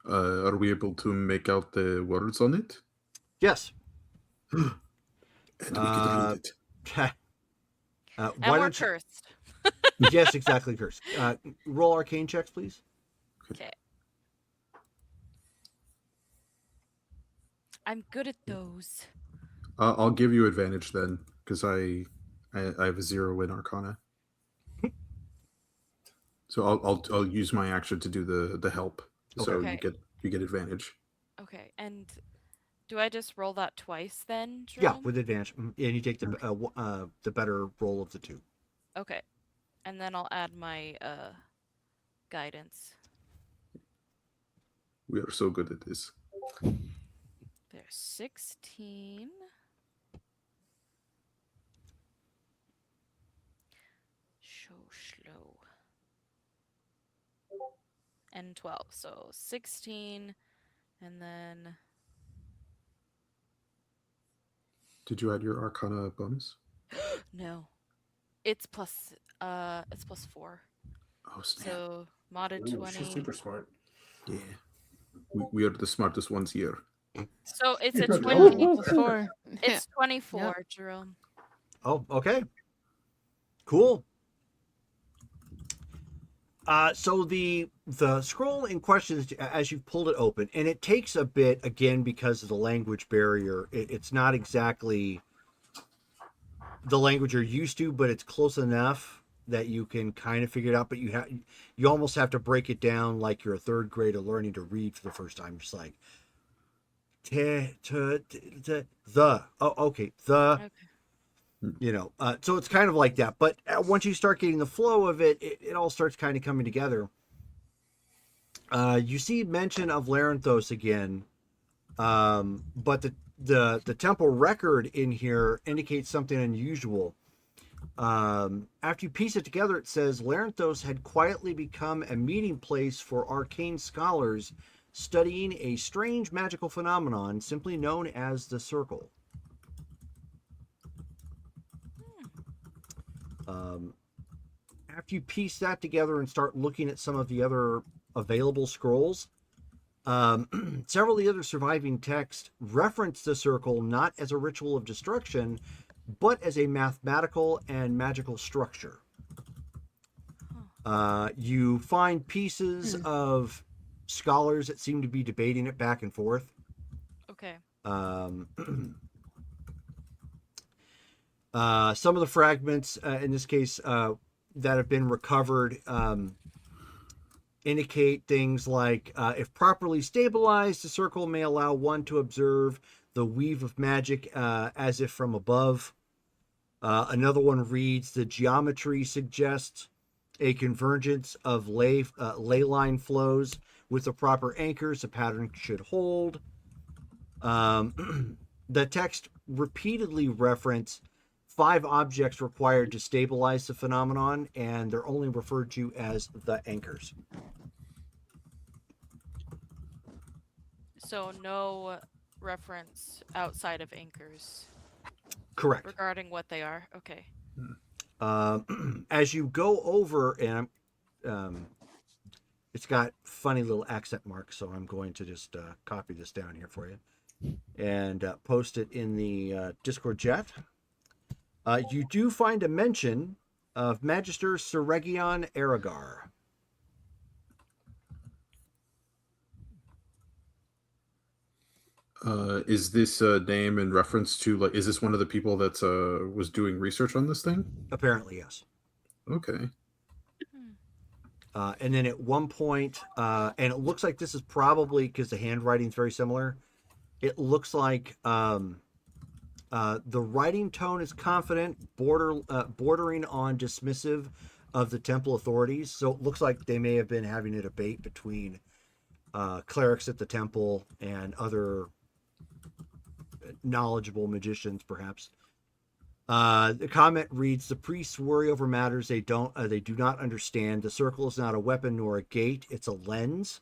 Are we able to make out the words on it? Yes. And we can read it. And Why we're don't you? cursed. Yes, exactly. Cursed. Roll arcane checks, please. Okay. I'm good at those. I'll give you advantage then, because I have a 0 in Arcana. So I'll use my action to do the help. So Okay. you get advantage. Okay. And do I just roll that twice then, Yeah, Jerome? with advantage, and you take the better roll of the two. Okay. And then I'll add my guidance. We are so good at this. There's 16. So slow. And 12. So 16. And then Did you add your Arcana bonus? no. It's plus It's +4. Oh, snap. So modded Ooh, 20. she's super smart. Yeah. We are the smartest ones here. So it's a You're 20. adorable. +4. It's 24, Jerome. Oh, okay. Cool. So the scroll in question, as you've pulled it open, and it takes a bit again because of the language barrier. It's not exactly the language you're used to, but it's close enough that you can kind of figure it out. But you almost have to break it down like you're a third grader learning to read for the first time. Just like the okay the. Okay. So it's kind of like that, but once you start getting the flow of it, it all starts kind of coming together. You see mention of Laranthos again, but the temple record in here indicates something unusual. After you piece it together, it says Laranthos had quietly become a meeting place for arcane scholars studying a strange magical phenomenon simply known as the Circle. After you piece that together and start looking at some of the other available scrolls, several of the other surviving texts reference the Circle not as a ritual of destruction, but as a mathematical and magical structure. You find pieces of scholars that seem to be debating it back and forth. Okay. Some of the fragments, in this case, that have been recovered indicate things like if properly stabilized, the circle may allow one to observe the weave of magic as if from above. Another one reads the geometry suggests a convergence of ley line flows with the proper anchors the pattern should hold. The text repeatedly reference 5 objects required to stabilize the phenomenon, and they're only referred to as the anchors. So no reference outside of anchors Correct. regarding what they are. Okay. As you go over, and it's got funny little accent marks, so I'm going to just copy this down here for you and post it in the Discord chat. You do find a mention of Magister Seregion Aragar. Is this name in reference to, like, is this one of the people that was doing research on this thing? Apparently, yes. Okay. And then at one point, and it looks like this is probably because the handwriting is very similar. It looks like the writing tone is confident, bordering on dismissive of the temple authorities. So it looks like they may have been having a debate between clerics at the temple and other knowledgeable magicians, perhaps. The comment reads: "The priests worry over matters they do not understand. The circle is not a weapon nor a gate; it's a lens."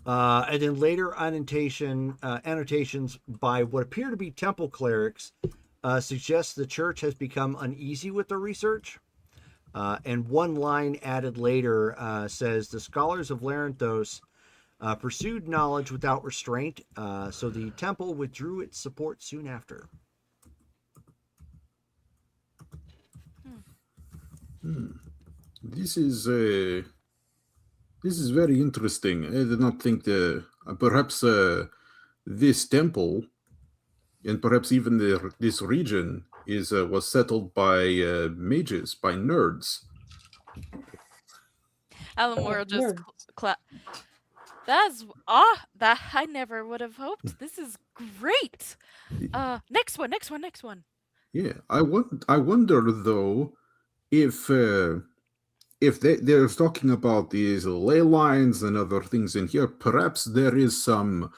And then later annotations by what appear to be temple clerics suggest the church has become uneasy with the research. And one line added later says the scholars of Laranthos pursued knowledge without restraint, so the temple withdrew its support soon after. This is very interesting. I did not think perhaps this temple and perhaps even this region was settled by mages, by nerds. Alamora just Nerds. clap. That I never would have hoped. This is great. Next one. Yeah, I wonder though if they're talking about these ley lines and other things in here, perhaps there is some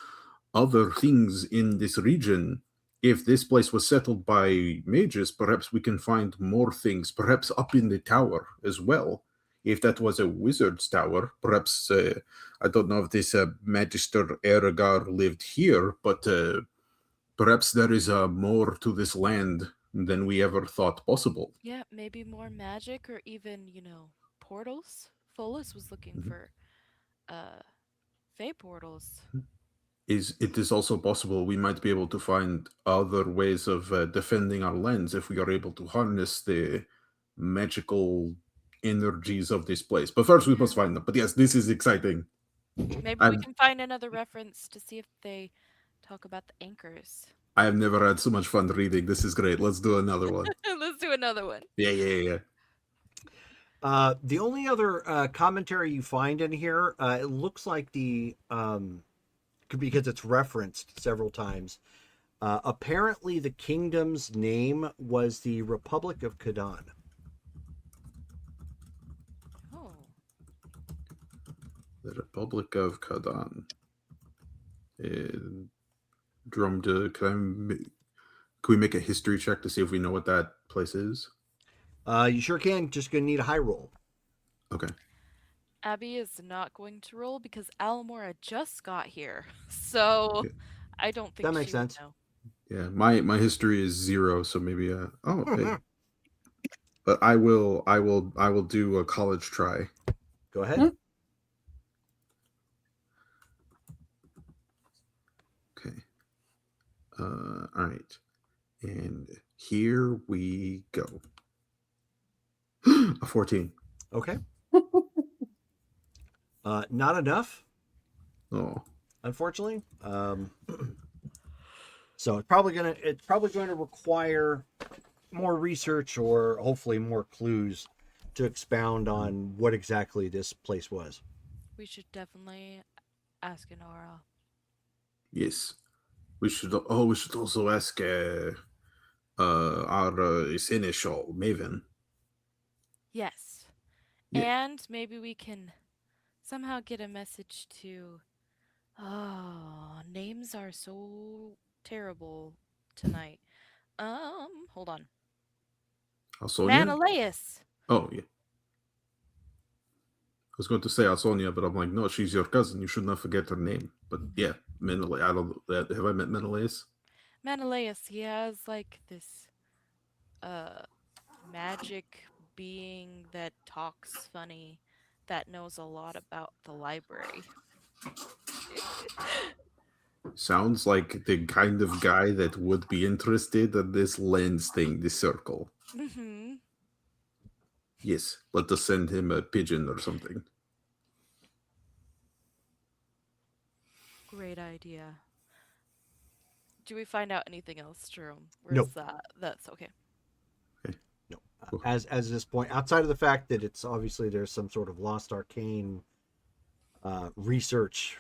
other things in this region. If this place was settled by mages, perhaps we can find more things, perhaps up in the tower as well. If that was a wizard's tower, perhaps, I don't know if this Magister Eragar lived here, but perhaps there is more to this land than we ever thought possible. Yeah, maybe more magic or even, portals. Folus was looking Mhm. for Fey portals. It is also possible we might be able to find other ways of defending our lands if we are able to harness the magical energies of this place. But first, we must find them. But yes, this is exciting. Maybe we I've can find another reference to see if they talk about the anchors. I have never had so much fun reading. This is great. Let's do another one. Let's do another one. Yeah. The only other commentary you find in here, it looks like because it's referenced several times. Apparently, the kingdom's name was the Republic of Kadan. Oh. The Republic of Kadan. Can we make a history check to see if we know what that place is? You sure can. Just gonna need a high roll. Okay. Abby is not going to roll because Alamora just got here. So Yeah. I don't think That makes she would sense. know. Yeah, my history is 0, so maybe hey. But I will do a college try. Go ahead. Okay. All right. And here we go. A 14. Okay. Not enough, Oh. unfortunately. So it's probably going to require more research or hopefully more clues to expound on what exactly this place was. We should definitely ask Inara. Yes. We should also ask our seneschal, Maven. Yes. Yeah. And maybe we can somehow get a message to. Oh, names are so terrible tonight. Hold on. Alsonia? Manalaeus. Oh, yeah. I was going to say Alsonia, but I'm like, no, she's your cousin. You should not forget her name. But yeah, Menelaus. I don't. Have I met Menelaus? Manalaeus, he has like this magic being that talks funny that knows a lot about the library. Sounds like the kind of guy that would be interested in this lens thing, this circle. Mm-hmm. Yes, let us send him a pigeon or something. Great idea. Do we find out anything else, Jerome? Nope. That's okay. No. As this point, outside of the fact that it's obviously there's some sort of lost arcane research,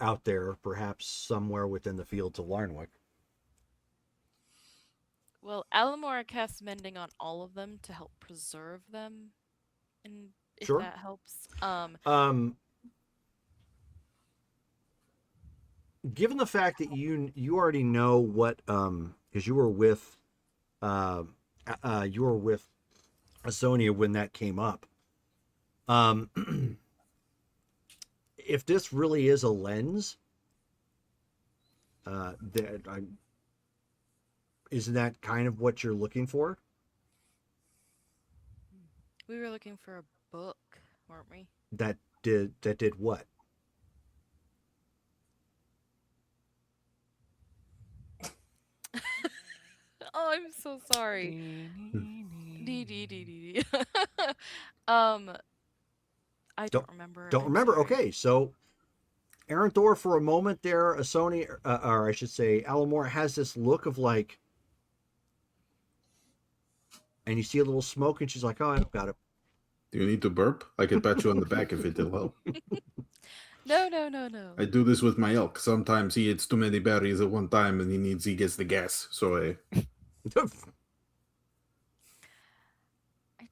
out there, perhaps somewhere within the fields of Larnwick. Well, Alamora casts mending on all of them to help preserve them, and if Sure. that helps. Given the fact that you already know what, because you were with Asonia when that came up. If this really is a lens, isn't that kind of what you're looking for? We were looking for a book, weren't we? That did what? Oh, I'm so sorry. I don't remember. Don't I'm remember. sorry. Okay, so Arendor, for a moment there, Asonia, or I should say, Alamora has this look of like, and you see a little smoke, and she's like, "Oh, I don't got it." Do you need to burp? I could pat you on the back if it'll help. No. I do this with my elk. Sometimes he eats too many berries at one time and he gets the gas. So I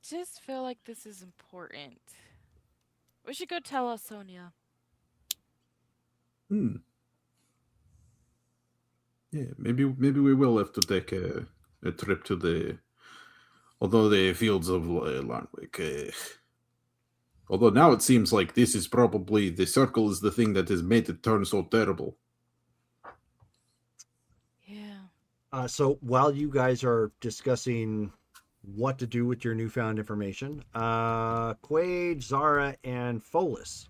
just feel like this is important. We should go tell us, Sonia. Yeah, maybe we will have to take a trip to the fields of Larnwick. Although now it seems like this is probably the circle is the thing that has made it turn so terrible. Yeah. So while you guys are discussing what to do with your newfound information, Quaid, Zara, and Folis.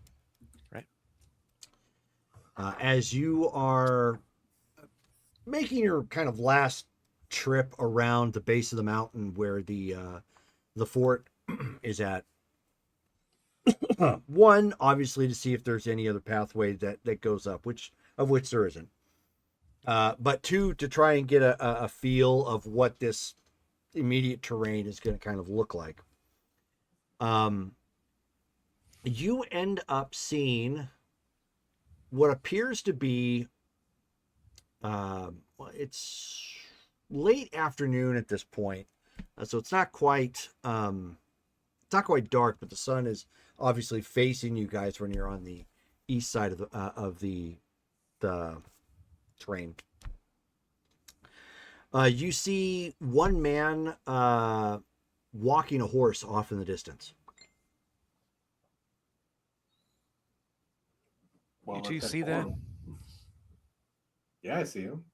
Right. As you are making your kind of last trip around the base of the mountain where the fort is at, one, obviously to see if there's any other pathway that goes up, which there isn't. But two, to try and get a feel of what this immediate terrain is going to kind of look like. You end up seeing what appears to be, it's late afternoon at this point, so it's not quite dark, but the sun is obviously facing you guys when you're on the east side of the terrain. You see one man walking a horse off in the distance. Well, You two let's see head that? forward. Yeah, I see him.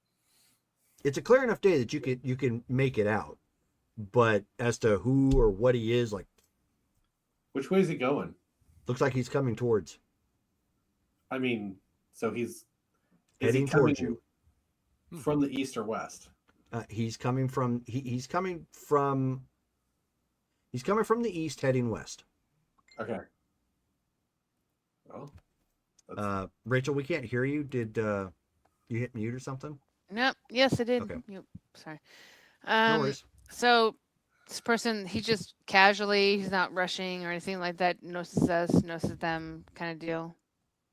It's a clear enough day that you can make it out, but as to who or what he is, like, Which way is he going? looks like he's coming towards, I mean, so is he heading coming towards you. from the east or west? He's coming from the east, heading west. Okay. Well, Rachel, we can't hear you. Did you hit mute or something? Nope. Yes, I did. Okay. Yep. Sorry. No worries. So this person, he just casually, he's not rushing or anything like that. Notices us, notices them, kind of deal.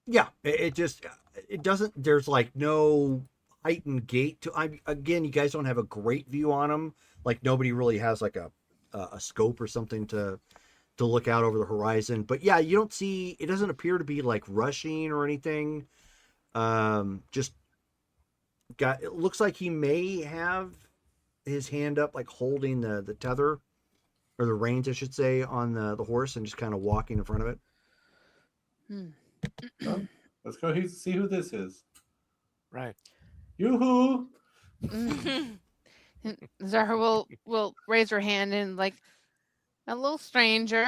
Yeah, it doesn't. There's like no heightened gate to. Again, you guys don't have a great view on him. Like nobody really has like a scope or something to look out over the horizon. But yeah, you don't see. It doesn't appear to be like rushing or anything. Just got. It looks like he may have his hand up, like holding the tether or the reins, I should say, on the horse, and just kind of walking in front of it. well, let's go see who this is. Right. Yoo-hoo! Zara will raise her hand and like, a little stranger.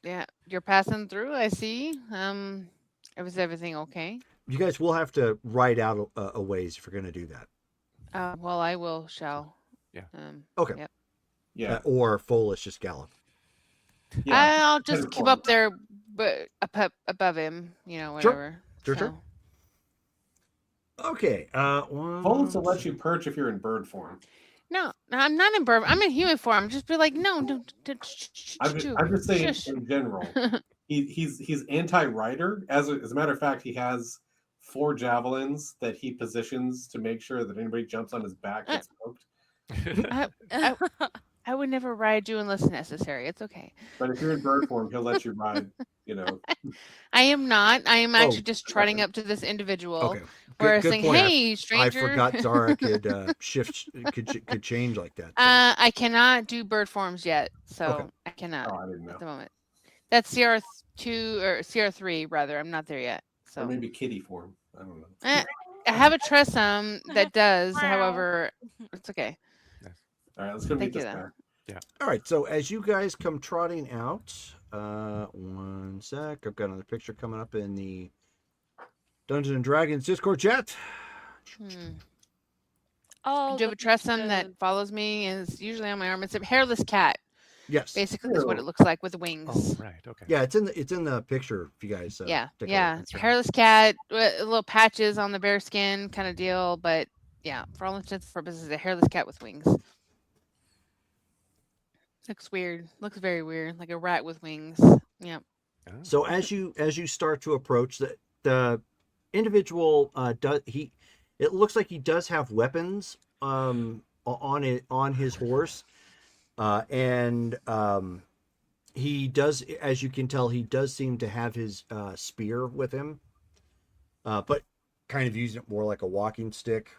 You're passing through. I see. Was everything okay? You guys will have to ride out a ways if you're going to do that. Well, I shall. Yeah. Okay. Yep. Yeah. Or Folis just gallop. Yeah. I'll just keep up there, but above him. Whatever. Sure. Okay. Folds will let you perch if you're in bird form. No, I'm not in bird. I'm in human form. Just be like, no, don't. I'm just saying Shush. in general. He's anti-rider. As a matter of fact, he has 4 javelins that he positions to make sure that anybody jumps on his back gets poked. I would never ride you unless necessary. It's okay. But if you're in bird form, he'll let you ride. I am not. I am actually just trotting up to this individual. Okay. Where Good saying, point. "Hey, stranger." I forgot Zara could shift, could change like that. I cannot do bird forms yet, so Okay. I cannot Oh, I didn't know. at the moment. That's CR2 or CR3 rather. I'm not all yet. So Or maybe kitty form. I don't know. I have a Tressum that does. However, it's okay. All right, let's go meet Thank you, this though. guy. All right. So as you guys come trotting out, one sec. I've got another picture coming up in the Dungeons and Dragons Discord chat. Oh, Do you have a Tressum that follows me? And it's usually on my arm. It's a hairless cat. Yes. Basically, is what it looks like with wings. Right. Okay. Yeah, it's in the picture. If you guys. Yeah. take a Yeah. look. It's a hairless cat, with little patches on the bare skin, kind of deal. But yeah, for all intents and purposes, a hairless cat with wings. Looks weird. Looks very weird, like a rat with wings. Yeah. So as you start to approach, the individual it looks like he does have weapons on his horse, and he does, as you can tell, he does seem to have his spear with him, but kind of using it more like a walking stick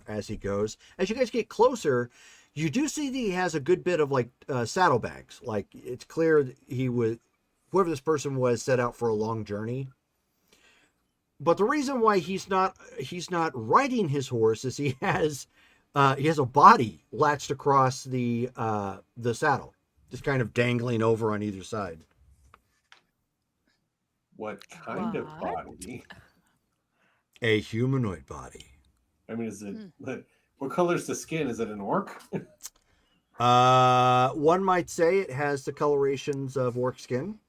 as he goes. As you guys get closer, you do see that he has a good bit of like saddlebags. Like it's clear that whoever this person was set out for a long journey. but the reason why he's not riding his horse is he has a body latched across the saddle, just kind of dangling over on either side. What kind of What? body? A humanoid body. I mean, is it what color's the skin? Is it an orc? One might say it has the colorations of orc skin.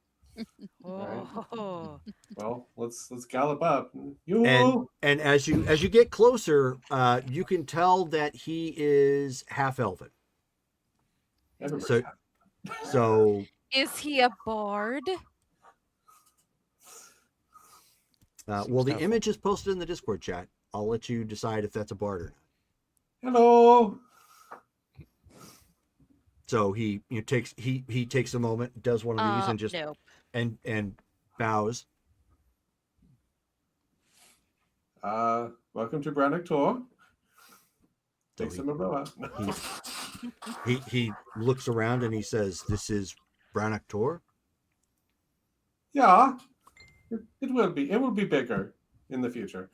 Right. Oh. Well, let's gallop up. And You. as you get closer, you can tell that he is half elven. Everybody's So happy. so Is he a bard? well, Seems the doubtful. image is posted in the Discord chat. I'll let you decide if that's a bard or not. Hello. So he takes a moment, does one of these, and just Nope. and bows. Welcome to Brannock Tour. So Take some umbrella. he looks around and he says, "This is Brannock Tor." Yeah, it will be. It will be bigger in the future.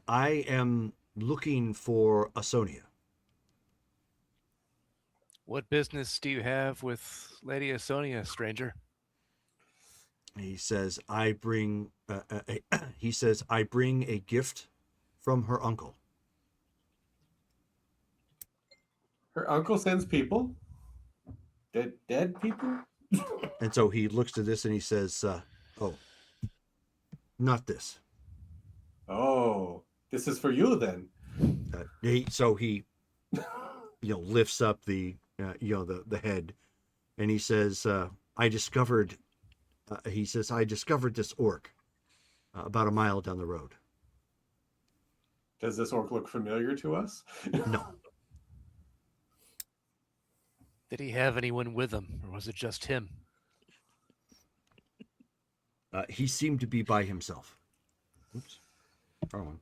I am looking for Asonia. What business do you have with Lady Asonia, stranger? He says, "I bring." He says, "I bring a gift from her uncle." Her uncle sends people. Dead people. And so he looks to this and he says, "Oh, not this." Oh, this is for you then. He lifts up the the head, and he says, "I discovered." He says, "I discovered this orc about a mile down the road." Does this orc look familiar to us? No, Did he have anyone with him, or was it just him? he seemed to be by himself. Oops, wrong one.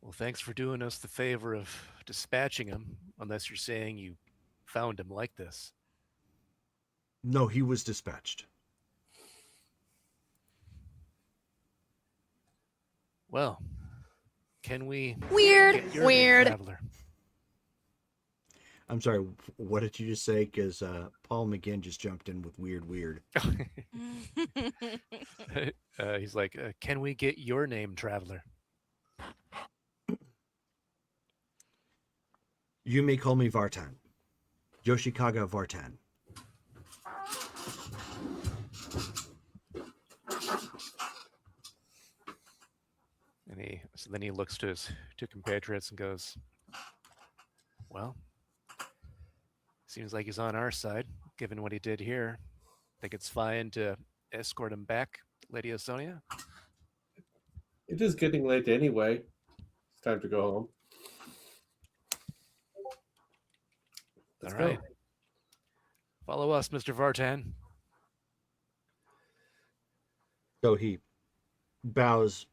Well, thanks for doing us the favor of dispatching him, unless you're saying you found him like this. No, he was dispatched. Well, can we Weird. get your name, Weird. traveler? I'm sorry, what did you just say? Because Paul McGinn just jumped in with weird. He's like, can we get your name, traveler? You may call me Vartan. Yoshikaga Vartan. And then he looks to his two compatriots and goes, well, seems like he's on our side, given what he did here. Think it's fine to escort him back, Lady Asonia? It is getting late anyway. It's time to go home. Let's All go. right. Follow us, Mr. Vartan. So he bows,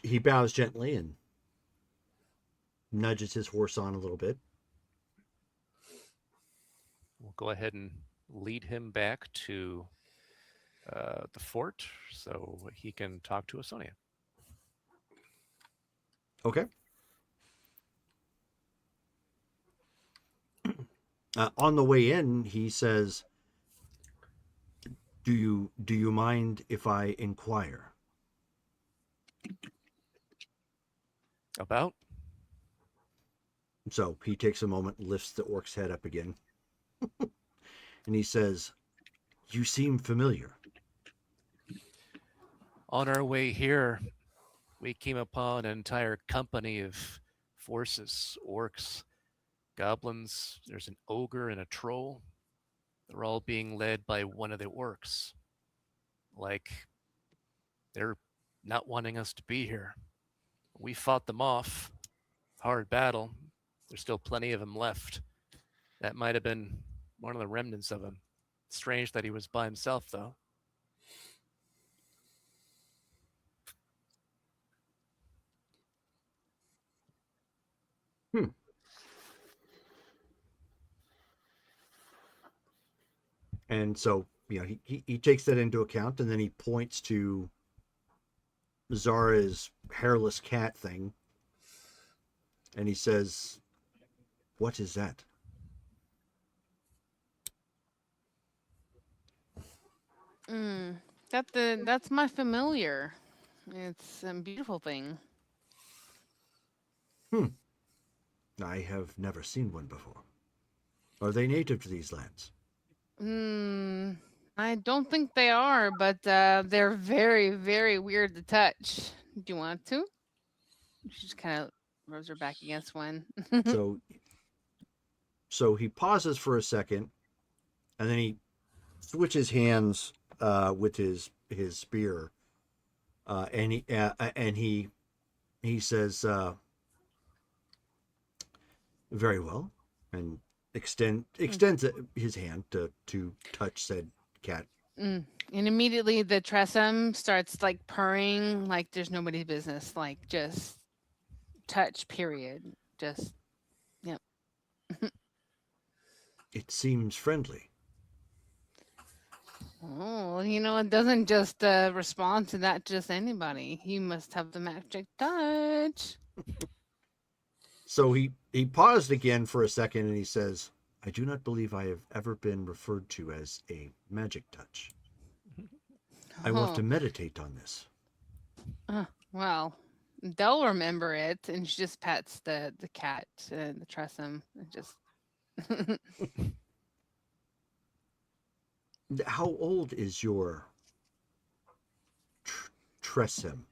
he bows gently and nudges his horse on a little bit. We'll go ahead and lead him back to the fort so he can talk to Asonia. Okay. On the way in, he says, "Do you mind if I inquire?" About? So he takes a moment, lifts the orc's head up again, and he says, "You seem familiar." On our way here, we came upon an entire company of forces, orcs, goblins. There's an ogre and a troll. They're all being led by one of the orcs. Like, they're not wanting us to be here. We fought them off. Hard battle. There's still plenty of them left. That might have been one of the remnants of him. Strange that he was by himself, though. And so he takes that into account, and then he points to Zara's hairless cat thing, and he says, "What is that?" That's my familiar. It's a beautiful thing. I have never seen one before. Are they native to these lands? I don't think they are, but they're very, very weird to touch. Do you want to? She just kind of rubs her back against one. So, so he pauses for a second, and then he switches hands with his spear, and he says, "Very well," and extends his hand to touch said cat. And immediately the Tressum starts like purring like there's nobody's business, like just touch, period. Just, yep. It seems friendly. Oh, it doesn't just respond to that just anybody. He must have the magic touch. So he paused again for a second, and he says, "I do not believe I have ever been referred to as a magic touch. I want to meditate on this." Well, they'll remember it, and she just pets the cat, the Tressum, and just. How old is your Tressum?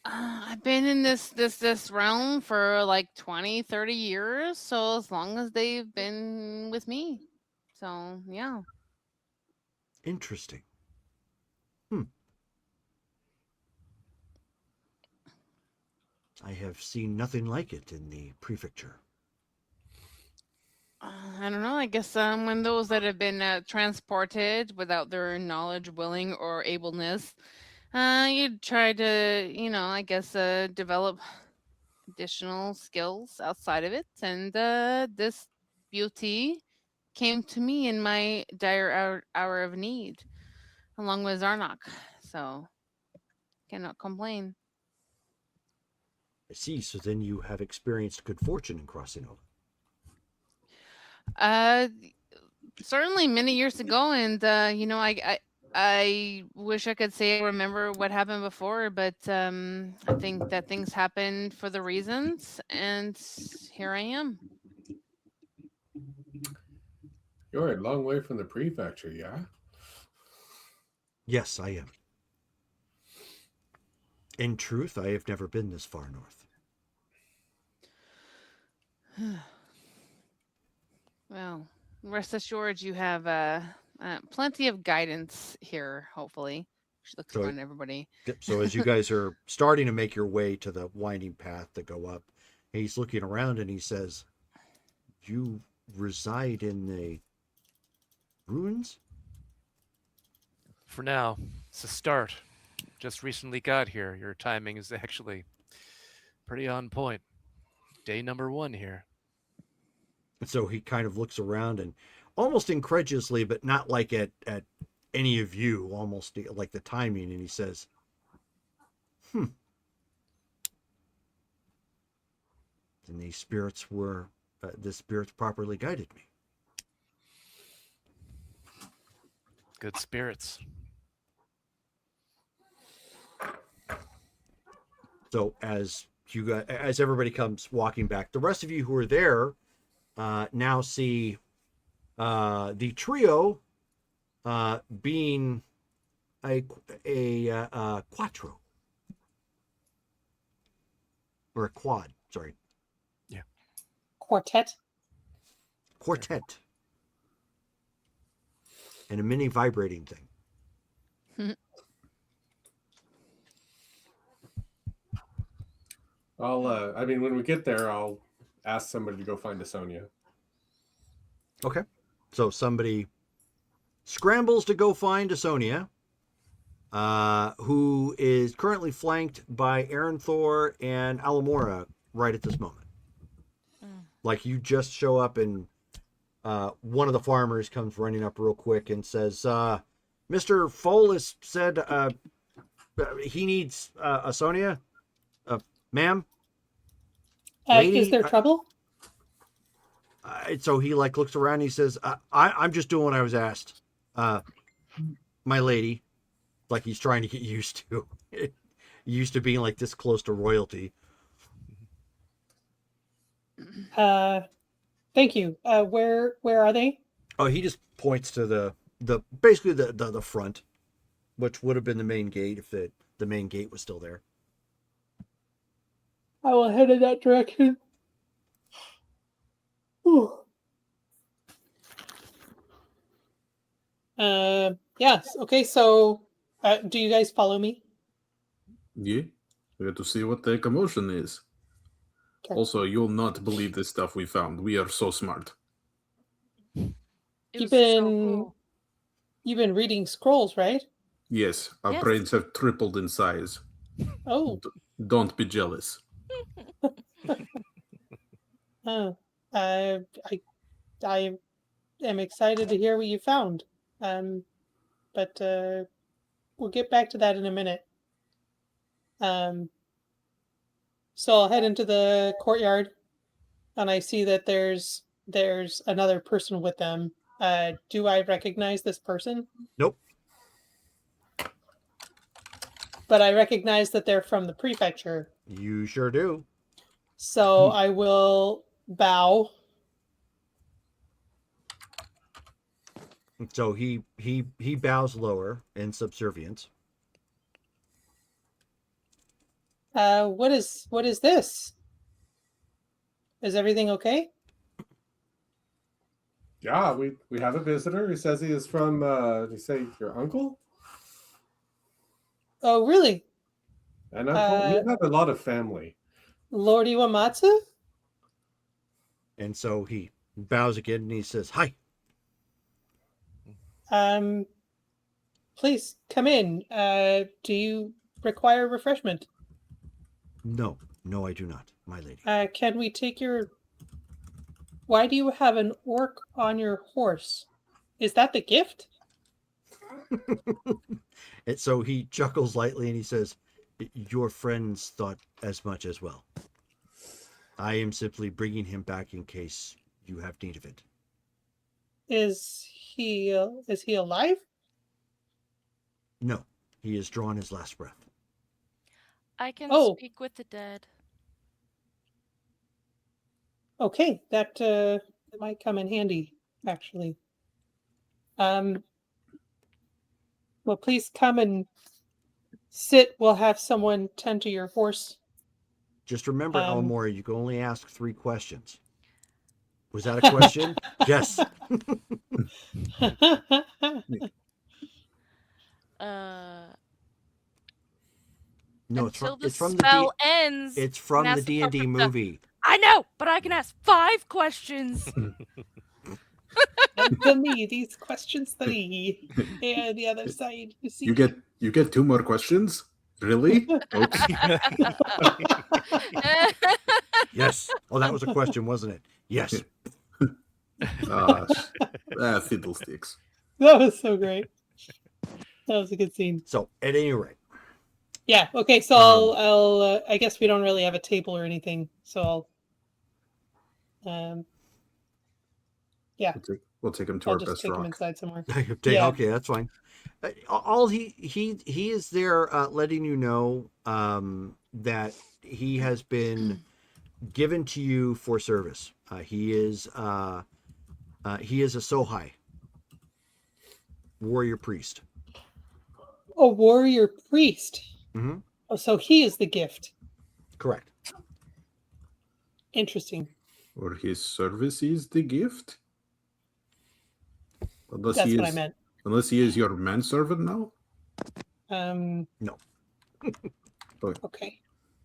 I've been in this realm for like 20, 30 years, so as long as they've been with me. So, yeah. Interesting. I have seen nothing like it in the prefecture. I don't know. I guess when those that have been transported without their knowledge, willing, or ableness, you'd try to, I guess, develop additional skills outside of it. And this beauty came to me in my dire hour of need, along with Zarnak. So, cannot complain. I see. So then you have experienced good fortune in crossing over. Certainly many years ago, and I wish I could say I remember what happened before, but I think that things happened for the reasons, and here I am. You're a long way from the prefecture, yeah? Yes, I am. In truth, I have never been this far north. Well, rest assured you have plenty of guidance here, hopefully. She looks around at everybody. So as you guys are starting to make your way to the winding path to go up, he's looking around and he says, "You reside in the ruins?" For now, it's a start. Just recently got here. Your timing is actually pretty on point. Day number 1 here. So he kind of looks around and almost incredulously, but not like at any of you, almost like the timing, and he says, And the spirits properly guided me. Good spirits. So as everybody comes walking back, the rest of you who are there now see the trio being a quattro or a quad. Sorry, Quartet. And a mini vibrating thing. When we get there, I'll ask somebody to go find Asonia. Okay. So somebody scrambles to go find Asonia, who is currently flanked by Aaron Thor and Alamora right at this moment. Like you just show up and one of the farmers comes running up real quick and says, Mr. Folis said he needs a Sonia. Ma'am? Is Lady? there trouble? So he like looks around and he says, I'm just doing what I was asked. My lady. Like he's trying to get used to being like this close to royalty. Thank you. Where are they? Oh, he just points to the basically the front, which would have been the main gate if the main gate was still there. I will head in that direction. Whew. Yes. Okay. So, do you guys follow me? Yeah. We got to see what the commotion is. Okay. Also, you'll not believe the stuff we found. We are so smart. It You've was so been cool. you've been reading scrolls, right? Yes, our Yes. brains have tripled in size. Oh. Don't be jealous. I I am excited to hear what you found. But we'll get back to that in a minute. So I'll head into the courtyard, and I see that there's another person with them. Do I recognize this person? Nope. But I recognize that they're from the prefecture. You sure do. So I will bow. So he bows lower in subservience. What is this? Is everything okay? Yeah, we have a visitor. He says he is from. Did you say your uncle? Oh, really? And uncle, you have a lot of family. Lord Iwamatsu? And so he bows again and he says, "Hi." Please come in. Do you require refreshment? No, I do not, my lady. Can we take your... Why do you have an orc on your horse? Is that the gift? And so he chuckles lightly and he says, "Your friends thought as much as well. I am simply bringing him back in case you have need of it." Is he alive? No, he has drawn his last breath. I can Oh. speak with the dead. Okay, that might come in handy, actually. Well, please come and sit. We'll have someone tend to your horse. Just remember, Um, Elmore, you can only ask 3 questions. Was that a question? Yes. No, Until the it's from spell ends. It's you from can the ask D&D appropriate- movie. I know, but I can ask 5 questions. And for me, these questions 3. And the other side, you see. You get 2 more questions? Really? Okay. Yes. Oh, that was a question, wasn't it? Yes. Fiddlesticks. That was so great. That was a good scene. So, at any rate. Yeah. Okay. So I'll. I guess we don't really have a table or anything. So I'll. Yeah. We'll take him to I'll our just best take him rock. inside somewhere. Yeah. Okay, that's fine. All he is there letting you know that he has been given to you for service. He is a Sohai warrior priest. A warrior priest. Mm-hmm. Oh, so he is the gift. Correct. Interesting. Or his service is the gift? Unless That's he what is, I meant. Unless he is your manservant now? No. Okay.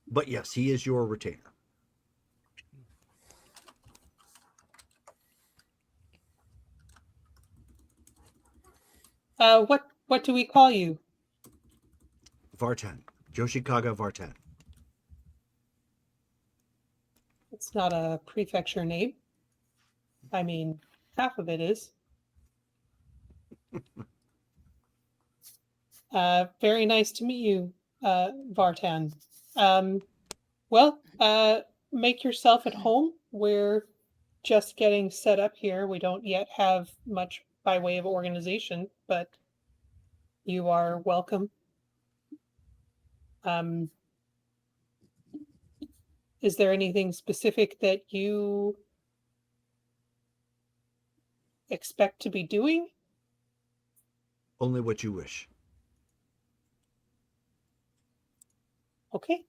But yes, he is your retainer. What do we call you? Vartan. Yoshikaga Vartan. It's not a prefecture name. I mean, half of it is. Very nice to meet you, Vartan. Well, make yourself at home. We're just getting set up here. We don't yet have much by way of organization, but you are welcome. Is there anything specific that you expect to be doing? Only what you wish. Okay.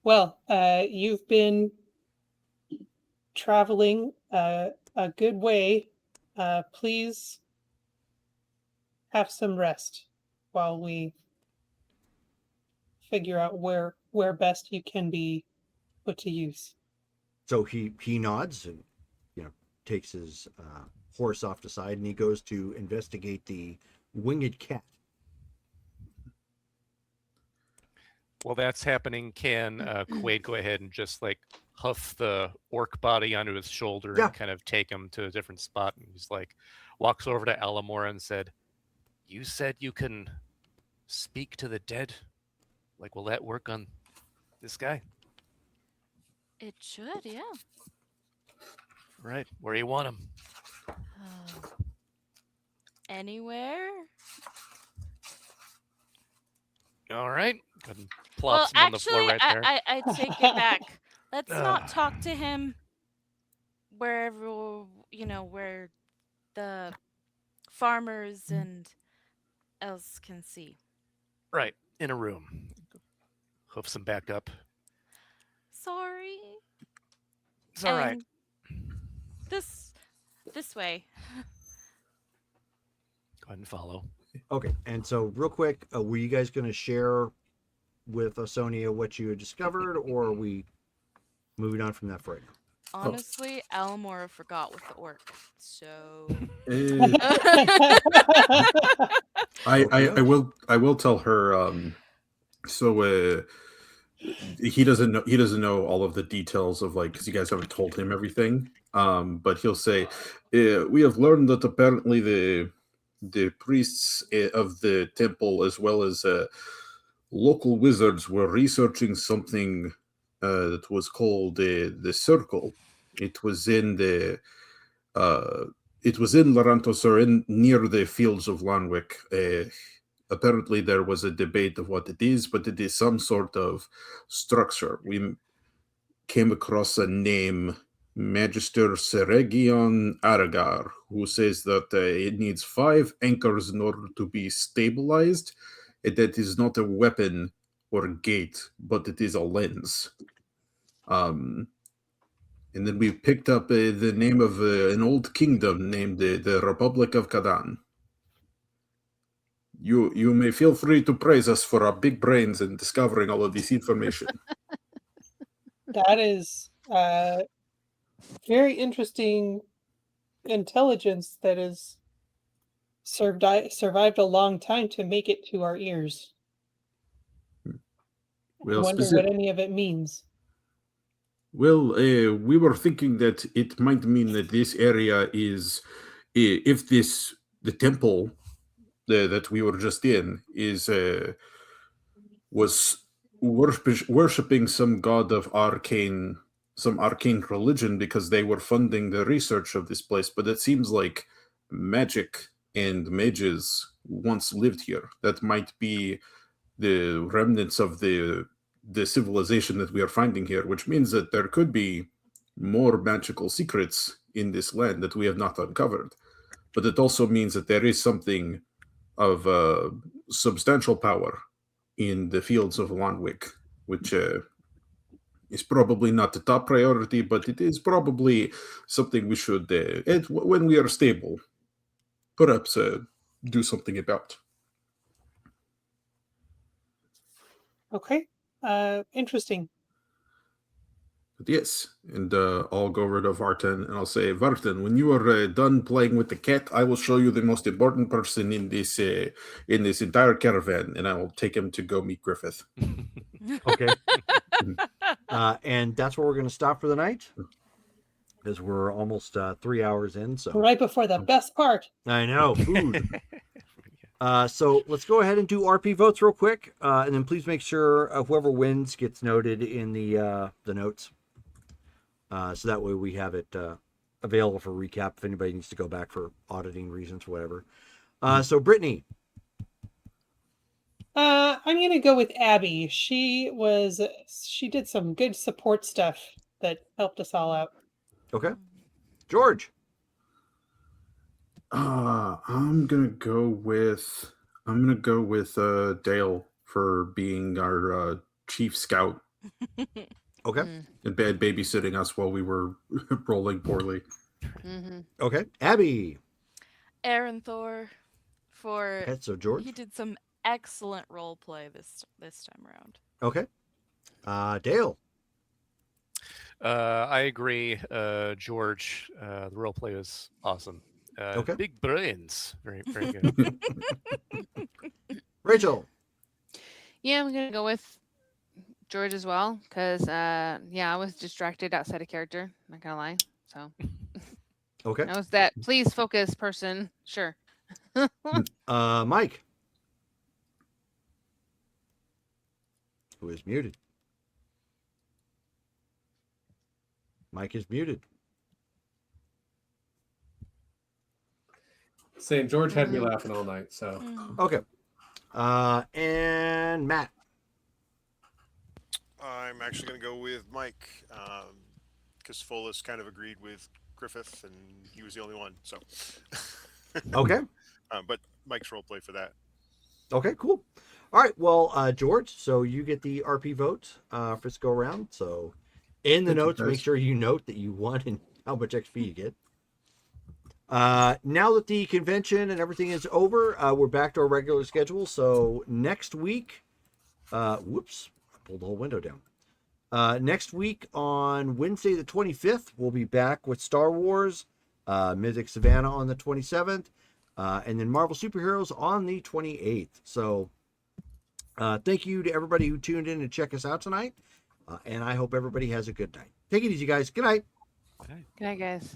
Well, you've been traveling a good way. Please have some rest while we figure out where best you can be put to use. So he nods and takes his horse off the side, and he goes to investigate the winged cat. While that's happening, can Quaid go ahead and just like huff the orc body onto his shoulder Yeah. and kind of take him to a different spot? And he's like, walks over to Alamora and said, "You said you can speak to the dead? Like, will that work on this guy?" It should, yeah. Right. Where do you want him? Anywhere? All right. Go ahead and Well, plops him on the floor actually, right there. I take it back. Let's not talk to him wherever, where the farmers and else can see. Right. In a room. Hoofs him back up. Sorry. It's all right. And this way. Go ahead and follow. Okay, and so real quick, were you guys going to share with Sonia what you had discovered, or are we moving on from that for right now? Honestly, Alamora forgot with the orc, so I will tell her. So he doesn't know all of the details of, like, because you guys haven't told him everything. But he'll say, we have learned that apparently the priests of the temple, as well as local wizards, were researching something that was called the Circle. It was in Larantos, or near the fields of Lanwick. Apparently, there was a debate of what it is, but it is some sort of structure. We came across a name, Magister Seregion Aragar, who says that it needs 5 anchors in order to be stabilized. That is not a weapon or a gate, but it is a lens. And then we picked up the name of an old kingdom named the Republic of Kadan. You may feel free to praise us for our big brains in discovering all of this information. That is very interesting intelligence that has survived a long time to make it to our ears. Well, I wonder what any of it means. Well, we were thinking that it might mean that this area is, if the temple that we were just in was worshipping some god of some arcane religion, because they were funding the research of this place. But it seems like magic and mages once lived here. That might be the remnants of the civilization that we are finding here, which means that there could be more magical secrets in this land that we have not uncovered. But it also means that there is something of substantial power in the fields of Lanwick, which is probably not the top priority, but it is probably something we should, when we are stable, perhaps do something about. Okay. Interesting. But yes, and I'll go over to Vartan and I'll say, Vartan, when you are done playing with the cat, I will show you the most important person in this entire caravan, and I will take him to go meet Griffith. Okay. And that's where we're going to stop for the night because we're almost 3 hours in. So Right before the best part. I know, food. So let's go ahead and do RP votes real quick, and then please make sure whoever wins gets noted in the notes, so that way we have it available for recap if anybody needs to go back for auditing reasons, whatever. So Brittany, I'm gonna go with Abby. She did some good support stuff that helped us all out. okay. George, I'm gonna go with Dale for being our chief scout okay, and bad babysitting us while we were rolling poorly. Mm-hmm. okay. Abby, Aaron Thor for okay. So George, he did some excellent role play this time around. okay. Dale, I agree, George. The role play was awesome. Okay. Big brains, very very good. Rachel, Yeah, I'm gonna go with George as well because I was distracted outside of character. Not gonna lie. So okay. I was that please focus person. Sure. Mike, who is muted. Mike is muted. St. George had me laughing all night. So Okay. And Matt. I'm actually going to go with Mike because Folis kind of agreed with Griffith, and he was the only one. So, Okay. But Mike's role play for that. Okay, cool. All right. Well, George, so you get the RP vote for this go around. So in the Thank you, notes, make guys. sure you note that you won and how much XP you get. Now that the convention and everything is over, we're back to our regular schedule. So next week, whoops, I pulled the whole window down. Next week on Wednesday the 25th, we'll be back with Star Wars, Mythic Savannah on the 27th, and then Marvel Superheroes on the 28th. So thank you to everybody who tuned in to check us out tonight, and I hope everybody has a good night. Take it easy, guys. Good night. Good night, guys.